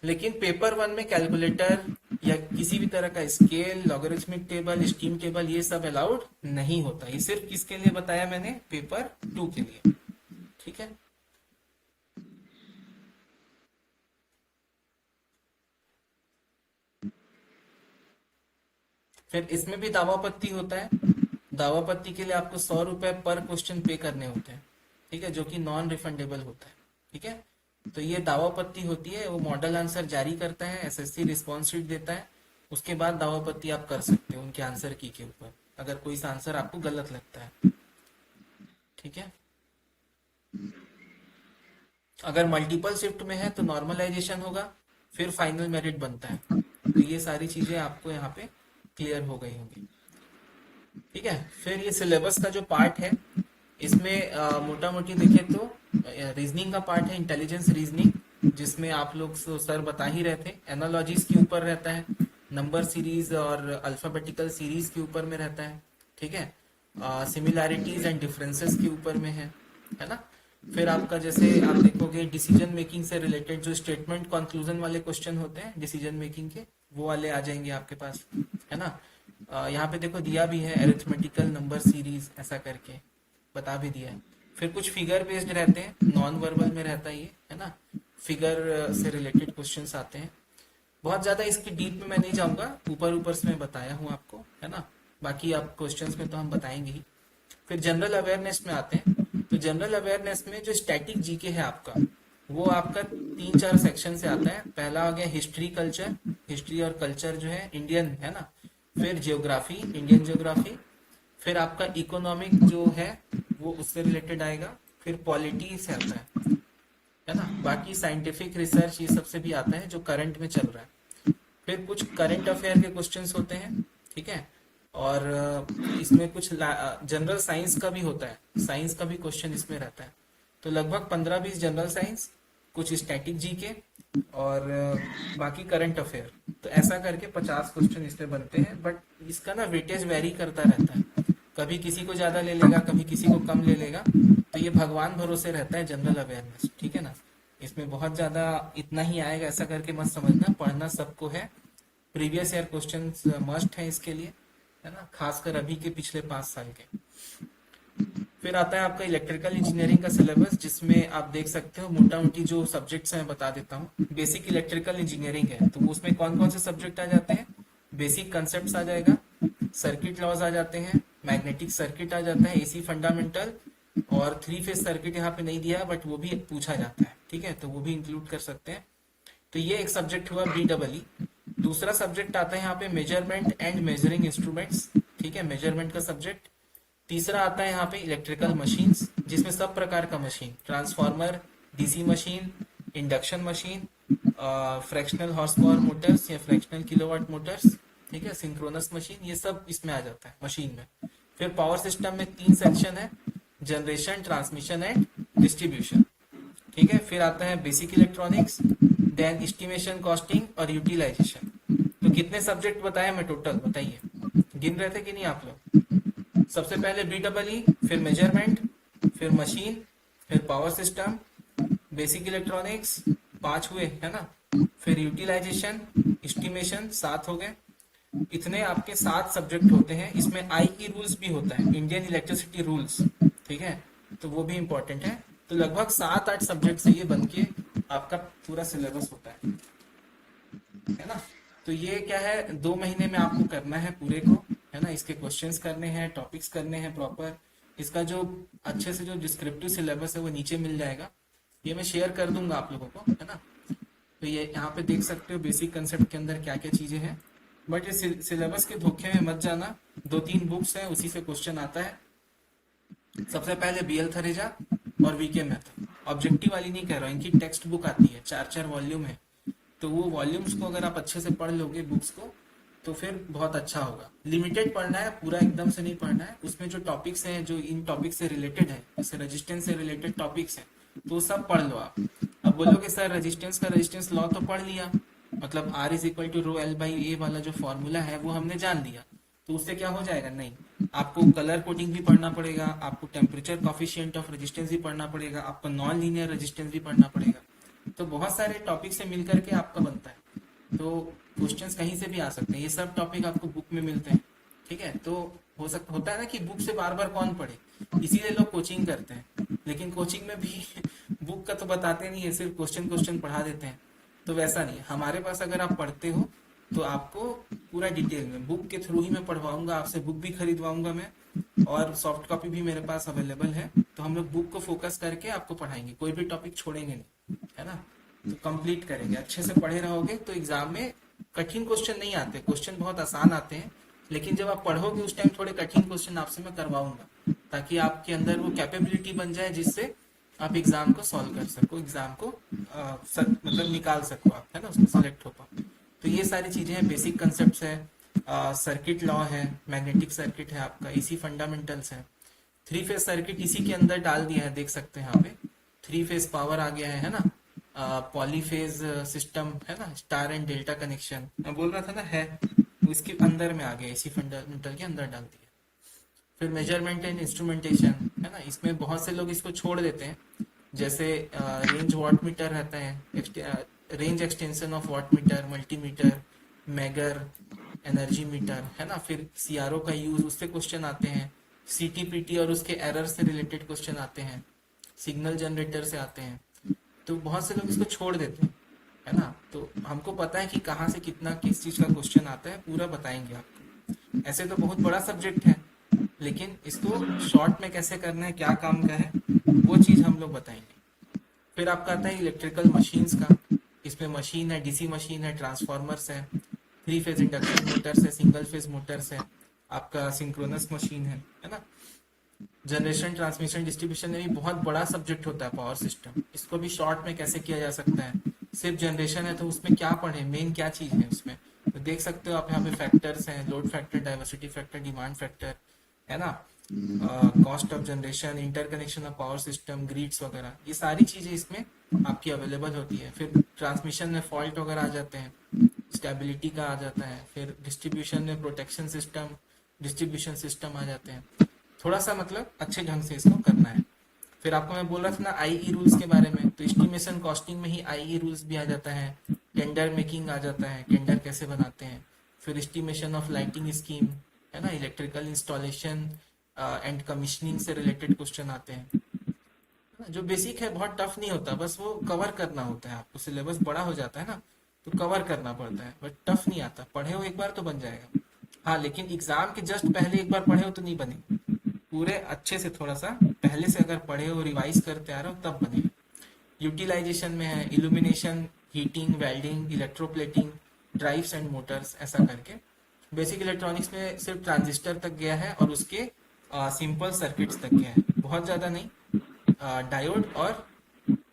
S1: लेकिन पेपर 1 में कैलकुलेटर या किसी भी तरह का scale, logarithmic table, steam table, ये सब अलाउड नहीं होता। ये सिर्फ किसके लिए बताया मैंने? पेपर 2 के लिए। ठीक है, फिर इसमें भी दावापत्ती होता है। दावापत्ती के लिए आपको 100 रुपए पर क्वेश्चन पे करने होते हैं, ठीक है, जो कि नॉन रिफंडेबल होता है। ठीक है, तो ये दावापत्ती होती है, वो मॉडल आंसर जारी करता है, एसएससी रिस्पॉन्स शीट देता है, उसके बाद दावापत्ती आप कर सकते हो उनके आंसर की के ऊपर, अगर कोई सा आंसर आपको गलत लगता है। ठीक है, अगर मल्टीपल शिफ्ट में है तो नॉर्मलाइजेशन होगा, फिर फाइनल मेरिट बनता है। तो ये सारी चीजें आपको यहाँ पे क्लियर हो गई होंगी। ठीक है, फिर ये सिलेबस का जो पार्ट है, इसमें मोटा मोटी देखें तो रीजनिंग का पार्ट है, इंटेलिजेंस रीजनिंग, जिसमें आप लोग सर बता ही रहे थे, एनालॉजीज के ऊपर रहता है, नंबर सीरीज और अल्फाबेटिकल सीरीज के ऊपर में रहता है। ठीक है, सिमिलैरिटीज एंड डिफरेंसेस के ऊपर में है ना। फिर आपका जैसे आप देखोगे डिसीजन मेकिंग से रिलेटेड जो स्टेटमेंट कंक्लूजन वाले क्वेश्चन होते हैं डिसीजन मेकिंग के, वो वाले आ जाएंगे आपके पास, है ना। यहाँ पे देखो दिया भी है अरिथमेटिकल नंबर सीरीज, ऐसा करके बता भी दिया है। फिर कुछ फिगर बेस्ड रहते हैं, नॉन वर्बल में रहता है ये, है ना, फिगर से रिलेटेड क्वेश्चंस आते हैं। बहुत ज्यादा इसकी डीप में मैं नहीं जाऊंगा, ऊपर ऊपर से मैं बताया हूँ आपको, है ना, बाकी आप क्वेश्चंस में तो हम बताएंगे ही। फिर जनरल अवेयरनेस में आते हैं, तो जनरल अवेयरनेस में जो स्टैटिक जीके है आपका, वो आपका 3-4 सेक्शन से आता है। पहला हो गया हिस्ट्री कल्चर, हिस्ट्री और कल्चर जो है इंडियन, है ना। फिर जियोग्राफी, इंडियन जियोग्राफी। फिर आपका इकोनॉमिक जो है वो उससे रिलेटेड आएगा। फिर पॉलिटी से आता है ना। बाकी साइंटिफिक रिसर्च ये सबसे भी आता है जो करंट में चल रहा है। फिर कुछ करंट अफेयर के क्वेश्चंस होते हैं, ठीक है, और इसमें कुछ जनरल साइंस का भी होता है, साइंस का भी क्वेश्चन इसमें रहता है। तो लगभग 15-20 जनरल साइंस, कुछ स्टैटिक जीके और बाकी करंट अफेयर। तो ऐसा करके 50 क्वेश्चन इसमें बनते हैं। बट इसका ना वेटेज वेरी करता रहता है, कभी किसी को ज्यादा ले लेगा, कभी किसी को कम ले लेगा। तो ये भगवान भरोसे रहता है जनरल अवेयरनेस, ठीक है ना। इसमें बहुत ज्यादा इतना ही आएगा ऐसा करके मत समझना, पढ़ना सबको है। प्रीवियस ईयर क्वेश्चंस मस्ट है इसके लिए, है ना, खासकर अभी के पिछले 5 साल के। फिर आता है आपका इलेक्ट्रिकल इंजीनियरिंग का सिलेबस, जिसमें आप देख सकते हो मोटा मोटी जो सब्जेक्ट्स हैं बता देता हूँ। बेसिक इलेक्ट्रिकल इंजीनियरिंग है, तो उसमें कौन कौन से सब्जेक्ट आ जाते हैं? बेसिक कंसेप्ट आ जाएगा, सर्किट लॉज आ जाते हैं, मैग्नेटिक सर्किट आ जाता है, एसी फंडामेंटल, और 3 फेज सर्किट यहाँ पे नहीं दिया है बट वो भी पूछा जाता है, ठीक है, तो वो भी इंक्लूड कर सकते हैं। तो ये एक सब्जेक्ट हुआ BEE। दूसरा सब्जेक्ट आता है यहाँ पे मेजरमेंट एंड मेजरिंग इंस्ट्रूमेंट्स, ठीक है, मेजरमेंट का सब्जेक्ट। तीसरा आता है यहाँ पे इलेक्ट्रिकल मशीन्स, जिसमें सब प्रकार का machine, transformer, DC machine, induction machine, fractional horse power Motors या फ्रैक्शनल किलोवाट मोटर्स, ठीक है, सिंक्रोनस मशीन, ये सब इसमें आ जाता है मशीन में। फिर पावर सिस्टम में 3 सेक्शन है, जनरेशन, ट्रांसमिशन एंड डिस्ट्रीब्यूशन, ठीक है। फिर आता है basic electronics, then estimation, costing और यूटिलाइजेशन। तो कितने सब्जेक्ट बताए मैं टोटल, बताइए, गिन रहे थे कि नहीं आप लोग? सबसे पहले BEE, फिर मेजरमेंट, फिर मशीन, फिर पावर सिस्टम, बेसिक इलेक्ट्रॉनिक्स, 5 हुए है ना, फिर यूटिलाइजेशन, एस्टिमेशन, 7 हो गए। इतने आपके 7 सब्जेक्ट होते हैं। इसमें IE रूल्स भी होता है, इंडियन इलेक्ट्रिसिटी रूल्स, ठीक है, तो वो भी इंपॉर्टेंट है। तो लगभग 7-8 सब्जेक्ट से ये बन के आपका पूरा सिलेबस होता है ना। तो ये क्या है, 2 महीने में आपको करना है पूरे को, है ना। इसके क्वेश्चंस करने हैं, टॉपिक्स करने हैं प्रॉपर। इसका जो अच्छे से जो डिस्क्रिप्टिव सिलेबस है वो नीचे मिल जाएगा, ये मैं शेयर कर दूंगा आप लोगों को, है ना। तो ये यहाँ पे देख सकते हो बेसिक कंसेप्ट के अंदर क्या क्या चीजें हैं। बट ये सिलेबस के धोखे में मत जाना, 2-3 बुक्स हैं, उसी से क्वेश्चन आता है। सबसे पहले BL थरेजा और VK मेथड, ऑब्जेक्टिव वाली नहीं कह रहा हूँ, इनकी टेक्स्ट बुक आती है, 4-4 वॉल्यूम है। तो वो वॉल्यूम्स को अगर आप अच्छे से पढ़ लोगे बुक्स को, तो फिर बहुत अच्छा होगा। लिमिटेड पढ़ना है, पूरा एकदम से नहीं पढ़ना है। उसमें जो टॉपिक्स हैं, जो इन टॉपिक से रिलेटेड है, जैसे रेजिस्टेंस से रिलेटेड टॉपिक्स हैं, तो सब पढ़ लो आप। अब बोलोगे सर रेजिस्टेंस का रेजिस्टेंस लॉ तो पढ़ लिया, मतलब R = ρL/A वाला जो फॉर्मूला है वो हमने जान लिया, तो उससे क्या हो जाएगा? नहीं, आपको कलर कोडिंग भी पढ़ना पड़ेगा, आपको टेम्परेचर कॉफिशिएंट ऑफ रेजिस्टेंस भी पढ़ना पड़ेगा, आपको नॉन लीनियर रेजिस्टेंस भी पढ़ना पड़ेगा। तो बहुत सारे टॉपिक से मिलकर के आपका बनता है। तो क्वेश्चंस कहीं से भी आ सकते हैं, ये सब टॉपिक आपको बुक में मिलते हैं, ठीक है। तो होता है ना कि बुक से बार बार कौन पढ़े, इसीलिए लोग कोचिंग करते हैं। लेकिन कोचिंग में भी बुक का तो बताते नहीं है, सिर्फ क्वेश्चन पढ़ा देते हैं। तो वैसा नहीं है, हमारे पास अगर आप पढ़ते हो तो आपको पूरा डिटेल में बुक के थ्रू ही मैं पढ़वाऊंगा, आपसे बुक भी खरीदवाऊंगा मैं, और सॉफ्ट कॉपी भी मेरे पास अवेलेबल है। तो हम लोग बुक को फोकस करके आपको पढ़ाएंगे, कोई भी टॉपिक छोड़ेंगे नहीं, है ना। तो कंप्लीट करेंगे, अच्छे से पढ़े रहोगे तो एग्जाम में कठिन क्वेश्चन नहीं आते, क्वेश्चन बहुत आसान आते हैं। लेकिन जब आप पढ़ोगे उस टाइम थोड़े कठिन क्वेश्चन आपसे मैं करवाऊंगा, ताकि आपके अंदर वो कैपेबिलिटी बन जाए जिससे आप एग्जाम को सॉल्व कर सको, एग्जाम को मतलब निकाल सको आप, है ना, उसमें सेलेक्ट हो पाओ। तो ये सारी चीजें हैं, बेसिक कंसेप्ट्स है, सर्किट लॉ है, मैग्नेटिक सर्किट है आपका, एसी फंडामेंटल्स है, 3 फेज सर्किट इसी के अंदर डाल दिया है, देख सकते हैं यहाँ पे 3 फेज पावर आ गया है ना, पॉलीफेज सिस्टम है ना, स्टार एंड डेल्टा कनेक्शन मैं बोल रहा था ना, है इसके अंदर में आ गया, एसी फंडामेंटल के अंदर डाल दिया। फिर मेजरमेंट एंड इंस्ट्रूमेंटेशन है ना, इसमें बहुत से लोग इसको छोड़ देते हैं, जैसे रेंज वाट मीटर रहता है, range extension of watt meter, multimeter, megger, energy meter, है ना। फिर CRO का यूज, उससे क्वेश्चन आते हैं, CTPT और उसके एरर से रिलेटेड क्वेश्चन आते हैं, सिग्नल जनरेटर से आते हैं। तो बहुत से लोग इसको छोड़ देते हैं, है ना। तो हमको पता है कि कहाँ से कितना किस चीज का क्वेश्चन आता है, पूरा बताएंगे आपको। ऐसे तो बहुत बड़ा सब्जेक्ट है, लेकिन इसको शॉर्ट में कैसे करना है, क्या काम का है, वो चीज हम लोग बताएंगे। फिर आपका आता है इलेक्ट्रिकल मशीन्स का, इसमें मशीन है, डीसी मशीन है, ट्रांसफार्मर्स है, 3 फेज इंडक्शन मोटर्स है, सिंगल फेज मोटर्स है, आपका सिंक्रोनस मशीन है ना। जनरेशन, ट्रांसमिशन, डिस्ट्रीब्यूशन में भी बहुत बड़ा सब्जेक्ट होता है पावर सिस्टम, इसको भी शॉर्ट में कैसे किया जा सकता है। सिर्फ जनरेशन है तो उसमें क्या पढ़े, मेन क्या चीज है उसमें, तो देख सकते हो आप यहाँ पे फैक्टर्स हैं, load factor, diversity factor, demand factor, है ना, cost of generation, interconnection of power system, grids वगैरह, ये सारी चीजें इसमें आपकी अवेलेबल होती है। फिर ट्रांसमिशन में फॉल्ट वगैरह आ जाते हैं, स्टेबिलिटी का आ जाता है। फिर डिस्ट्रीब्यूशन में प्रोटेक्शन सिस्टम, डिस्ट्रीब्यूशन सिस्टम आ जाते हैं। थोड़ा सा मतलब अच्छे ढंग से इसको करना है। फिर आपको मैं बोल रहा था ना IE रूल्स के बारे में, तो एस्टिमेशन कॉस्टिंग में ही IE रूल्स भी आ जाता है, टेंडर मेकिंग आ जाता है, टेंडर कैसे बनाते हैं। फिर एस्टिमेशन ऑफ लाइटिंग स्कीम, है ना, इलेक्ट्रिकल इंस्टॉलेशन एंड कमीशनिंग से रिलेटेड क्वेश्चन आते हैं, जो बेसिक है, बहुत टफ नहीं होता, बस वो कवर करना होता है आपको, सिलेबस बड़ा हो जाता है ना, तो कवर करना पड़ता है, बट टफ नहीं आता। पढ़े हो एक बार तो बन जाएगा। हाँ, लेकिन एग्जाम के जस्ट पहले एक बार पढ़े हो तो नहीं बनेगी। पूरे अच्छे से थोड़ा सा पहले से अगर पढ़े हो, रिवाइज करते आ रहे हो, तब बनेगा। यूटिलाइजेशन में है illumination, heating, welding, electroplating, drives and Motors, ऐसा करके। बेसिक इलेक्ट्रॉनिक्स में सिर्फ ट्रांजिस्टर तक गया है और उसके सिंपल सर्किट्स तक गया है, बहुत ज़्यादा नहीं। डायोड और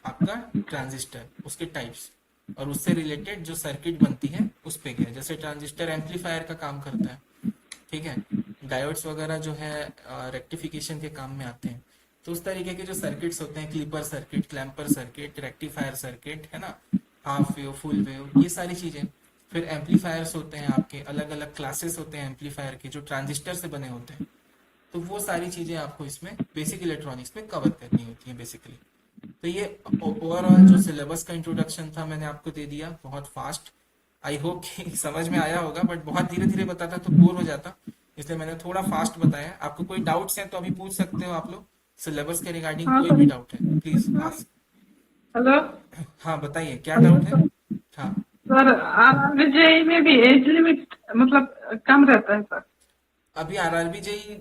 S1: आपका ट्रांजिस्टर, उसके टाइप्स और उससे रिलेटेड जो सर्किट बनती है उस पे गया। जैसे ट्रांजिस्टर एम्पलीफायर का काम करता है, ठीक है। डायोड्स वगैरह जो है रेक्टिफिकेशन के काम में आते हैं। तो उस तरीके के जो सर्किट्स होते हैं, clipper circuit, clamper circuit, rectifier circuit, है ना, हाफ वेव, फुल वेव, ये सारी चीजें। फिर एम्पलीफायर्स होते हैं आपके, अलग अलग क्लासेस होते हैं एम्पलीफायर के जो ट्रांजिस्टर से बने होते हैं। तो वो सारी चीजें आपको इसमें बेसिक इलेक्ट्रॉनिक्स में कवर करनी होती है बेसिकली। तो ये ओवरऑल जो सिलेबस का इंट्रोडक्शन था मैंने आपको दे दिया, बहुत फास्ट। आई होप कि समझ में आया होगा, बट बहुत धीरे धीरे बताता तो बोर हो जाता, इसलिए मैंने थोड़ा फास्ट बताया। आपको कोई डाउट्स हैं तो अभी पूछ सकते हो आप लोग, सिलेबस के रिगार्डिंग
S4: हाँ,
S1: कोई भी डाउट है प्लीज आस्क।
S4: हेलो
S1: हाँ बताइए, क्या डाउट है? हाँ
S4: सर, आरआरबी में भी एज लिमिट मतलब कम रहता है सर?
S1: अभी आरआरबी जेई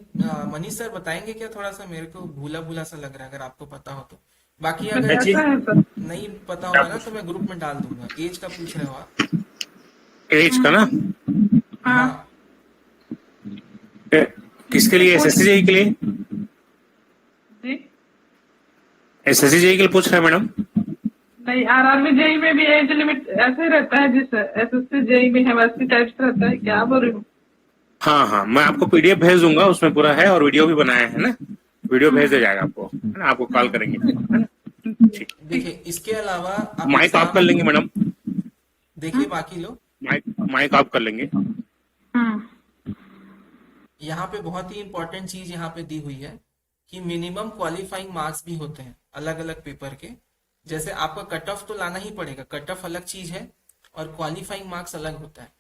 S1: मनीष सर बताएंगे क्या? थोड़ा सा मेरे को भूला भूला सा लग रहा है, अगर आपको पता हो तो। बाकी अगर
S4: ऐसा है सर?
S1: नहीं पता होगा ना तो मैं ग्रुप में डाल दूंगा। एज का पूछ रहे हो आप?
S7: एज का ना?
S1: हाँ,
S7: किसके लिए? एसएससी जेई के लिए?
S4: जी
S7: एसएससी जेई के लिए पूछ रहे हैं मैडम?
S4: नहीं, आरआरबी जेई में भी एज लिमिट ऐसे रहता है जिस एसएससी जेई में है वैसी टाइप से रहता है क्या? बोल रही हूँ।
S7: हाँ हाँ, मैं आपको पीडीएफ भेज दूंगा, उसमें पूरा है और वीडियो भी बनाया है ना, वीडियो भेज दिया जाएगा आपको, है ना, आपको कॉल करेंगे, है ना? ठीक,
S1: देखिए इसके अलावा आप
S7: माइक ऑफ कर लेंगे मैडम,
S1: देखिए बाकी लोग
S7: माइक ऑफ कर लेंगे।
S1: यहाँ पे बहुत ही इंपॉर्टेंट चीज यहाँ पे दी हुई है कि मिनिमम क्वालिफाइंग मार्क्स भी होते हैं अलग अलग पेपर के। जैसे आपका कट ऑफ तो लाना ही पड़ेगा, कट ऑफ अलग चीज है और क्वालिफाइंग मार्क्स अलग होता है।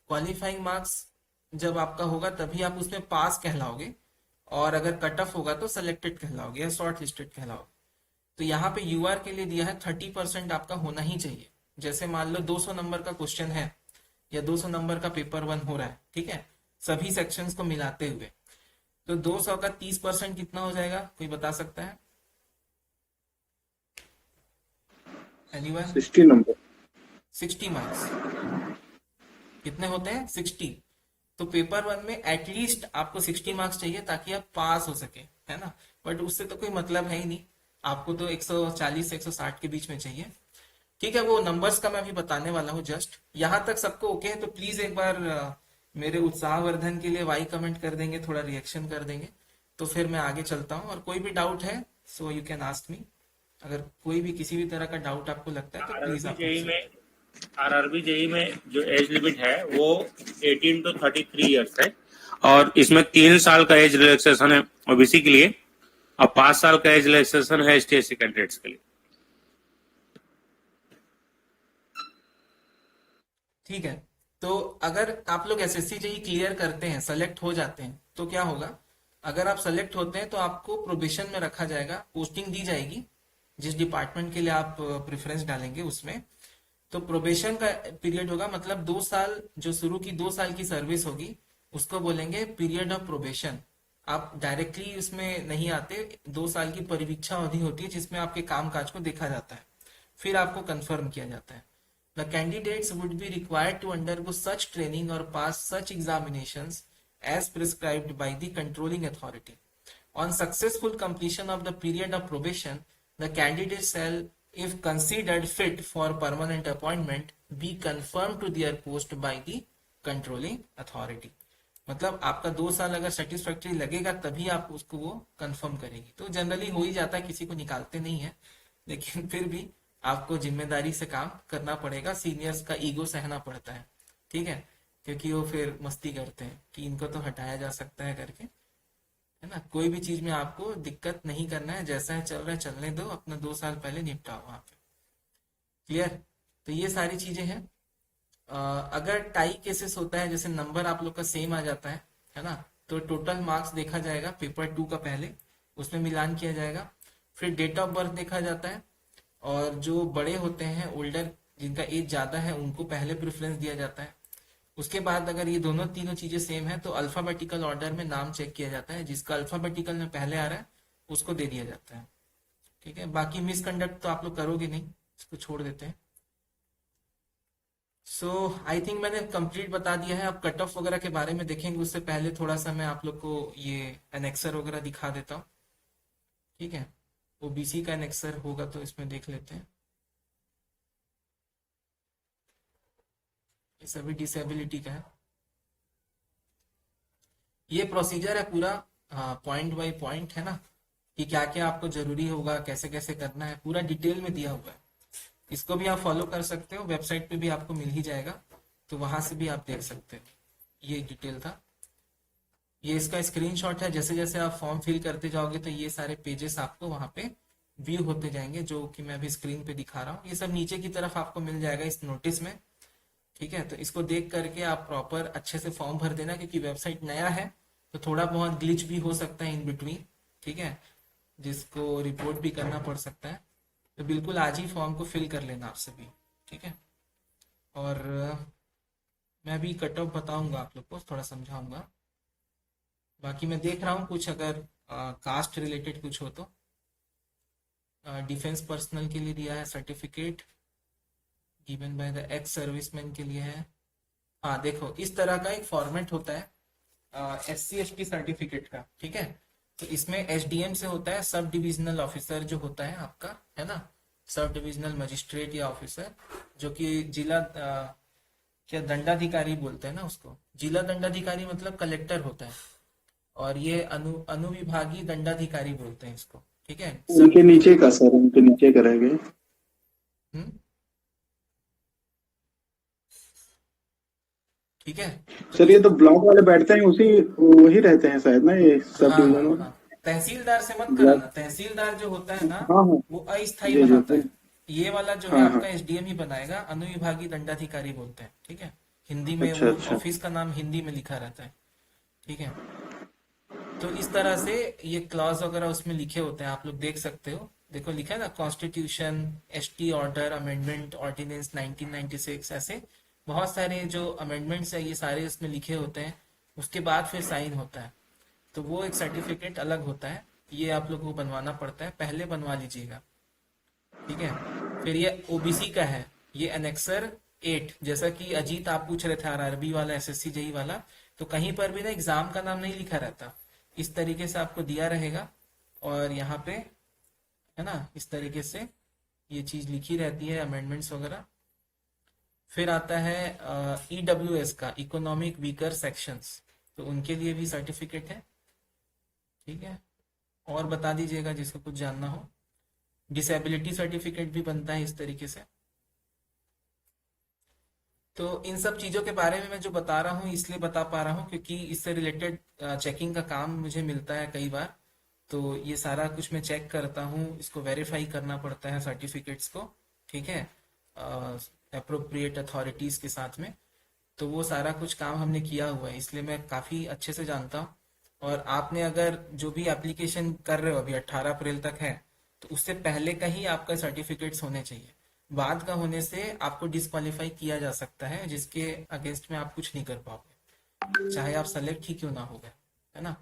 S1: क्वालिफाइंग मार्क्स जब आपका होगा तभी आप उसमें पास कहलाओगे, और अगर कट ऑफ होगा तो सिलेक्टेड कहलाओगे या शॉर्ट लिस्टेड कहलाओगे। तो यहाँ पे यूआर के लिए दिया है 30% आपका होना ही चाहिए। जैसे मान लो 200 नंबर का क्वेश्चन है या 200 नंबर का पेपर 1 हो रहा है, ठीक है, सभी सेक्शंस को मिलाते हुए, तो 200 का 30% कितना हो जाएगा? कोई बता सकता है? एनीवन?
S8: 60 नंबर।
S1: 60 मार्क्स कितने होते हैं? 60। तो पेपर 1 में एटलीस्ट आपको 60 मार्क्स चाहिए ताकि आप पास हो सके, है ना। बट उससे तो कोई मतलब है ही नहीं, आपको तो 140 से 160 के बीच में चाहिए। ठीक है, वो नंबर्स का मैं अभी बताने वाला हूँ जस्ट। यहाँ तक सबको ओके है तो प्लीज एक बार मेरे उत्साहवर्धन के लिए वाई कमेंट कर देंगे, थोड़ा रिएक्शन कर देंगे, तो फिर मैं आगे चलता हूँ। और कोई भी डाउट है so you can ask me. अगर कोई भी किसी भी तरह का डाउट आपको लगता है तो प्लीज आप
S7: आरआरबी जेई में जो एज लिमिट है वो 18 to 33 ईयर्स है, और इसमें 3 साल का एज रिलैक्सेशन है ओबीसी के लिए, और 5 साल का एज रिलैक्सेशन है एसटी/एससी कैंडिडेट्स के लिए।
S1: ठीक है। तो अगर आप लोग एसएससी जेई क्लियर करते हैं, सेलेक्ट हो जाते हैं, तो क्या होगा? अगर आप सेलेक्ट होते हैं तो आपको प्रोबेशन में रखा जाएगा, पोस्टिंग दी जाएगी जिस डिपार्टमेंट के लिए आप प्रेफरेंस डालेंगे उसमें। तो प्रोबेशन का पीरियड होगा, मतलब 2 साल, जो शुरू की 2 साल की सर्विस होगी उसको बोलेंगे पीरियड ऑफ प्रोबेशन। आप डायरेक्टली उसमें नहीं आते, 2 साल की परिवीक्षा अवधि होती है जिसमें आपके काम काज को देखा जाता है, फिर आपको कंफर्म किया जाता है। The candidates would be required to undergo such training or pass such examinations as prescribed by the controlling authority. On successful completion of the period of probation, the candidate shall, if considered fit for permanent appointment, be confirmed to their post by the controlling authority. मतलब आपका 2 साल अगर satisfactory लगेगा तभी आप उसको वो confirm करेगी। तो जनरली हो ही जाता है, किसी को निकालते नहीं है, लेकिन फिर भी आपको जिम्मेदारी से काम करना पड़ेगा, सीनियर्स का ईगो सहना पड़ता है, ठीक है, क्योंकि वो फिर मस्ती करते हैं कि इनको तो हटाया जा सकता है करके, है ना। कोई भी चीज में आपको दिक्कत नहीं करना है, जैसा है चल रहा है चलने दो, अपना 2 साल पहले निपटाओ वहां पे। क्लियर? तो ये सारी चीजें हैं। अगर टाई केसेस होता है, जैसे नंबर आप लोग का सेम आ जाता है ना, तो टोटल मार्क्स देखा जाएगा पेपर 2 का पहले, उसमें मिलान किया जाएगा। फिर डेट ऑफ बर्थ देखा जाता है, और जो बड़े होते हैं, ओल्डर जिनका एज ज़्यादा है उनको पहले प्रेफरेंस दिया जाता है। उसके बाद अगर ये दोनों तीनों चीज़ें सेम है तो अल्फ़ाबेटिकल ऑर्डर में नाम चेक किया जाता है, जिसका अल्फ़ाबेटिकल में पहले आ रहा है उसको दे दिया जाता है। ठीक है, बाकी मिसकंडक्ट तो आप लोग करोगे नहीं, इसको छोड़ देते हैं। सो आई थिंक मैंने कंप्लीट बता दिया है। अब कट ऑफ वगैरह के बारे में देखेंगे, उससे पहले थोड़ा सा मैं आप लोग को ये एनेक्सर वगैरह दिखा देता हूँ। ठीक है, ओबीसी का एनेक्सर होगा तो इसमें देख लेते हैं। ये सभी डिसेबिलिटी का है। ये प्रोसीजर है पूरा, पॉइंट बाय पॉइंट है ना, कि क्या क्या आपको जरूरी होगा, कैसे कैसे करना है, पूरा डिटेल में दिया हुआ है। इसको भी आप फॉलो कर सकते हो, वेबसाइट पे भी आपको मिल ही जाएगा, तो वहां से भी आप देख सकते हो। ये डिटेल था, ये इसका स्क्रीनशॉट है। जैसे जैसे आप फॉर्म फिल करते जाओगे तो ये सारे पेजेस आपको वहां पे व्यू होते जाएंगे, जो कि मैं अभी स्क्रीन पे दिखा रहा हूँ। ये सब नीचे की तरफ आपको मिल जाएगा इस नोटिस में। ठीक है, तो इसको देख करके आप प्रॉपर अच्छे से फॉर्म भर देना, क्योंकि वेबसाइट नया है तो थोड़ा बहुत ग्लिच भी हो सकता है इन बिटवीन। ठीक है, जिसको रिपोर्ट भी करना पड़ सकता है, तो बिल्कुल आज ही फॉर्म को फिल कर लेना आप सभी। ठीक है, और मैं भी कट ऑफ बताऊंगा आप लोग को, थोड़ा समझाऊंगा। बाकी मैं देख रहा हूँ कुछ अगर कास्ट रिलेटेड कुछ हो तो डिफेंस पर्सनल के लिए दिया है certificate given by the ex serviceman के लिए है। हाँ देखो, इस तरह का एक फॉर्मेट होता है SC/ST सर्टिफिकेट का। ठीक है, तो इसमें SDM से होता है, सब डिविजनल ऑफिसर जो होता है आपका, है ना, सब डिविजनल मजिस्ट्रेट या ऑफिसर, जो कि जिला क्या दंडाधिकारी बोलते हैं ना उसको। जिला दंडाधिकारी मतलब कलेक्टर होता है, और ये अनुविभागीय दंडाधिकारी बोलते हैं इसको। ठीक है,
S8: उनके नीचे का सर, उनके नीचे का रह गए।
S1: ठीक है
S8: सर ये तो ब्लॉक वाले बैठते हैं, उसी वही रहते हैं शायद ना, ये सब
S1: हाँ,
S8: डिवीजन वाले।
S1: हाँ। तहसीलदार से मत कराना, तहसीलदार जो होता है ना
S8: हाँ हाँ
S1: वो अस्थायी
S8: जी, जी,
S1: बनाता है। ये वाला जो है
S8: हाँ,
S1: आपका SDM ही बनाएगा, अनुविभागीय दंडाधिकारी बोलते हैं। ठीक है, हिंदी में
S8: अच्छा,
S1: वो
S8: अच्छा।
S1: ऑफिस का नाम हिंदी में लिखा रहता है। ठीक है, तो इस तरह से ये क्लॉज वगैरह उसमें लिखे होते हैं, आप लोग देख सकते हो। देखो लिखा है ना, constitution, ST order, amendment, ordinance 1996, ऐसे बहुत सारे जो अमेंडमेंट्स है ये सारे इसमें लिखे होते हैं। उसके बाद फिर साइन होता है, तो वो एक सर्टिफिकेट अलग होता है, ये आप लोग को बनवाना पड़ता है, पहले बनवा लीजिएगा। ठीक है, फिर ये OBC का है, ये एनेक्सर 8, जैसा कि अजीत आप पूछ रहे थे RRB वाला, SSC JEE वाला, तो कहीं पर भी ना एग्जाम का नाम नहीं लिखा रहता, इस तरीके से आपको दिया रहेगा, और यहाँ पे है ना इस तरीके से ये चीज लिखी रहती है, अमेंडमेंट्स वगैरह। फिर आता है EWS का, इकोनॉमिक वीकर सेक्शंस, तो उनके लिए भी सर्टिफिकेट है। ठीक है, और बता दीजिएगा जिसको कुछ जानना हो। डिसेबिलिटी सर्टिफिकेट भी बनता है इस तरीके से। तो इन सब चीजों के बारे में मैं जो बता रहा हूँ इसलिए बता पा रहा हूँ क्योंकि इससे रिलेटेड चेकिंग का काम मुझे मिलता है कई बार, तो ये सारा कुछ मैं चेक करता हूँ, इसको वेरीफाई करना पड़ता है सर्टिफिकेट्स को। ठीक है, अप्रोप्रिएट अथॉरिटीज के साथ में, तो वो सारा कुछ काम हमने किया हुआ है, इसलिए मैं काफी अच्छे से जानता हूँ। और आपने अगर जो भी एप्लीकेशन कर रहे हो अभी 18 अप्रैल तक है, तो उससे पहले का ही आपका सर्टिफिकेट्स होने चाहिए। बाद का होने से आपको डिस्क्वालीफाई किया जा सकता है, जिसके अगेंस्ट में आप कुछ नहीं कर पाओगे, चाहे आप सेलेक्ट ही क्यों ना हो गए, है ना।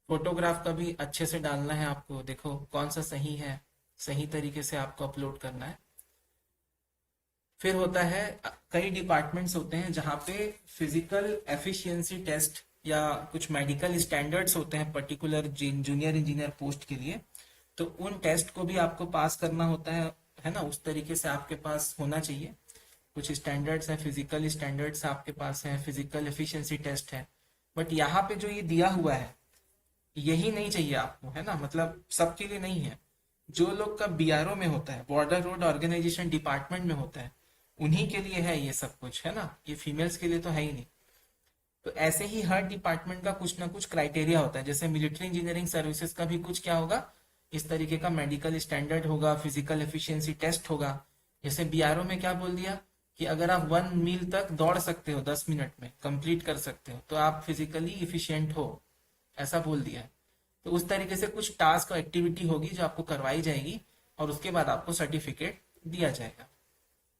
S1: फोटोग्राफ का भी अच्छे से डालना है आपको, देखो कौन सा सही है, सही तरीके से आपको अपलोड करना है। फिर होता है, कई डिपार्टमेंट्स होते हैं जहाँ पे फिजिकल एफिशिएंसी टेस्ट या कुछ मेडिकल स्टैंडर्ड्स होते हैं पर्टिकुलर जूनियर इंजीनियर पोस्ट के लिए, तो उन टेस्ट को भी आपको पास करना होता है ना, उस तरीके से आपके पास होना चाहिए। कुछ स्टैंडर्ड्स हैं, फिजिकल स्टैंडर्ड्स आपके पास हैं, फिजिकल एफिशिएंसी टेस्ट है, बट यहाँ पे जो ये दिया हुआ है यही नहीं चाहिए आपको, है ना, मतलब सबके लिए नहीं है। जो लोग का BRO में होता है, बॉर्डर रोड ऑर्गेनाइजेशन डिपार्टमेंट में होता है, उन्हीं के लिए है ये सब कुछ, है ना, ये फीमेल्स के लिए तो है ही नहीं। तो ऐसे ही हर डिपार्टमेंट का कुछ ना कुछ क्राइटेरिया होता है, जैसे मिलिट्री इंजीनियरिंग सर्विसेज का भी कुछ क्या होगा, इस तरीके का मेडिकल स्टैंडर्ड होगा, फिजिकल एफिशिएंसी टेस्ट होगा। जैसे BRO में क्या बोल दिया कि अगर आप 1 मील तक दौड़ सकते हो 10 मिनट में कंप्लीट कर सकते हो तो आप फिजिकली इफिशिएंट हो, ऐसा बोल दिया है। तो उस तरीके से कुछ टास्क और एक्टिविटी होगी जो आपको करवाई जाएगी और उसके बाद आपको सर्टिफिकेट दिया जाएगा।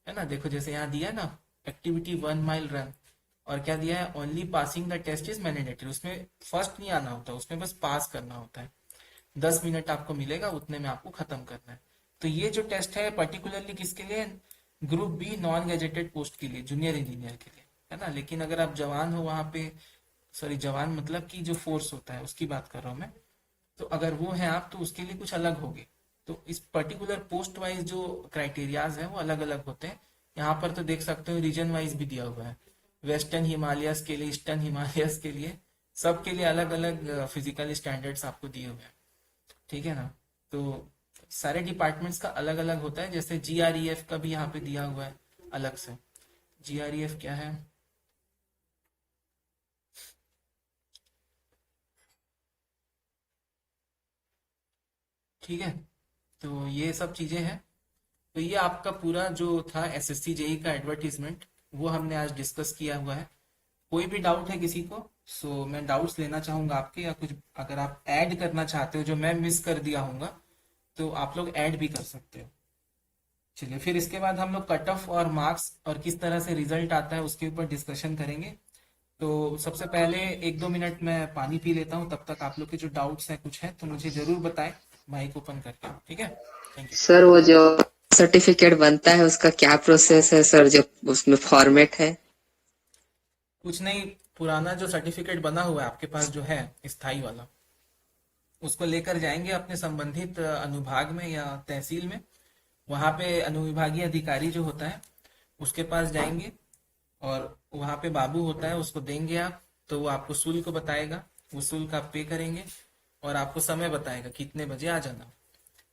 S1: है ना। देखो जैसे यहाँ दिया है ना, एक्टिविटी 1 माइल रन, और क्या दिया है, only passing the test is mandatory. उसमें फर्स्ट नहीं आना होता, उसमें बस पास करना होता है। 10 मिनट आपको मिलेगा, उतने में आपको खत्म करना है। तो ये जो टेस्ट है पर्टिकुलरली किसके लिए, group B non gazetted post के लिए, जूनियर इंजीनियर के लिए, है ना। लेकिन अगर आप जवान हो वहां पे, सॉरी जवान मतलब कि जो फोर्स होता है उसकी बात कर रहा हूँ मैं, तो अगर वो है आप, तो उसके लिए कुछ अलग होगे। तो इस पर्टिकुलर पोस्ट वाइज जो क्राइटेरियाज है वो अलग अलग होते हैं। यहाँ पर तो देख सकते हो रीजन वाइज भी दिया हुआ है, वेस्टर्न हिमालयस के लिए, ईस्टर्न हिमालयस के लिए, सबके लिए अलग अलग फिजिकल स्टैंडर्ड्स आपको दिए हुए हैं, ठीक है ना। तो सारे डिपार्टमेंट्स का अलग अलग होता है। जैसे जीआरईएफ का भी यहाँ पे दिया हुआ है अलग से। जीआरईएफ क्या है, ठीक है। तो ये सब चीजें हैं। तो ये आपका पूरा जो था एसएससी जेई का एडवर्टीजमेंट, वो हमने आज डिस्कस किया हुआ है। कोई भी डाउट है किसी को, सो मैं डाउट्स लेना चाहूंगा आपके, या कुछ अगर आप ऐड करना चाहते हो जो मैं मिस कर दिया हूँगा, तो आप लोग ऐड भी कर सकते हो। चलिए, फिर इसके बाद हम लोग कट ऑफ और मार्क्स और किस तरह से रिजल्ट आता है उसके ऊपर डिस्कशन करेंगे। तो सबसे पहले 1-2 मिनट मैं पानी पी लेता हूँ, तब तक आप लोग के जो डाउट्स हैं कुछ है तो मुझे जरूर बताएं, माइक ओपन करके, ठीक है। Thank you.
S9: सर वो जो सर्टिफिकेट बनता है उसका क्या प्रोसेस है सर, जो उसमें फॉर्मेट है?
S1: कुछ नहीं, पुराना जो सर्टिफिकेट बना हुआ है आपके पास जो है स्थाई वाला, उसको लेकर जाएंगे अपने संबंधित अनुभाग में या तहसील में। वहां पे अनुविभागीय अधिकारी जो होता है उसके पास जाएंगे, और वहां पे बाबू होता है, उसको देंगे आप, तो वो आपको शुल्क बताएगा, वो शुल्क आप पे करेंगे, और आपको समय बताएगा कितने बजे आ जाना।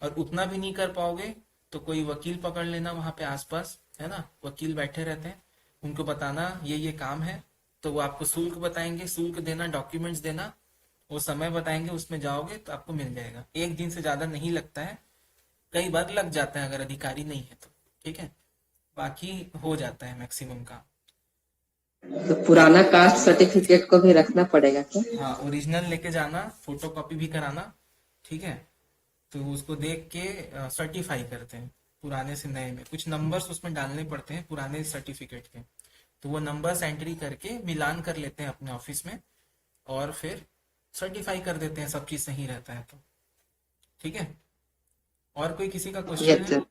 S1: और उतना भी नहीं कर पाओगे तो कोई वकील पकड़ लेना वहां पे आसपास, है ना, वकील बैठे रहते हैं, उनको बताना ये काम है, तो वो आपको शुल्क बताएंगे, शुल्क देना, डॉक्यूमेंट्स देना, वो समय बताएंगे, उसमें जाओगे तो आपको मिल जाएगा। 1 दिन से ज्यादा नहीं लगता है, कई बार लग जाता है अगर अधिकारी नहीं है तो, ठीक है। बाकी हो जाता है मैक्सिमम काम।
S9: तो पुराना कास्ट सर्टिफिकेट को भी रखना पड़ेगा क्या?
S1: हाँ, ओरिजिनल लेके जाना, फोटो कॉपी भी कराना, ठीक है। तो उसको देख के सर्टिफाई करते हैं, पुराने से नए में कुछ नंबर्स उसमें डालने पड़ते हैं पुराने सर्टिफिकेट के, तो वो नंबर्स एंट्री करके मिलान कर लेते हैं अपने ऑफिस में, और फिर सर्टिफाई कर देते हैं, सब चीज सही रहता है तो, ठीक है। और कोई किसी का क्वेश्चन है?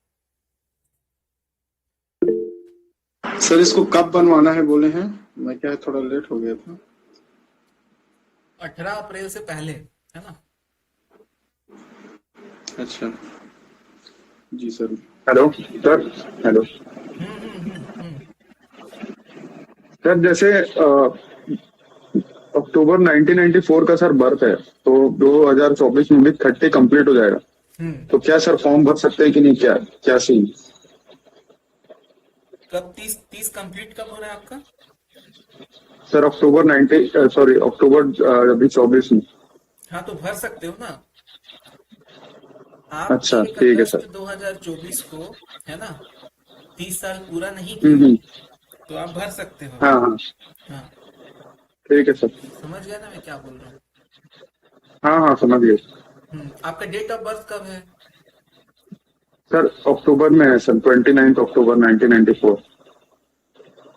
S8: सर इसको कब बनवाना है बोले हैं? मैं क्या थोड़ा लेट हो गया था।
S1: 18 अप्रैल से पहले, है ना।
S8: अच्छा जी sir.
S2: Hello sir. Hello sir, जैसे अक्टूबर 1994 का सर बर्थ है, तो 2024 में भी 30 कंप्लीट हो जाएगा, तो क्या सर फॉर्म भर सकते हैं कि नहीं? क्या क्या सीन?
S1: कब 30 कंप्लीट कब हो रहा है आपका?
S2: सर अक्टूबर अभी 24 में।
S1: हाँ, तो भर सकते हो ना आप।
S2: अच्छा,
S1: 1
S2: ठीक है
S1: अगस्त
S2: सर।
S1: 2024 को, है ना, 30 साल पूरा नहीं किया, तो आप भर सकते हो।
S2: हाँ हाँ,
S1: हाँ,
S2: ठीक है सर।
S1: समझ गया ना मैं क्या बोल रहा हूँ?
S2: हाँ हाँ, समझ गए
S1: आपका डेट ऑफ बर्थ कब है?
S2: सर। अक्टूबर में है सर, 29 अक्टूबर 1994।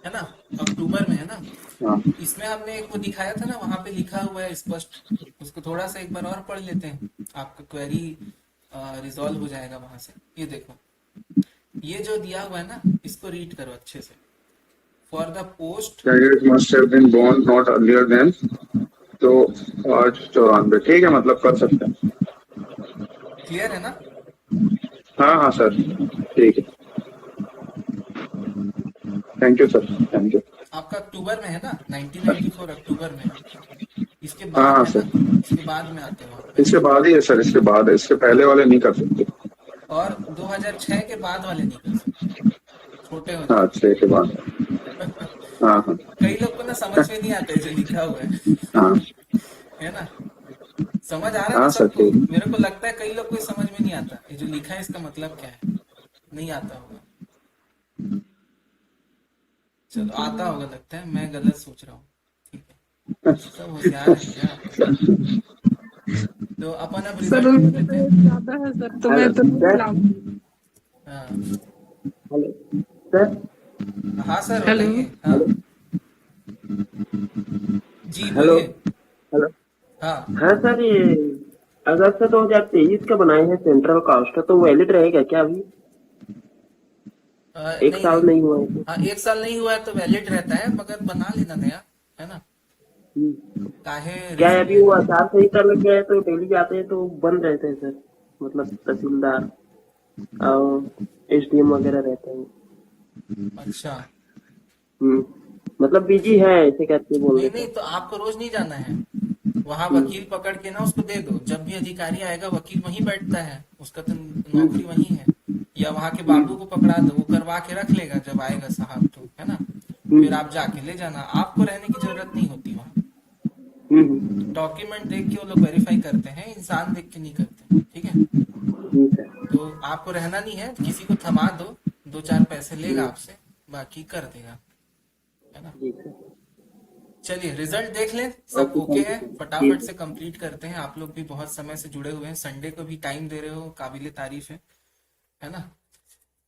S1: है ना, अक्टूबर में है ना।
S2: हाँ
S1: इसमें हमने एक वो दिखाया था ना, वहां पे लिखा हुआ है स्पष्ट, उसको थोड़ा सा एक बार और पढ़ लेते हैं, आपका क्वेरी रिजॉल्व हो जाएगा वहां से। ये देखो, ये जो दिया हुआ है ना, इसको रीड करो अच्छे से। For the post
S2: candidate must have been born not earlier than, तो 94, ठीक है, मतलब कर सकते हैं।
S1: क्लियर है ना?
S2: हाँ हाँ सर, ठीक है। Thank you sir, thank you.
S1: आपका अक्टूबर में है ना, 1994 अक्टूबर में। इसके
S2: हाँ
S1: बाद
S2: हाँ
S1: है
S2: सर,
S1: ना, इसके बाद में आते हो आप।
S2: इसके बाद ही है सर, इसके बाद है, इसके पहले वाले नहीं कर सकते।
S1: और 2006 के बाद वाले नहीं कर सकते, छोटे हो
S2: हाँ,
S1: जाते
S2: 6 के बाद। हाँ हाँ
S1: कई लोग को ना समझ में नहीं आता है जो लिखा हुआ है
S2: हाँ
S1: है ना। समझ आ रहा है
S2: हाँ
S1: ना
S2: सर,
S1: सबको?
S2: ठीक।
S1: मेरे को लगता है कई लोग को समझ में नहीं आता ये जो लिखा है, इसका मतलब क्या है, नहीं आता होगा। चलो, आता होगा लगता है, मैं गलत सोच रहा हूँ, ठीक है। सब होशियार है क्या? तो अपन अब
S4: सर
S1: रिजल्ट लेते हैं।
S4: ज्यादा है सर, तो मैं तो नहीं लाऊंगी।
S1: हाँ,
S10: सर
S1: हाँ सर,
S4: हेलो।
S1: बताइए। हाँ जी,
S10: हेलो।
S1: बोलिए।
S10: हेलो।
S1: हाँ
S10: हाँ सर, ये अगस्त 2023 का बनाए हैं सेंट्रल कास्ट, तो वैलिड रहेगा क्या अभी? एक
S1: नहीं
S10: साल
S1: नहीं।
S10: नहीं हुआ है तो?
S1: हाँ, 1 साल नहीं हुआ है तो वैलिड रहता है, मगर बना लेना नया, है ना। काहे
S10: क्या है
S1: रिस्क
S10: अभी वो
S1: लेना।
S10: आचार संहिता लग गया है तो डेली जाते हैं तो बंद रहते हैं सर, मतलब तहसीलदार और एसडीएम वगैरह रहते हैं।
S1: अच्छा।
S10: मतलब बिजी है ऐसे करके बोल
S1: नहीं
S10: देते
S1: नहीं,
S10: हैं।
S1: तो आपको रोज नहीं जाना है। वहां
S10: हम्म,
S1: वकील पकड़ के ना उसको दे दो, जब भी अधिकारी आएगा वकील वहीं बैठता है, उसका तो
S10: हम्म,
S1: नौकरी वहीं है। या वहां के बाबू को पकड़ा दो, वो करवा के रख लेगा, जब आएगा साहब तो, है ना। फिर
S10: हम्म,
S1: आप जाके ले जाना, आपको रहने की जरूरत नहीं होती वहां।
S10: हम्म,
S1: डॉक्यूमेंट देख के वो लोग वेरीफाई करते हैं, इंसान देख के नहीं करते। ठीक है।
S10: ठीक है।
S1: तो आपको रहना नहीं है, किसी को थमा दो, 2-4 पैसे लेगा आपसे, बाकी कर देगा, है ना।
S10: ठीक है।
S1: चलिए रिजल्ट देख लें, सब
S10: ओके,
S1: ओके
S10: थैंक
S1: है,
S10: यू सर।
S1: फटाफट
S10: ठीक
S1: से कंप्लीट करते हैं। आप लोग भी बहुत समय से जुड़े हुए हैं, संडे को भी टाइम दे रहे हो, काबिले तारीफ है ना।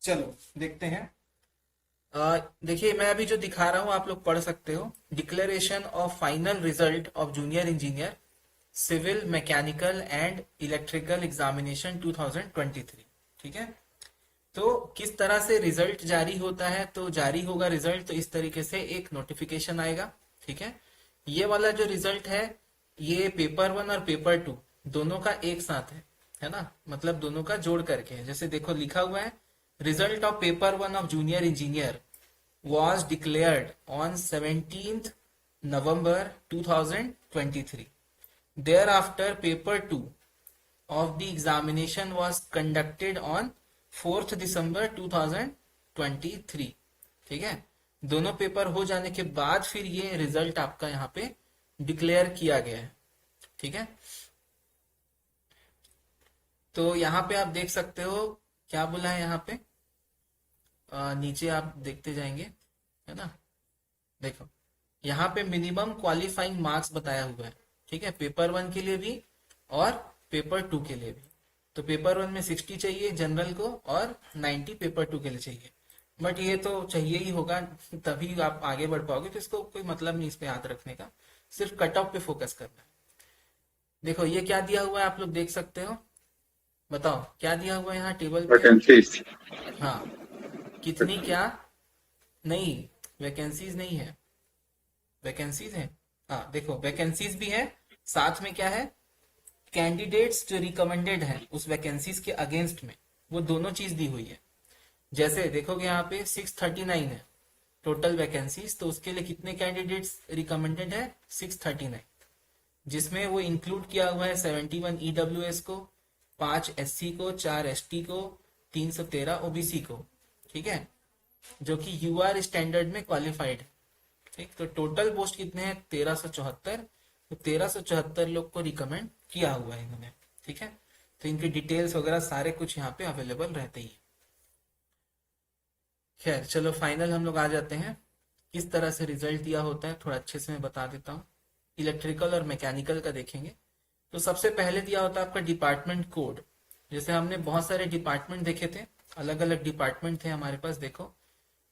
S1: चलो देखते हैं। देखिए, मैं अभी जो दिखा रहा हूं आप लोग पढ़ सकते हो। Declaration of final result of junior engineer civil mechanical and electrical examination 2023। ठीक है। तो किस तरह से रिजल्ट जारी होता है, तो जारी होगा रिजल्ट तो इस तरीके से एक नोटिफिकेशन आएगा। ठीक है। ये वाला जो रिजल्ट है, ये पेपर 1 और पेपर 2 दोनों का एक साथ है ना, मतलब दोनों का जोड़ करके है। जैसे देखो लिखा हुआ है, result of paper 1 of junior engineer was declared on 17th November 2023. Thereafter, paper 2 of the examination was conducted on 4th December 2023. ठीक है। दोनों पेपर हो जाने के बाद फिर ये रिजल्ट आपका यहाँ पे डिक्लेयर किया गया है। ठीक है। तो यहाँ पे आप देख सकते हो क्या बोला है यहाँ पे, नीचे आप देखते जाएंगे, है ना। देखो यहाँ पे मिनिमम क्वालिफाइंग मार्क्स बताया हुआ है। ठीक है, पेपर 1 के लिए भी और पेपर 2 के लिए भी। तो पेपर 1 में 60 चाहिए जनरल को और 90 पेपर 2 के लिए चाहिए। बट ये तो चाहिए ही होगा, तभी आप आगे बढ़ पाओगे, तो इसको कोई मतलब नहीं इस पे याद रखने का, सिर्फ कट ऑफ पे फोकस करना है। देखो ये क्या दिया हुआ है, आप लोग देख सकते हो। बताओ क्या दिया हुआ है यहाँ टेबल पे।
S2: वैकेंसीज।
S1: हाँ, कितनी, क्या, नहीं वैकेंसीज नहीं है, वैकेंसीज है। हाँ देखो वैकेंसीज भी है, साथ में क्या है, कैंडिडेट्स जो रिकमेंडेड है उस वैकेंसीज के अगेंस्ट में, वो दोनों चीज दी हुई है। जैसे देखोगे यहाँ पे 639 है टोटल वैकेंसीज, तो उसके लिए कितने कैंडिडेट्स रिकमेंडेड है, 639, जिसमें वो इंक्लूड किया हुआ है 71 EWS को, 5 SC को, 4 ST को, 313 OBC को। ठीक है, जो कि UR स्टैंडर्ड में क्वालिफाइड है। ठीक, तो टोटल पोस्ट कितने हैं, 1374। तो 1374 लोग को रिकमेंड किया हुआ है इन्होंने। ठीक है, तो इनके डिटेल्स वगैरह सारे कुछ यहाँ पे अवेलेबल रहते ही है। खैर चलो फाइनल हम लोग आ जाते हैं। किस तरह से रिजल्ट दिया होता है थोड़ा अच्छे से मैं बता देता हूँ। इलेक्ट्रिकल और मैकेनिकल का देखेंगे तो सबसे पहले दिया होता है आपका डिपार्टमेंट कोड। जैसे हमने बहुत सारे डिपार्टमेंट देखे थे, अलग अलग डिपार्टमेंट थे हमारे पास। देखो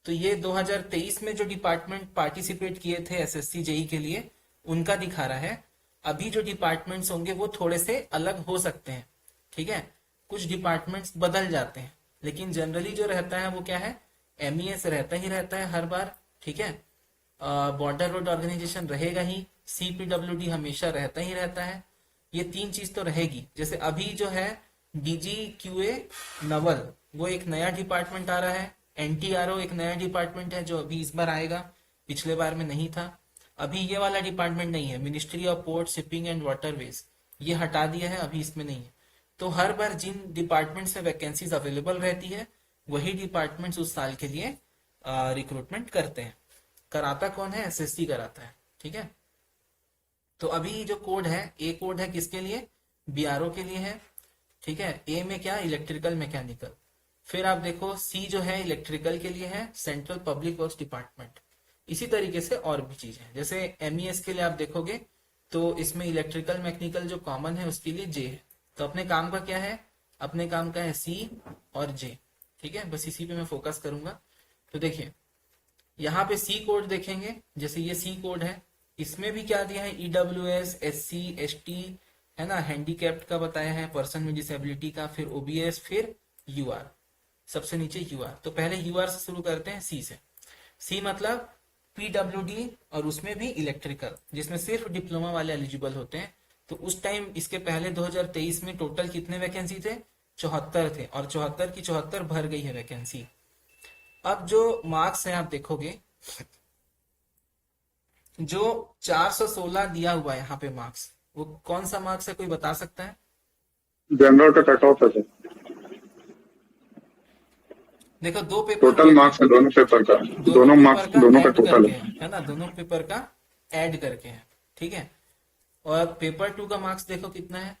S1: तो ये 2023 में जो डिपार्टमेंट पार्टिसिपेट किए थे एसएससी जेई के लिए, उनका दिखा रहा है। अभी जो डिपार्टमेंट्स होंगे वो थोड़े से अलग हो सकते हैं। ठीक है, कुछ डिपार्टमेंट्स बदल जाते हैं, लेकिन जनरली जो रहता है वो क्या है, MES रहता ही रहता है हर बार। ठीक है, बॉर्डर रोड ऑर्गेनाइजेशन रहेगा ही, CPWD हमेशा रहता ही रहता है। ये 3 चीज तो रहेगी। जैसे अभी जो है DGQA नवल, वो एक नया डिपार्टमेंट आ रहा है। NTRO एक नया डिपार्टमेंट है जो अभी इस बार आएगा, पिछले बार में नहीं था। अभी ये वाला डिपार्टमेंट नहीं है, ministry of port shipping and waterways, ये हटा दिया है, अभी इसमें नहीं है। तो हर बार जिन डिपार्टमेंट से वैकेंसीज अवेलेबल रहती है, वही डिपार्टमेंट्स उस साल के लिए रिक्रूटमेंट करते हैं। कराता कौन है, SSC कराता है। ठीक है, तो अभी जो कोड है, ए कोड है किसके लिए, BRO के लिए है। ठीक है, ए में क्या, इलेक्ट्रिकल मैकेनिकल। फिर आप देखो सी जो है इलेक्ट्रिकल के लिए है, सेंट्रल पब्लिक वर्क्स डिपार्टमेंट। इसी तरीके से और भी चीज है। जैसे MES के लिए आप देखोगे तो इसमें इलेक्ट्रिकल मैकेनिकल जो कॉमन है उसके लिए J है। तो अपने काम का क्या है, अपने काम का है C और J। ठीक है, बस इसी पे मैं फोकस करूंगा। तो देखिए यहाँ पे सी कोड देखेंगे, जैसे ये सी कोड है, इसमें भी क्या दिया है, EWS, SC, ST है ना, हैंडीकैप्ड का बताया है, पर्सन विद डिसेबिलिटी का, फिर OBS, फिर UR, सबसे नीचे UR। तो पहले UR से शुरू करते हैं, सी से। सी मतलब PWD, और उसमें भी इलेक्ट्रिकल, जिसमें सिर्फ डिप्लोमा वाले एलिजिबल होते हैं। तो उस टाइम इसके पहले 2023 में टोटल कितने वैकेंसी थे, 74 थे, और 74 की 74 भर गई है वैकेंसी। अब जो मार्क्स हैं आप देखोगे, जो 416 दिया हुआ है यहाँ पे मार्क्स, वो कौन सा मार्क्स है, कोई बता सकता है?
S2: जनरल का कट ऑफ है सर।
S1: देखो दो पेपर
S2: टोटल मार्क्स है दोनों पेपर का, दोनों मार्क्स दोनों का
S1: ऐड
S2: टोटल
S1: करके है ना, दोनों पेपर का ऐड करके है, ठीक है। और पेपर 2 का मार्क्स देखो कितना है,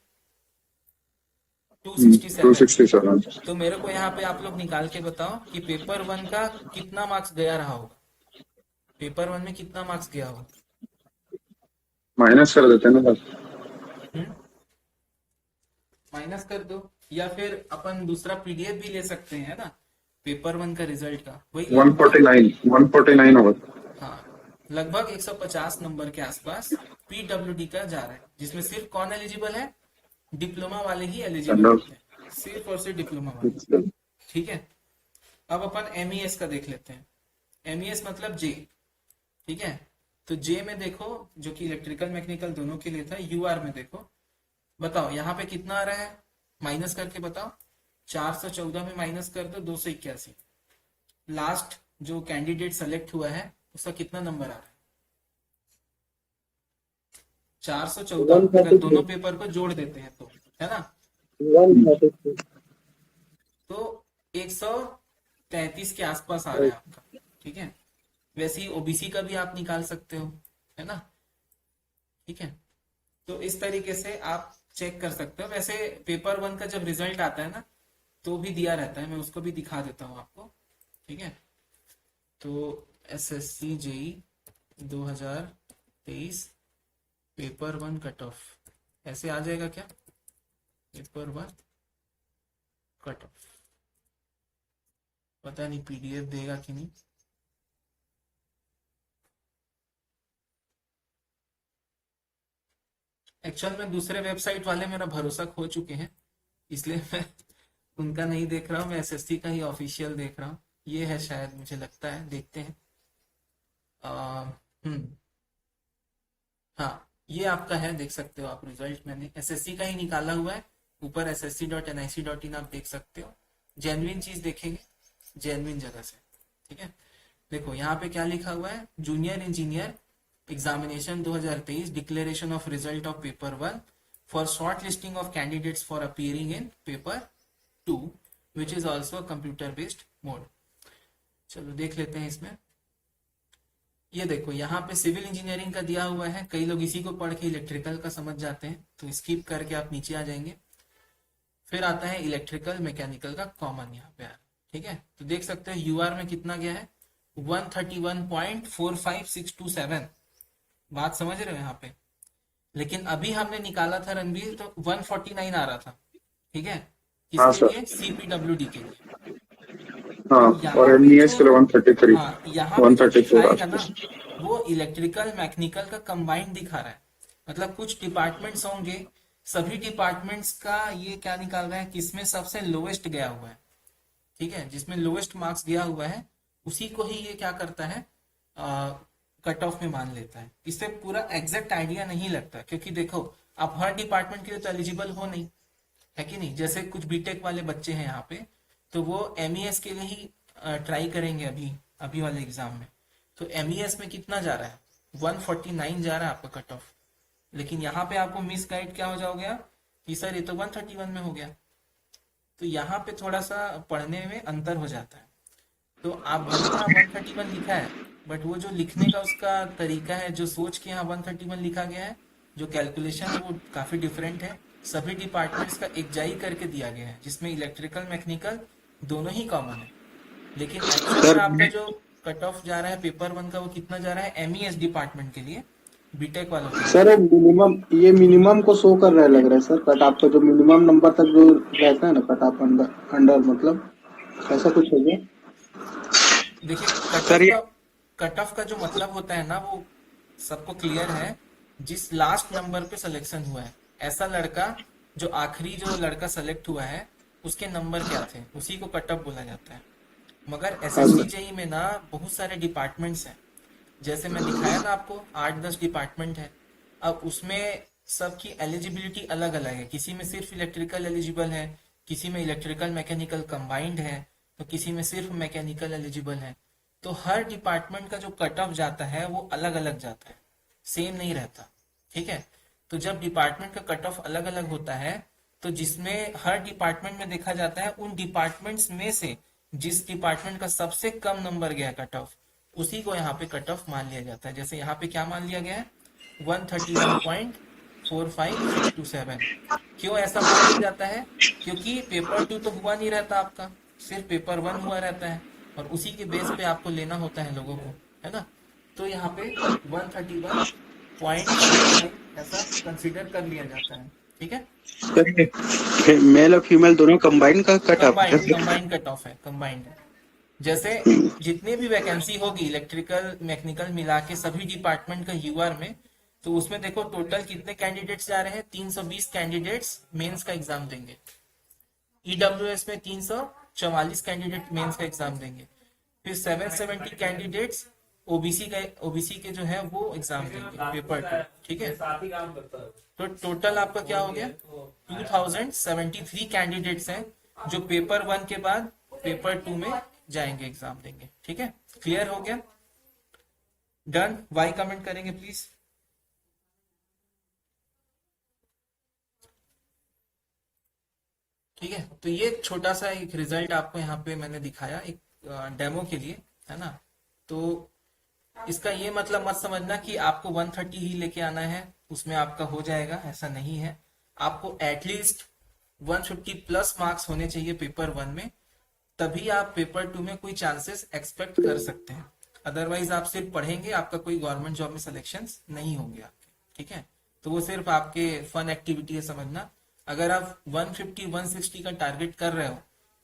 S1: 267।
S2: 267।
S1: तो मेरे को यहाँ पे आप लोग निकाल के बताओ कि पेपर 1 का कितना मार्क्स गया रहा होगा, पेपर 1 में कितना मार्क्स गया होगा?
S2: माइनस कर देते हैं ना सर।
S1: माइनस कर दो, या फिर अपन दूसरा PDF भी ले सकते हैं ना, पेपर 1 का रिजल्ट का, वही
S2: 149 होगा।
S1: हाँ, लगभग 150 नंबर के आसपास PWD का जा रहा है, जिसमें सिर्फ कौन एलिजिबल है, डिप्लोमा वाले ही एलिजिबल होते हैं, सिर्फ और सिर्फ डिप्लोमा वाले, ठीक है। अब अपन MES का देख लेते हैं। MES मतलब J, ठीक है। तो J में देखो, जो कि इलेक्ट्रिकल मैकेनिकल दोनों के लिए था, UR में देखो, बताओ यहाँ पे कितना आ रहा है, माइनस करके बताओ। 414 में माइनस कर दो 281। लास्ट जो कैंडिडेट सेलेक्ट हुआ है उसका कितना नंबर आ रहा है? 414। अगर दोनों पेपर को जोड़ देते हैं तो, है ना,
S10: 133।
S1: तो 133 के आसपास आ रहा है आपका, ठीक है। वैसे ही OBC का भी आप निकाल सकते हो, है ना, ठीक है। तो इस तरीके से आप चेक कर सकते हो। वैसे पेपर 1 का जब रिजल्ट आता है ना, तो भी दिया रहता है, मैं उसको भी दिखा देता हूँ आपको, ठीक है। तो SSC JEE 2023 paper 1 cut off ऐसे आ जाएगा क्या, पेपर 1 कट ऑफ, पता नहीं PDF देगा कि नहीं। एक्चुअल में दूसरे वेबसाइट वाले मेरा भरोसा खो चुके हैं, इसलिए मैं उनका नहीं देख रहा हूँ, मैं SSC का ही ऑफिशियल देख रहा हूँ। ये है शायद, मुझे लगता है, देखते हैं। हाँ, ये आपका है, देख सकते हो आप रिजल्ट, मैंने SSC का ही निकाला हुआ है, ऊपर ssc.nic.in आप देख सकते हो। जेन्युइन चीज देखेंगे, जेन्युइन जगह से, ठीक है। देखो यहाँ पे क्या लिखा हुआ है, junior engineer examination 2023 declaration of result of paper 1 for short listing of candidates for appearing in paper 2 which is also computer based mode. चलो देख लेते हैं इसमें। ये देखो यहाँ पे सिविल इंजीनियरिंग का दिया हुआ है, कई लोग इसी को पढ़ के इलेक्ट्रिकल का समझ जाते हैं, तो स्किप करके आप नीचे आ जाएंगे। फिर आता है इलेक्ट्रिकल मैकेनिकल का कॉमन यहाँ पे, ठीक है। तो देख सकते हैं UR में कितना गया है, 131.45627। बात समझ रहे हो यहाँ पे। लेकिन अभी हमने निकाला था रणबीर, तो 149 आ रहा था, ठीक है, किसके लिए, CPWD के लिए।
S2: हाँ, और MES के लिए 133।
S1: हाँ, यहाँ पे जो दिखाएगा ना, वो इलेक्ट्रिकल मैकेनिकल का कंबाइंड दिखा रहा है। मतलब कुछ डिपार्टमेंट्स होंगे, सभी डिपार्टमेंट्स का ये क्या निकाल रहा है, किसमें सबसे लोवेस्ट गया हुआ है, ठीक है, जिसमें लोवेस्ट मार्क्स गया हुआ है उसी को ही ये क्या करता है, कट ऑफ में मान लेता है। इससे पूरा एग्जैक्ट आइडिया नहीं लगता, क्योंकि देखो आप हर डिपार्टमेंट के लिए तो एलिजिबल हो नहीं, है कि नहीं। जैसे कुछ बीटेक वाले बच्चे हैं यहाँ पे, तो वो MES के लिए ही ट्राई करेंगे अभी वाले एग्जाम में। तो MES में कितना जा रहा है, 149 जा रहा है आपका कट ऑफ। लेकिन यहाँ पे आपको मिस गाइड क्या हो जाओगे कि सर ये तो 131 में हो गया। तो यहाँ पे थोड़ा सा पढ़ने में अंतर हो जाता है। तो आप 131 लिखा है, बट वो जो लिखने का उसका तरीका है, जो सोच के यहाँ 131 लिखा गया है, जो कैलकुलेशन है वो काफी डिफरेंट है। सभी डिपार्टमेंट्स का एक जाई करके दिया गया है, जिसमें इलेक्ट्रिकल मैकेनिकल दोनों ही कॉमन है। लेकिन आपका जो कट ऑफ जा रहा है पेपर 1 का, वो कितना जा रहा है MES डिपार्टमेंट के लिए, बीटेक वालों के।
S3: सर ये मिनिमम को शो कर रहा है, लग रहा है सर, कट ऑफ का जो मिनिमम नंबर तक जो रहता है ना, कट ऑफ अंडर मतलब ऐसा कुछ हो गया।
S1: देखिए
S5: सर ये
S1: कट ऑफ का जो मतलब होता है ना, वो सबको क्लियर है। जिस लास्ट नंबर पे सिलेक्शन हुआ है, ऐसा लड़का जो आखिरी जो लड़का सेलेक्ट हुआ है उसके नंबर क्या थे, उसी को कट ऑफ बोला जाता है। मगर
S8: हाँ
S1: एसएससी
S8: सर।
S1: जेई में ना बहुत सारे डिपार्टमेंट्स हैं। जैसे मैं दिखाया ना आपको 8-10 डिपार्टमेंट है। अब उसमें सबकी एलिजिबिलिटी अलग अलग है। किसी में सिर्फ इलेक्ट्रिकल एलिजिबल है, किसी में इलेक्ट्रिकल मैकेनिकल कंबाइंड है, तो किसी में सिर्फ मैकेनिकल एलिजिबल है। तो हर डिपार्टमेंट का जो कट ऑफ जाता है वो अलग अलग जाता है, सेम नहीं रहता। ठीक है। तो जब डिपार्टमेंट का कट ऑफ अलग अलग होता है, तो जिसमें हर डिपार्टमेंट में देखा जाता है उन डिपार्टमेंट्स में से जिस डिपार्टमेंट का सबसे कम नंबर गया कट ऑफ, उसी को यहाँ पे कट ऑफ मान लिया जाता है। जैसे यहाँ पे क्या मान लिया गया है, 131.45627। क्यों ऐसा मान लिया जाता है? क्योंकि पेपर 2 तो हुआ नहीं रहता आपका, सिर्फ पेपर 1 हुआ रहता है, और उसी के बेस पे आपको लेना होता है लोगों को, है ना। तो यहाँ पे 131.5 ऐसा कंसिडर कर लिया जाता है। ठीक है।
S5: सर ये मेल और फीमेल दोनों कंबाइन का कट ऑफ है।
S1: कंबाइंड कट ऑफ है, कंबाइंड है। जैसे जितनी भी वैकेंसी होगी इलेक्ट्रिकल मैकेनिकल मिला के सभी डिपार्टमेंट का यूआर में, तो उसमें देखो टोटल कितने कैंडिडेट्स जा रहे हैं, 320 कैंडिडेट्स मेंस का एग्जाम देंगे। ईडब्ल्यूएस में 344 कैंडिडेट मेंस का एग्जाम देंगे। फिर 770 कैंडिडेट्स ओबीसी के जो है वो एग्जाम देंगे पेपर 2। ठीक है। तो टोटल आपका क्या हो गया, 2073 कैंडिडेट्स हैं जो पेपर 1 के बाद पेपर 2 में जाएंगे, एग्जाम देंगे। ठीक है। क्लियर हो गया? डन। वाई कमेंट करेंगे प्लीज। ठीक है। तो ये छोटा सा एक रिजल्ट आपको यहाँ पे मैंने दिखाया एक डेमो के लिए, है ना। तो इसका ये मतलब मत समझना कि आपको 130 ही लेके आना है, उसमें आपका हो जाएगा, ऐसा नहीं है। आपको एटलीस्ट 150 प्लस मार्क्स होने चाहिए पेपर 1 में, तभी आप पेपर 2 में कोई चांसेस एक्सपेक्ट कर सकते हैं। अदरवाइज आप सिर्फ पढ़ेंगे, आपका कोई गवर्नमेंट जॉब में सिलेक्शन नहीं होंगे आपके। ठीक है। तो वो सिर्फ आपके फन एक्टिविटी है, समझना। अगर आप 150-160 का टारगेट कर रहे हो,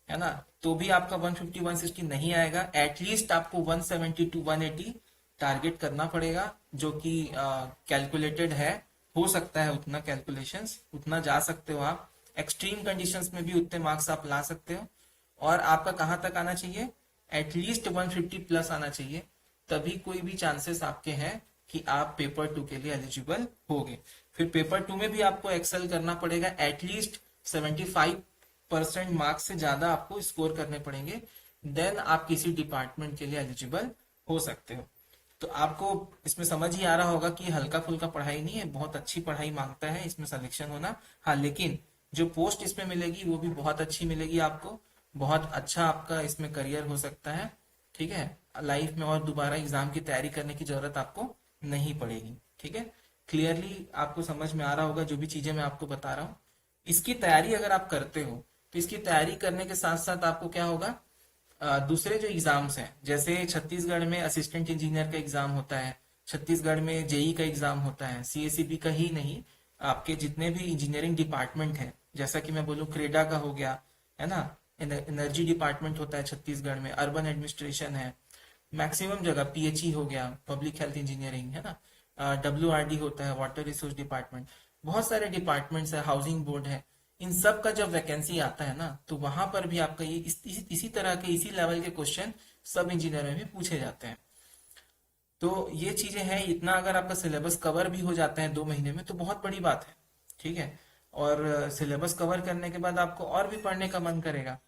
S1: है ना, तो भी आपका 150-160 नहीं आएगा। एटलीस्ट आपको 170-180 टारगेट करना पड़ेगा, जो कि कैलकुलेटेड है। हो सकता है उतना कैलकुलेशंस, उतना जा सकते हो आप। एक्सट्रीम कंडीशंस में भी उतने मार्क्स आप ला सकते हो। और आपका कहाँ तक आना चाहिए, एटलीस्ट 150 प्लस आना चाहिए, तभी कोई भी चांसेस आपके हैं कि आप पेपर 2 के लिए एलिजिबल होगे। फिर पेपर 2 में भी आपको एक्सेल करना पड़ेगा, एटलीस्ट 75% मार्क्स से ज्यादा आपको स्कोर करने पड़ेंगे, देन आप किसी डिपार्टमेंट के लिए एलिजिबल हो सकते हो। तो आपको इसमें समझ ही आ रहा होगा कि हल्का फुल्का पढ़ाई नहीं है, बहुत अच्छी पढ़ाई मांगता है इसमें सिलेक्शन होना। हाँ, लेकिन जो पोस्ट इसमें मिलेगी वो भी बहुत अच्छी मिलेगी आपको, बहुत अच्छा आपका इसमें करियर हो सकता है। ठीक है। लाइफ में और दोबारा एग्जाम की तैयारी करने की जरूरत आपको नहीं पड़ेगी। ठीक है। क्लियरली आपको समझ में आ रहा होगा जो भी चीजें मैं आपको बता रहा हूँ। इसकी तैयारी अगर आप करते हो, तो इसकी तैयारी करने के साथ साथ आपको क्या होगा, दूसरे जो एग्जाम्स हैं, जैसे छत्तीसगढ़ में असिस्टेंट इंजीनियर का एग्जाम होता है, छत्तीसगढ़ में जेई का एग्जाम होता है, सीएसईबी का ही नहीं, आपके जितने भी इंजीनियरिंग डिपार्टमेंट है, जैसा कि मैं बोलूँ क्रेडा का हो गया, है ना, एनर्जी डिपार्टमेंट होता है छत्तीसगढ़ में, अर्बन एडमिनिस्ट्रेशन है, मैक्सिमम जगह पीएचई हो गया, पब्लिक हेल्थ इंजीनियरिंग, है ना, डब्ल्यूआरडी होता है, वाटर रिसोर्स डिपार्टमेंट, बहुत सारे डिपार्टमेंट्स है, हाउसिंग बोर्ड है। इन सब का जब वैकेंसी आता है ना, तो वहां पर भी आपका ये इसी तरह के इसी लेवल के क्वेश्चन सब इंजीनियर में भी पूछे जाते हैं। तो ये चीजें हैं। इतना अगर आपका सिलेबस कवर भी हो जाता है 2 महीने में, तो बहुत बड़ी बात है। ठीक है। और सिलेबस कवर करने के बाद आपको और भी पढ़ने का मन करेगा।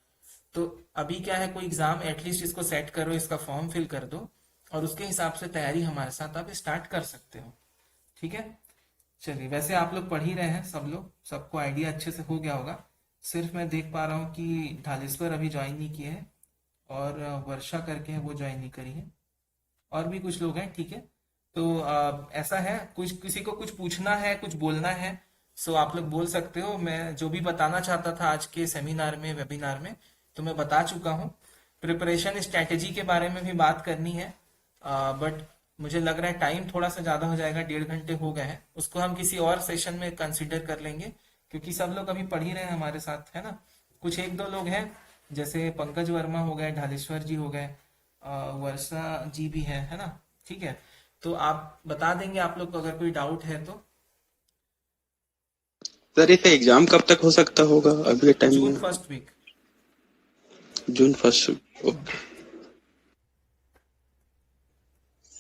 S1: तो अभी क्या है, कोई एग्जाम एटलीस्ट इसको सेट करो, इसका फॉर्म फिल कर दो, और उसके हिसाब से तैयारी हमारे साथ आप स्टार्ट कर सकते हो। ठीक है। चलिए, वैसे आप लोग पढ़ ही रहे हैं सब लोग, सबको आइडिया अच्छे से हो गया होगा। सिर्फ मैं देख पा रहा हूँ कि ढालेश्वर अभी ज्वाइन नहीं किए हैं, और वर्षा करके है वो ज्वाइन नहीं करी है, और भी कुछ लोग हैं। ठीक है। तो ऐसा है, कुछ किसी को कुछ पूछना है, कुछ बोलना है, सो आप लोग बोल सकते हो। मैं जो भी बताना चाहता था आज के सेमिनार में, वेबिनार में, तो मैं बता चुका हूँ। प्रिपरेशन स्ट्रेटेजी के बारे में भी बात करनी है, बट मुझे लग रहा है टाइम थोड़ा सा ज्यादा हो जाएगा, 1.5 घंटे हो गए हैं। उसको हम किसी और सेशन में कंसिडर कर लेंगे, क्योंकि सब लोग अभी पढ़ ही रहे हैं हमारे साथ, है ना। कुछ 1-2 लोग हैं, जैसे पंकज वर्मा हो गए, ढालेश्वर जी हो गए, वर्षा जी भी है ना? ठीक है, तो आप बता देंगे आप लोग को अगर कोई डाउट है तो।
S5: सर इसका एग्जाम कब तक हो सकता होगा अभी के टाइम
S1: जून
S5: में?
S1: First week.
S5: June first. Okay.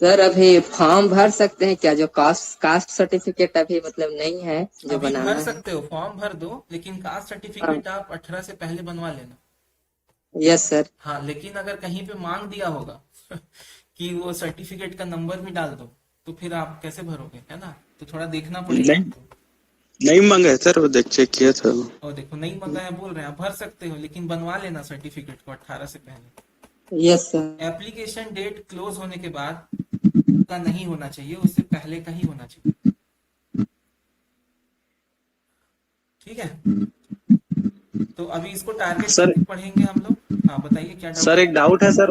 S9: Sir अभी फॉर्म भर सकते हैं क्या? जो कास्ट कास्ट सर्टिफिकेट अभी मतलब नहीं है जो
S1: अभी भर
S9: बनाना है।
S1: सकते हो, फॉर्म भर दो, लेकिन कास्ट
S9: हाँ,
S1: सर्टिफिकेट आप 18 से पहले बनवा लेना।
S9: Yes sir.
S1: हाँ, लेकिन अगर कहीं पे मांग दिया होगा कि वो सर्टिफिकेट का नंबर भी डाल दो, तो फिर आप कैसे भरोगे, है ना? तो थोड़ा देखना पड़ेगा
S5: नहीं,
S1: आपको।
S5: नहीं मांगा है सर, वो देख चेक किया था।
S1: और देखो नहीं मंगा है बोल रहे हैं, आप भर सकते हो, लेकिन बनवा लेना सर्टिफिकेट को 18 से पहले।
S9: Yes sir.
S1: Application date close होने के बाद का नहीं होना चाहिए, उससे पहले का ही होना चाहिए। ठीक है, तो अभी इसको टारगेट
S6: सर
S1: करके पढ़ेंगे हम लोग। हाँ बताइए क्या डाउट
S6: सर
S1: है?
S6: एक डाउट है सर।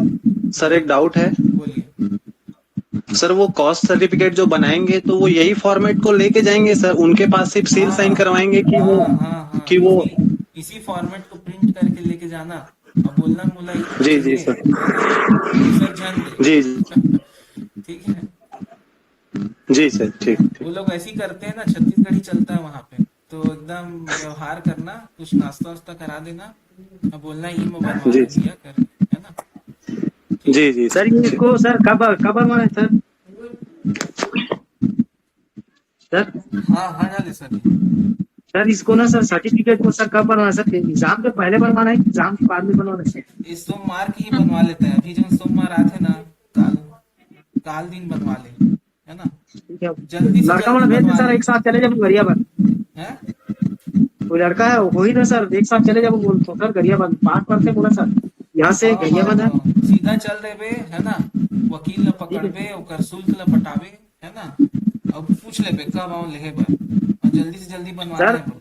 S6: सर एक डाउट है।
S1: बोलिए।
S6: सर वो कॉस्ट सर्टिफिकेट जो बनाएंगे तो वो यही फॉर्मेट को लेके जाएंगे सर, उनके पास सिर्फ सील साइन
S1: हाँ
S6: करवाएंगे कि वो
S1: हाँ हाँ हाँ,
S6: कि वो
S1: इसी फॉर्मेट को प्रिंट करके लेके जाना और बोलना मुलाई को
S6: जी जी
S1: चाहिए,
S6: सर।
S1: है ना? विसर्जन
S6: जी
S1: दे। ठीक है।
S6: जी सर, ठीक
S1: वो
S6: ठीक।
S1: लोग ऐसे ही करते हैं ना, छत्तीसगढ़ी चलता है वहां पे, तो एकदम व्यवहार करना, कुछ नाश्ता वास्ता करा देना और बोलना ई में बनवा
S6: जी
S1: दे दिया कर, है ना? ठीक
S6: जी
S1: है।
S6: जी सर, ये इसको सर कब कब बनवाना है सर? सर
S1: हाँ हाँ डाले सर जी।
S6: सर इसको ना सर सर्टिफिकेट को सर कब बनवाना है सर? एग्जाम के पहले बनवाना है, एग्जाम के बाद में बनवाना है सर?
S1: इस सोमवार की ही बनवा लेते हैं, अभी जो सोमवार आते ना, काल काल दिन बनवा ले, है ना?
S6: ठीक है।
S1: जल्दी से
S6: लड़का वाला
S1: जल्दी
S6: भेज दे
S1: बनवा
S6: सर,
S1: ले।
S6: एक साथ चले जाओ गरियाबंद।
S1: है?
S6: वो लड़का है वही ना सर, एक साथ चले जाओ, बोल तो सर गरियाबंद पास पड़ते बोला सर, यहाँ से
S1: हाँ हाँ
S6: गरियाबंद है।
S1: हाँ, सीधा चल रहे बे, है ना? वकील ल
S6: ठीक है।
S1: पकड़बे, ओकर शुल्क ल पटावे, है ना? अब पूछ ले बे कब आऊं लेहे बर, और जल्दी से जल्दी बनवाना
S6: सर
S1: है बोल।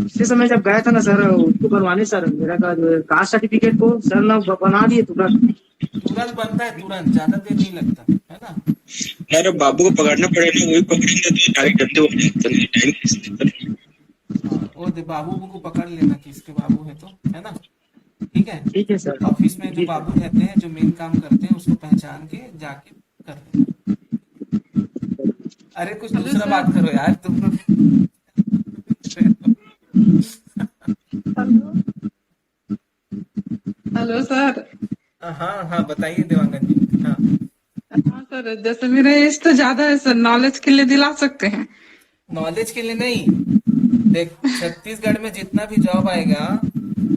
S6: पिछले समय जब गया था ना सर उसको बनवाने सर, मेरा का कास्ट सर्टिफिकेट को सर ना बना दिए तुरंत।
S1: तुरंत बनता है, तुरंत, ज्यादा देर नहीं लगता, है ना?
S5: यार बाबू को पकड़ना पड़ेगा, वही पकड़ेंगे तो सारी जल्दी हो जाएगी, टाइम।
S1: हाँ, वो दे बाबू को पकड़ लेना कि इसके बाबू है तो, है ना? ठीक है।
S6: ठीक है सर।
S1: ऑफिस में जो
S6: जी
S1: बाबू
S6: सर।
S1: रहते हैं, जो मेन काम करते हैं, उसको पहचान के जाके कर लेना। अरे कुछ
S4: हेलो
S1: दूसरा
S4: सर।
S1: बात करो यार तुम लोग।
S4: Hello hello sir.
S1: हाँ हाँ बताइए देवांगन जी। हाँ,
S4: हाँ सर, जैसे मेरा एज तो ज्यादा है सर, नॉलेज के लिए दिला सकते हैं?
S1: नॉलेज के लिए नहीं, देख छत्तीसगढ़ में जितना भी जॉब आएगा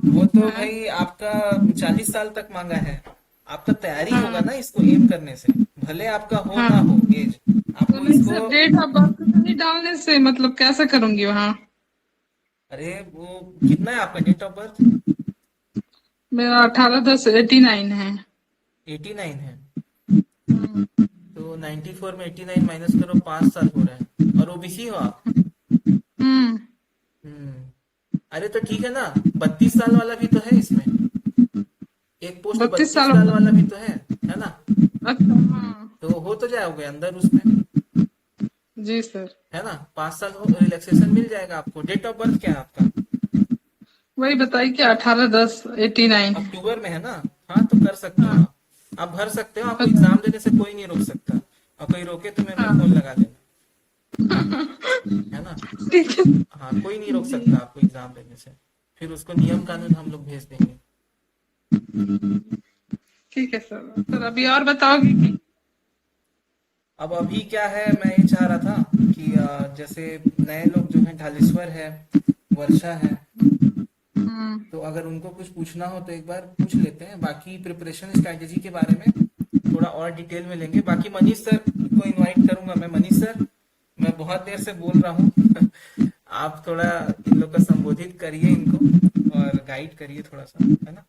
S1: वो तो
S4: हाँ
S1: भाई आपका 40 साल तक मांगा है। आपका तैयारी होगा
S4: हाँ
S1: ना इसको एम करने से, भले आपका हो
S4: हाँ।
S1: ना हो एज,
S4: तो
S1: आपको
S4: नहीं
S1: इसको।
S4: सर, डेट ऑफ बर्थ नहीं डालने से मतलब कैसे करूंगी वहाँ?
S1: अरे वो कितना है आपका डेट ऑफ बर्थ?
S4: मेरा 18/10/89 है।
S1: 89 है,
S4: हम्म,
S1: तो 94 में 89 माइनस करो, 5 साल हो रहा है, और ओबीसी हो आप।
S4: हम्म।
S1: अरे तो ठीक है ना, 32 साल वाला भी तो है इसमें, एक पोस्ट
S4: 32 साल
S1: 32 साल वाला भी तो है ना?
S4: अच्छा हाँ।
S1: तो हो तो जाओगे अंदर उसमें,
S4: जी सर।
S1: है ना? 5 साल हो, रिलैक्सेशन मिल जाएगा आपको। डेट ऑफ बर्थ क्या है आपका?
S4: वही बताइए कि 18/10/89 है।
S1: अक्टूबर में है ना? हाँ तो कर सकते हो
S4: हाँ
S1: आप भर सकते हो, आपको
S4: अच्छा,
S1: एग्जाम देने से कोई नहीं रोक सकता, और कोई रोके तो मेरे को
S4: हाँ
S1: फोन लगा देना, है ना?
S4: ठीक है।
S1: हाँ, कोई नहीं रोक सकता आपको एग्जाम देने से, फिर उसको नियम कानून हम लोग भेज देंगे।
S4: ठीक है सर। सर अभी और बताओगे कि?
S1: अब अभी क्या है, मैं ये चाह रहा था कि जैसे नए लोग जो हैं, ढालेश्वर है, वर्षा है, तो अगर उनको कुछ पूछना हो तो एक बार पूछ लेते हैं। बाकी प्रिपरेशन स्ट्रैटेजी के बारे में थोड़ा और डिटेल में लेंगे। बाकी मनीष सर को इनवाइट करूंगा मैं। मनीष सर, मैं बहुत देर से बोल रहा हूँ आप थोड़ा इन लोग का संबोधित करिए इनको और गाइड करिए थोड़ा सा, है ना?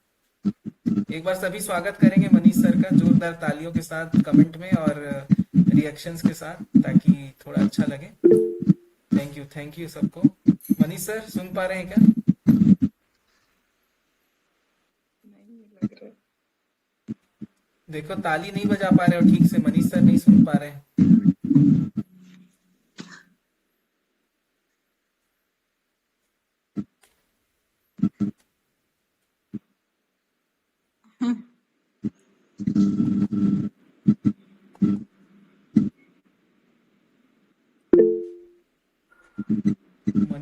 S1: एक बार सभी स्वागत करेंगे मनीष सर का जोरदार तालियों के साथ, कमेंट में और रिएक्शंस के साथ, ताकि थोड़ा अच्छा लगे। थैंक यू सबको। मनीष सर सुन पा रहे हैं क्या? देखो ताली नहीं बजा पा रहे हो ठीक से, मनीष सर नहीं सुन पा रहे हैं।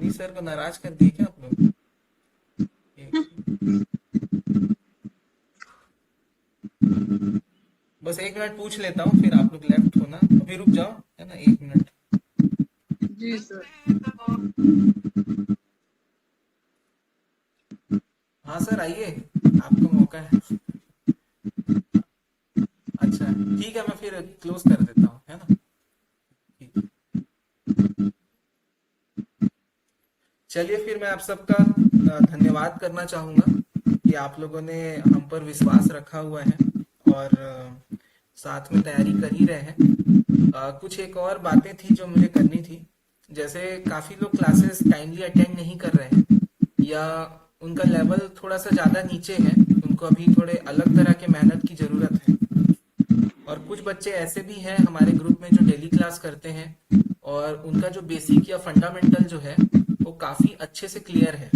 S1: मनीष सर को नाराज कर दिए क्या आप लोग? बस 1 मिनट पूछ लेता हूँ, फिर आप लोग लेफ्ट होना, अभी रुक जाओ, है ना, 1 मिनट।
S4: जी सर।
S1: हाँ सर आइए, आपको मौका है। अच्छा ठीक है, मैं फिर क्लोज कर देता हूँ, है ना। ठीक। चलिए फिर मैं आप सबका धन्यवाद करना चाहूंगा कि आप लोगों ने हम पर विश्वास रखा हुआ है और साथ में तैयारी कर ही रहे हैं। कुछ एक और बातें थी जो मुझे करनी थी, जैसे काफी लोग क्लासेस टाइमली अटेंड नहीं कर रहे हैं या उनका लेवल थोड़ा सा ज्यादा नीचे है, उनको अभी थोड़े अलग तरह के मेहनत की जरूरत है। और कुछ बच्चे ऐसे भी हैं हमारे ग्रुप में जो डेली क्लास करते हैं और उनका जो बेसिक या फंडामेंटल जो है वो काफी अच्छे से क्लियर है।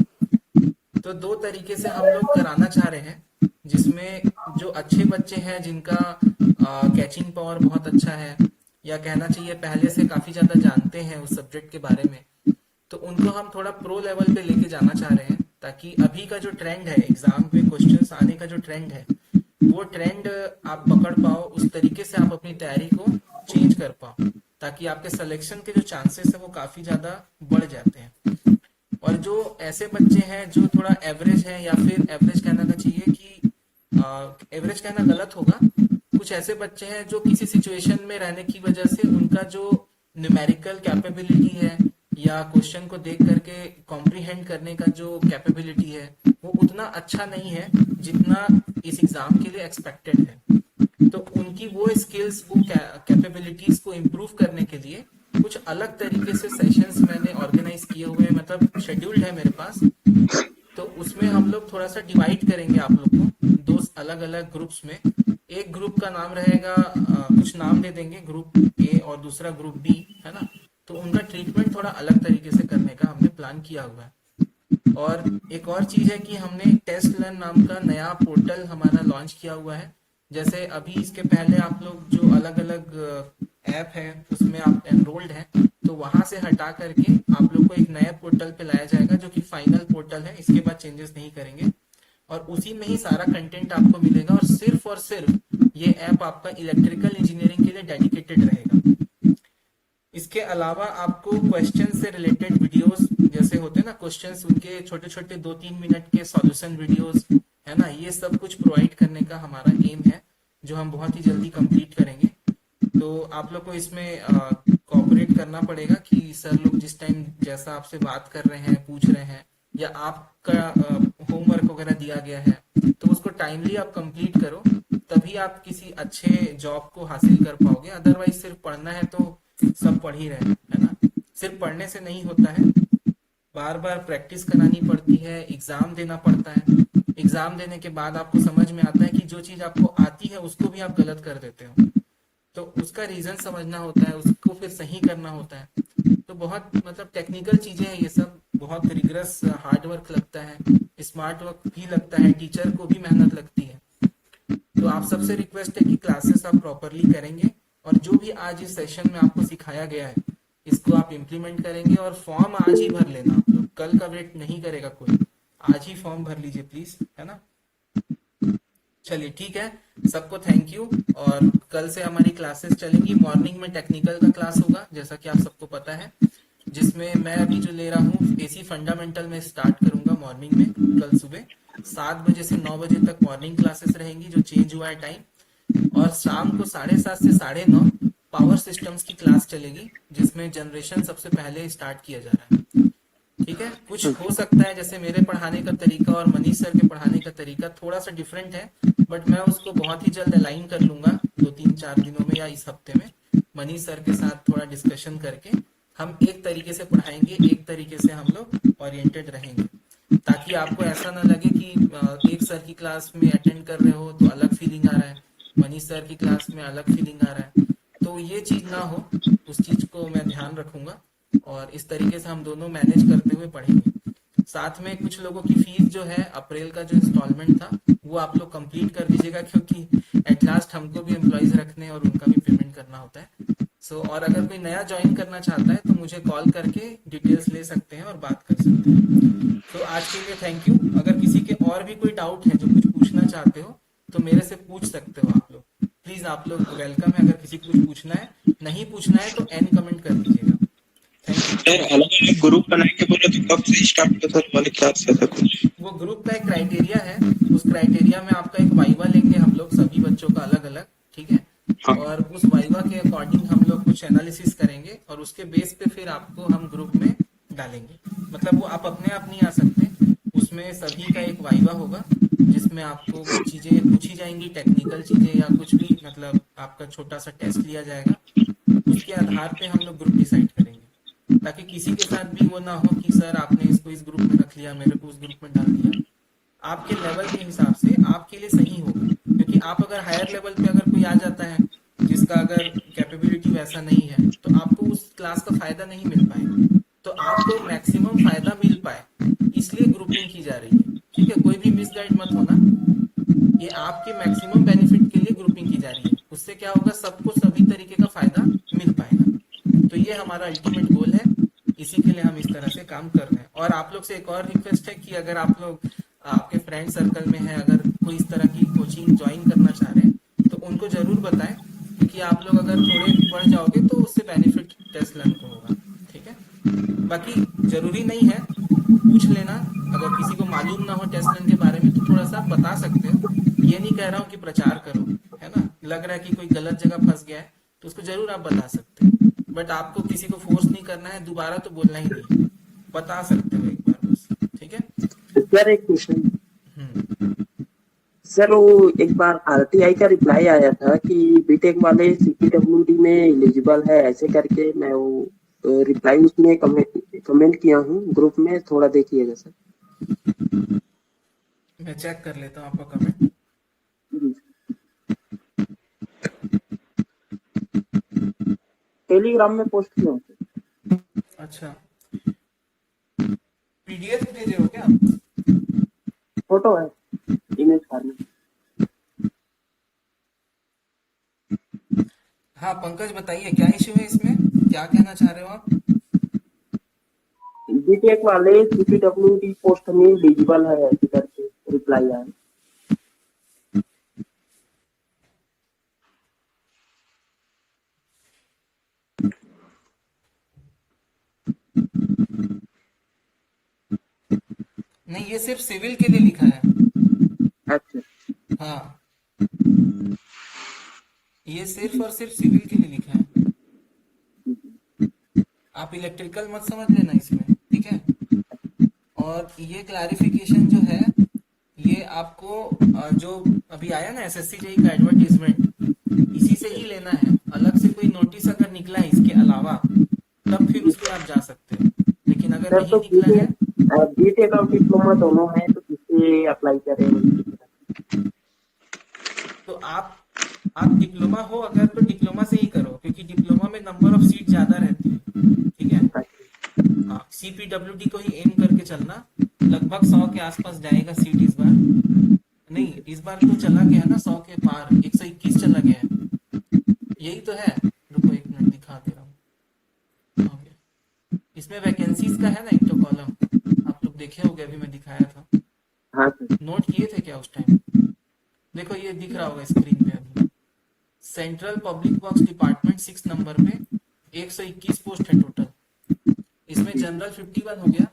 S1: तो 2 तरीके से हम लोग कराना चाह रहे हैं, जिसमें जो अच्छे बच्चे हैं जिनका कैचिंग पावर बहुत अच्छा है या कहना चाहिए पहले से काफी ज्यादा जानते हैं उस सब्जेक्ट के बारे में, तो उनको हम थोड़ा प्रो लेवल पे लेके जाना चाह रहे हैं, ताकि अभी का जो ट्रेंड है एग्जाम पे क्वेश्चंस आने का जो ट्रेंड है वो ट्रेंड आप पकड़ पाओ, उस तरीके से आप अपनी तैयारी को चेंज कर पाओ, ताकि आपके सिलेक्शन के जो चांसेस है वो काफी ज्यादा बढ़ जाते हैं। और जो ऐसे बच्चे हैं जो थोड़ा एवरेज है, या फिर एवरेज कहना का चाहिए कि एवरेज कहना गलत होगा, कुछ ऐसे बच्चे हैं जो किसी सिचुएशन में रहने की वजह से उनका जो न्यूमेरिकल कैपेबिलिटी है या क्वेश्चन को देख करके कॉम्प्रीहेंड करने का जो कैपेबिलिटी है वो उतना अच्छा नहीं है जितना इस एग्जाम के लिए एक्सपेक्टेड है। तो उनकी वो स्किल्स, वो कैपेबिलिटीज को इम्प्रूव करने के लिए कुछ अलग तरीके से सेशंस मैंने ऑर्गेनाइज किए हुए हैं, मतलब शेड्यूल्ड है मेरे पास। तो उसमें हम लोग थोड़ा सा डिवाइड करेंगे आप लोग को 2 अलग अलग ग्रुप्स में। एक ग्रुप का नाम रहेगा, कुछ नाम दे देंगे, ग्रुप ए और दूसरा ग्रुप बी, है ना। तो उनका ट्रीटमेंट थोड़ा अलग तरीके से करने का हमने प्लान किया हुआ है। और एक और चीज है कि हमने टेस्ट लर्न नाम का नया पोर्टल हमारा लॉन्च किया हुआ है। जैसे अभी इसके पहले आप लोग जो अलग अलग ऐप है उसमें आप एनरोल्ड हैं, तो वहां से हटा करके आप लोग को एक नए पोर्टल पे लाया जाएगा जो कि फाइनल पोर्टल है, इसके बाद चेंजेस नहीं करेंगे। और उसी में ही सारा कंटेंट आपको मिलेगा और सिर्फ ये ऐप आपका इलेक्ट्रिकल इंजीनियरिंग के लिए डेडिकेटेड रहेगा। इसके अलावा आपको क्वेश्चन से रिलेटेड वीडियोस जैसे होते हैं ना, क्वेश्चंस उनके छोटे छोटे 2-3 मिनट के सॉल्यूशन वीडियोस, है ना, ये सब कुछ प्रोवाइड करने का हमारा एम है, जो हम बहुत ही जल्दी कंप्लीट करेंगे। तो आप लोग को इसमें कोऑपरेट करना पड़ेगा कि सर लोग जिस टाइम जैसा आपसे बात कर रहे हैं, पूछ रहे हैं, या आपका होमवर्क वगैरह दिया गया है तो उसको टाइमली आप कंप्लीट करो, तभी आप किसी अच्छे जॉब को हासिल कर पाओगे। अदरवाइज सिर्फ पढ़ना है तो सब पढ़ ही रहे, है ना। सिर्फ पढ़ने से नहीं होता है, बार बार प्रैक्टिस करानी पड़ती है, एग्जाम देना पड़ता है। एग्जाम देने के बाद आपको समझ में आता है कि जो चीज आपको आती है उसको भी आप गलत कर देते हो, तो उसका रीजन समझना होता है, उसको फिर सही करना होता है। तो बहुत मतलब टेक्निकल चीजें हैं ये सब, बहुत रिगरस हार्ड वर्क लगता है, स्मार्ट वर्क भी लगता है, टीचर को भी मेहनत लगती है। तो आप सबसे रिक्वेस्ट है कि क्लासेस आप प्रॉपरली करेंगे और जो भी आज इस सेशन में आपको सिखाया गया है इसको आप इम्प्लीमेंट करेंगे। और फॉर्म आज ही भर लेना, आप लोग कल का वेट नहीं करेगा कोई, आज ही फॉर्म भर लीजिए प्लीज, है ना। चलिए ठीक है, सबको थैंक यू। और कल से हमारी क्लासेस चलेंगी। मॉर्निंग में टेक्निकल का क्लास होगा जैसा कि आप सबको पता है, जिसमें मैं अभी जो ले रहा हूँ एसी फंडामेंटल में स्टार्ट करूंगा मॉर्निंग में। कल सुबह 7 बजे से 9 बजे तक मॉर्निंग क्लासेस रहेंगी, जो चेंज हुआ है टाइम। और शाम को 7:30 से 9:30 पावर सिस्टम्स की क्लास चलेगी, जिसमें जनरेशन सबसे पहले स्टार्ट किया जा रहा है। ठीक है, कुछ हो सकता है जैसे मेरे पढ़ाने का तरीका और मनीष सर के पढ़ाने का तरीका थोड़ा सा डिफरेंट है, बट मैं उसको बहुत ही जल्द अलाइन कर लूंगा 2-3-4 दिनों में या इस हफ्ते में। मनीष सर के साथ थोड़ा डिस्कशन करके हम एक तरीके से पढ़ाएंगे, एक तरीके से हम लोग ओरिएंटेड रहेंगे, ताकि आपको ऐसा ना लगे कि एक सर की क्लास में अटेंड कर रहे हो तो अलग फीलिंग आ रहा है, मनीष सर की क्लास में अलग फीलिंग आ रहा है। तो ये चीज ना हो, उस चीज को मैं ध्यान रखूंगा और इस तरीके से हम दोनों मैनेज करते हुए पढ़ेंगे। साथ में कुछ लोगों की फीस जो है अप्रैल का जो इंस्टॉलमेंट था वो आप लोग कंप्लीट कर दीजिएगा, क्योंकि एट लास्ट हमको भी एम्प्लॉइज रखने और उनका भी पेमेंट करना होता है। और अगर कोई नया ज्वाइन करना चाहता है तो मुझे कॉल करके डिटेल्स ले सकते हैं और बात कर सकते हैं। तो आज के लिए थैंक यू। अगर किसी के और भी कोई डाउट है जो कुछ पूछना चाहते हो तो मेरे से पूछ सकते हो आप लोग। प्लीज आप लोग वेलकम है। अगर किसी को कुछ पूछना है, नहीं पूछना है तो एन कमेंट कर दीजिएगा।
S5: सर अलग अलग ग्रुप बनाएंगे बोले तो कब से स्टार्ट होता सर वाले क्लास से ऐसा कुछ?
S1: वो ग्रुप का एक क्राइटेरिया है, उस क्राइटेरिया में आपका एक वाइवा लेंगे हम लोग सभी बच्चों का अलग अलग, ठीक है।
S5: हाँ।
S1: और उस वाइवा के अकॉर्डिंग हम लोग कुछ एनालिसिस करेंगे और उसके बेस पे फिर आपको हम ग्रुप में डालेंगे। मतलब वो आप अपने आप नहीं आ सकते, उसमें सभी का एक वाइवा होगा जिसमें आपको वो चीजें पूछी जाएंगी, टेक्निकल चीजें या कुछ भी, मतलब आपका छोटा सा टेस्ट लिया जाएगा। उसके आधार पे हम लोग ग्रुप डिसाइड करेंगे ताकि किसी के साथ भी वो ना हो कि सर आपने इसको इस ग्रुप में रख लिया, मेरे को उस ग्रुप में डाल दिया। आपके लेवल के हिसाब से आपके लिए सही होगा, क्योंकि आप अगर हायर लेवल पे अगर कोई आ जाता है जिसका अगर कैपेबिलिटी वैसा नहीं है तो आपको उस क्लास का फायदा नहीं मिल पाएगा। तो आपको मैक्सिमम फायदा मिल पाए इसलिए ग्रुपिंग की जा रही है, ठीक है। कोई भी मिसगाइड मत होना, ये आपके मैक्सिमम बेनिफिट के लिए ग्रुपिंग की जा रही है। उससे क्या होगा, सबको सभी तरीके का फायदा मिल पाएगा। तो ये हमारा अल्टीमेट गोल है, इसी के लिए हम इस तरह से काम कर रहे हैं। और आप लोग से एक और रिक्वेस्ट है कि अगर आप लोग आपके फ्रेंड सर्कल में है, अगर कोई इस तरह की कोचिंग ज्वाइन करना चाह रहे हैं तो उनको जरूर बताएं, क्योंकि आप लोग अगर थोड़े बढ़ जाओगे तो उससे बेनिफिट टेस्ट लर्न को होगा, ठीक है। बाकी जरूरी नहीं है, पूछ लेना। अगर किसी को मालूम ना हो टेस्ट लर्न के बारे में तो थोड़ा सा बता सकते हो। ये नहीं कह रहा हूँ कि प्रचार करो, है ना। लग रहा है कि कोई गलत जगह फंस गया है तो उसको जरूर आप बता सकते हो, बट आपको किसी को फोर्स नहीं करना है, दोबारा तो बोलना ही नहीं, बता सकते हो एक बार बस, ठीक है।
S10: सर एक क्वेश्चन सर, वो एक बार आरटीआई का रिप्लाई आया था कि बीटेक वाले सीपीडब्ल्यूडी में एलिजिबल है ऐसे करके। मैं वो रिप्लाई उसमें कमेंट किया हूँ ग्रुप में, थोड़ा देखिएगा सर।
S1: मैं चेक कर लेता हूँ आपका कमेंट।
S10: टेलीग्राम में पोस्ट किया हूँ सर।
S1: अच्छा, पीडीएफ भेजे हो क्या आप?
S10: फोटो है, इमेज फाइल।
S1: हाँ पंकज बताइए क्या इश्यू है इसमें, क्या कहना चाह रहे हो आप?
S10: बीटेक वाले सीपीडब्ल्यूडी पोस्ट में एलिजिबल है ऐसे करके रिप्लाई आया।
S1: नहीं, ये सिर्फ सिविल के लिए लिखा है।
S10: अच्छा।
S1: हाँ, ये सिर्फ और सिर्फ सिविल के लिए लिखा है। आप इलेक्ट्रिकल मत समझ लेना इसमें, ठीक है। और ये क्लैरिफिकेशन जो है ये आपको जो अभी आया ना एसएससी जेईई का एडवर्टीजमेंट, इसी से ही लेना है। अलग से कोई नोटिस अगर निकला है इसके अलावा तब फिर उस पर आप जा सकते हो, लेकिन अगर नहीं निकला है
S10: बीटेक और डिप्लोमा दोनों है तो किससे अप्लाई करें?
S1: तो आप डिप्लोमा हो अगर तो डिप्लोमा से ही करो, क्योंकि डिप्लोमा में नंबर ऑफ सीट ज्यादा रहती है, ठीक है। हाँ, सीपीडब्ल्यूडी को ही एम करके चलना। लगभग 100 के आसपास जाएगा सीट इस बार। नहीं, इस बार तो चला गया है ना 100 के पार, 121 चला गया है। यही तो है, रुको एक मिनट दिखा दे रहा हूँ। इसमें वैकेंसीज का है ना एक तो कॉलम, आप लोग देखे होंगे, अभी मैं दिखाया था।
S10: हाँ सर।
S1: नोट किए थे क्या उस टाइम? देखो ये दिख रहा होगा स्क्रीन पे अभी। Central public works department 6 number पे 121 पोस्ट है टोटल। इसमें जनरल 51 हो गया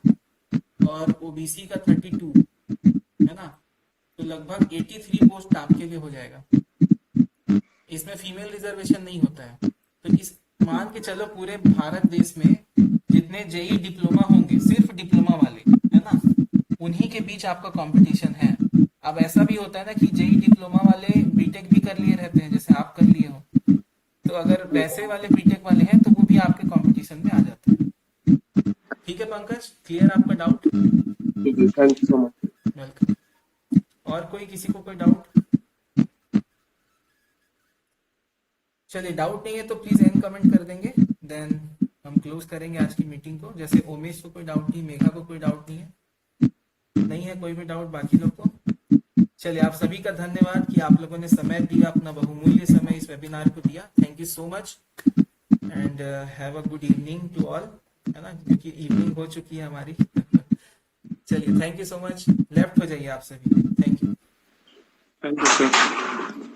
S1: और ओबीसी का 32 है ना, तो लगभग 83 पोस्ट आपके लिए हो जाएगा। इसमें फीमेल रिजर्वेशन नहीं होता है। तो इस मान के चलो पूरे भारत देश में जितने जेईई डिप्लोमा होंगे, सिर्फ डिप्लोमा वाले, है ना, उन्हीं के बीच आपका कंपटीशन है। अब ऐसा भी होता है ना कि जेईई डिप्लोमा वाले बीटेक भी कर लिए रहते हैं, जैसे आप कर लिए हो, तो अगर वैसे वाले बीटेक वाले हैं तो वो भी आपके कंपटीशन में आ जाते हैं। ठीक है पंकज, क्लियर आपका डाउट?
S10: जी, thank you so much.
S1: Welcome. और कोई किसी को कोई डाउट? चलिए, डाउट नहीं है तो प्लीज एन कमेंट कर देंगे, देन हम क्लोज करेंगे आज की मीटिंग को। जैसे ओमेश को कोई डाउट नहीं, मेघा को कोई डाउट नहीं है, नहीं है कोई भी डाउट बाकी लोग को। चलिए, आप सभी का धन्यवाद कि आप लोगों ने समय दिया, अपना बहुमूल्य समय इस वेबिनार को दिया। Thank you so much. And have a good evening to all, है ना, क्योंकि इवनिंग हो चुकी है हमारी। चलिए, thank you so much. Left हो जाइए आप सभी। Thank you.
S8: Thank you sir.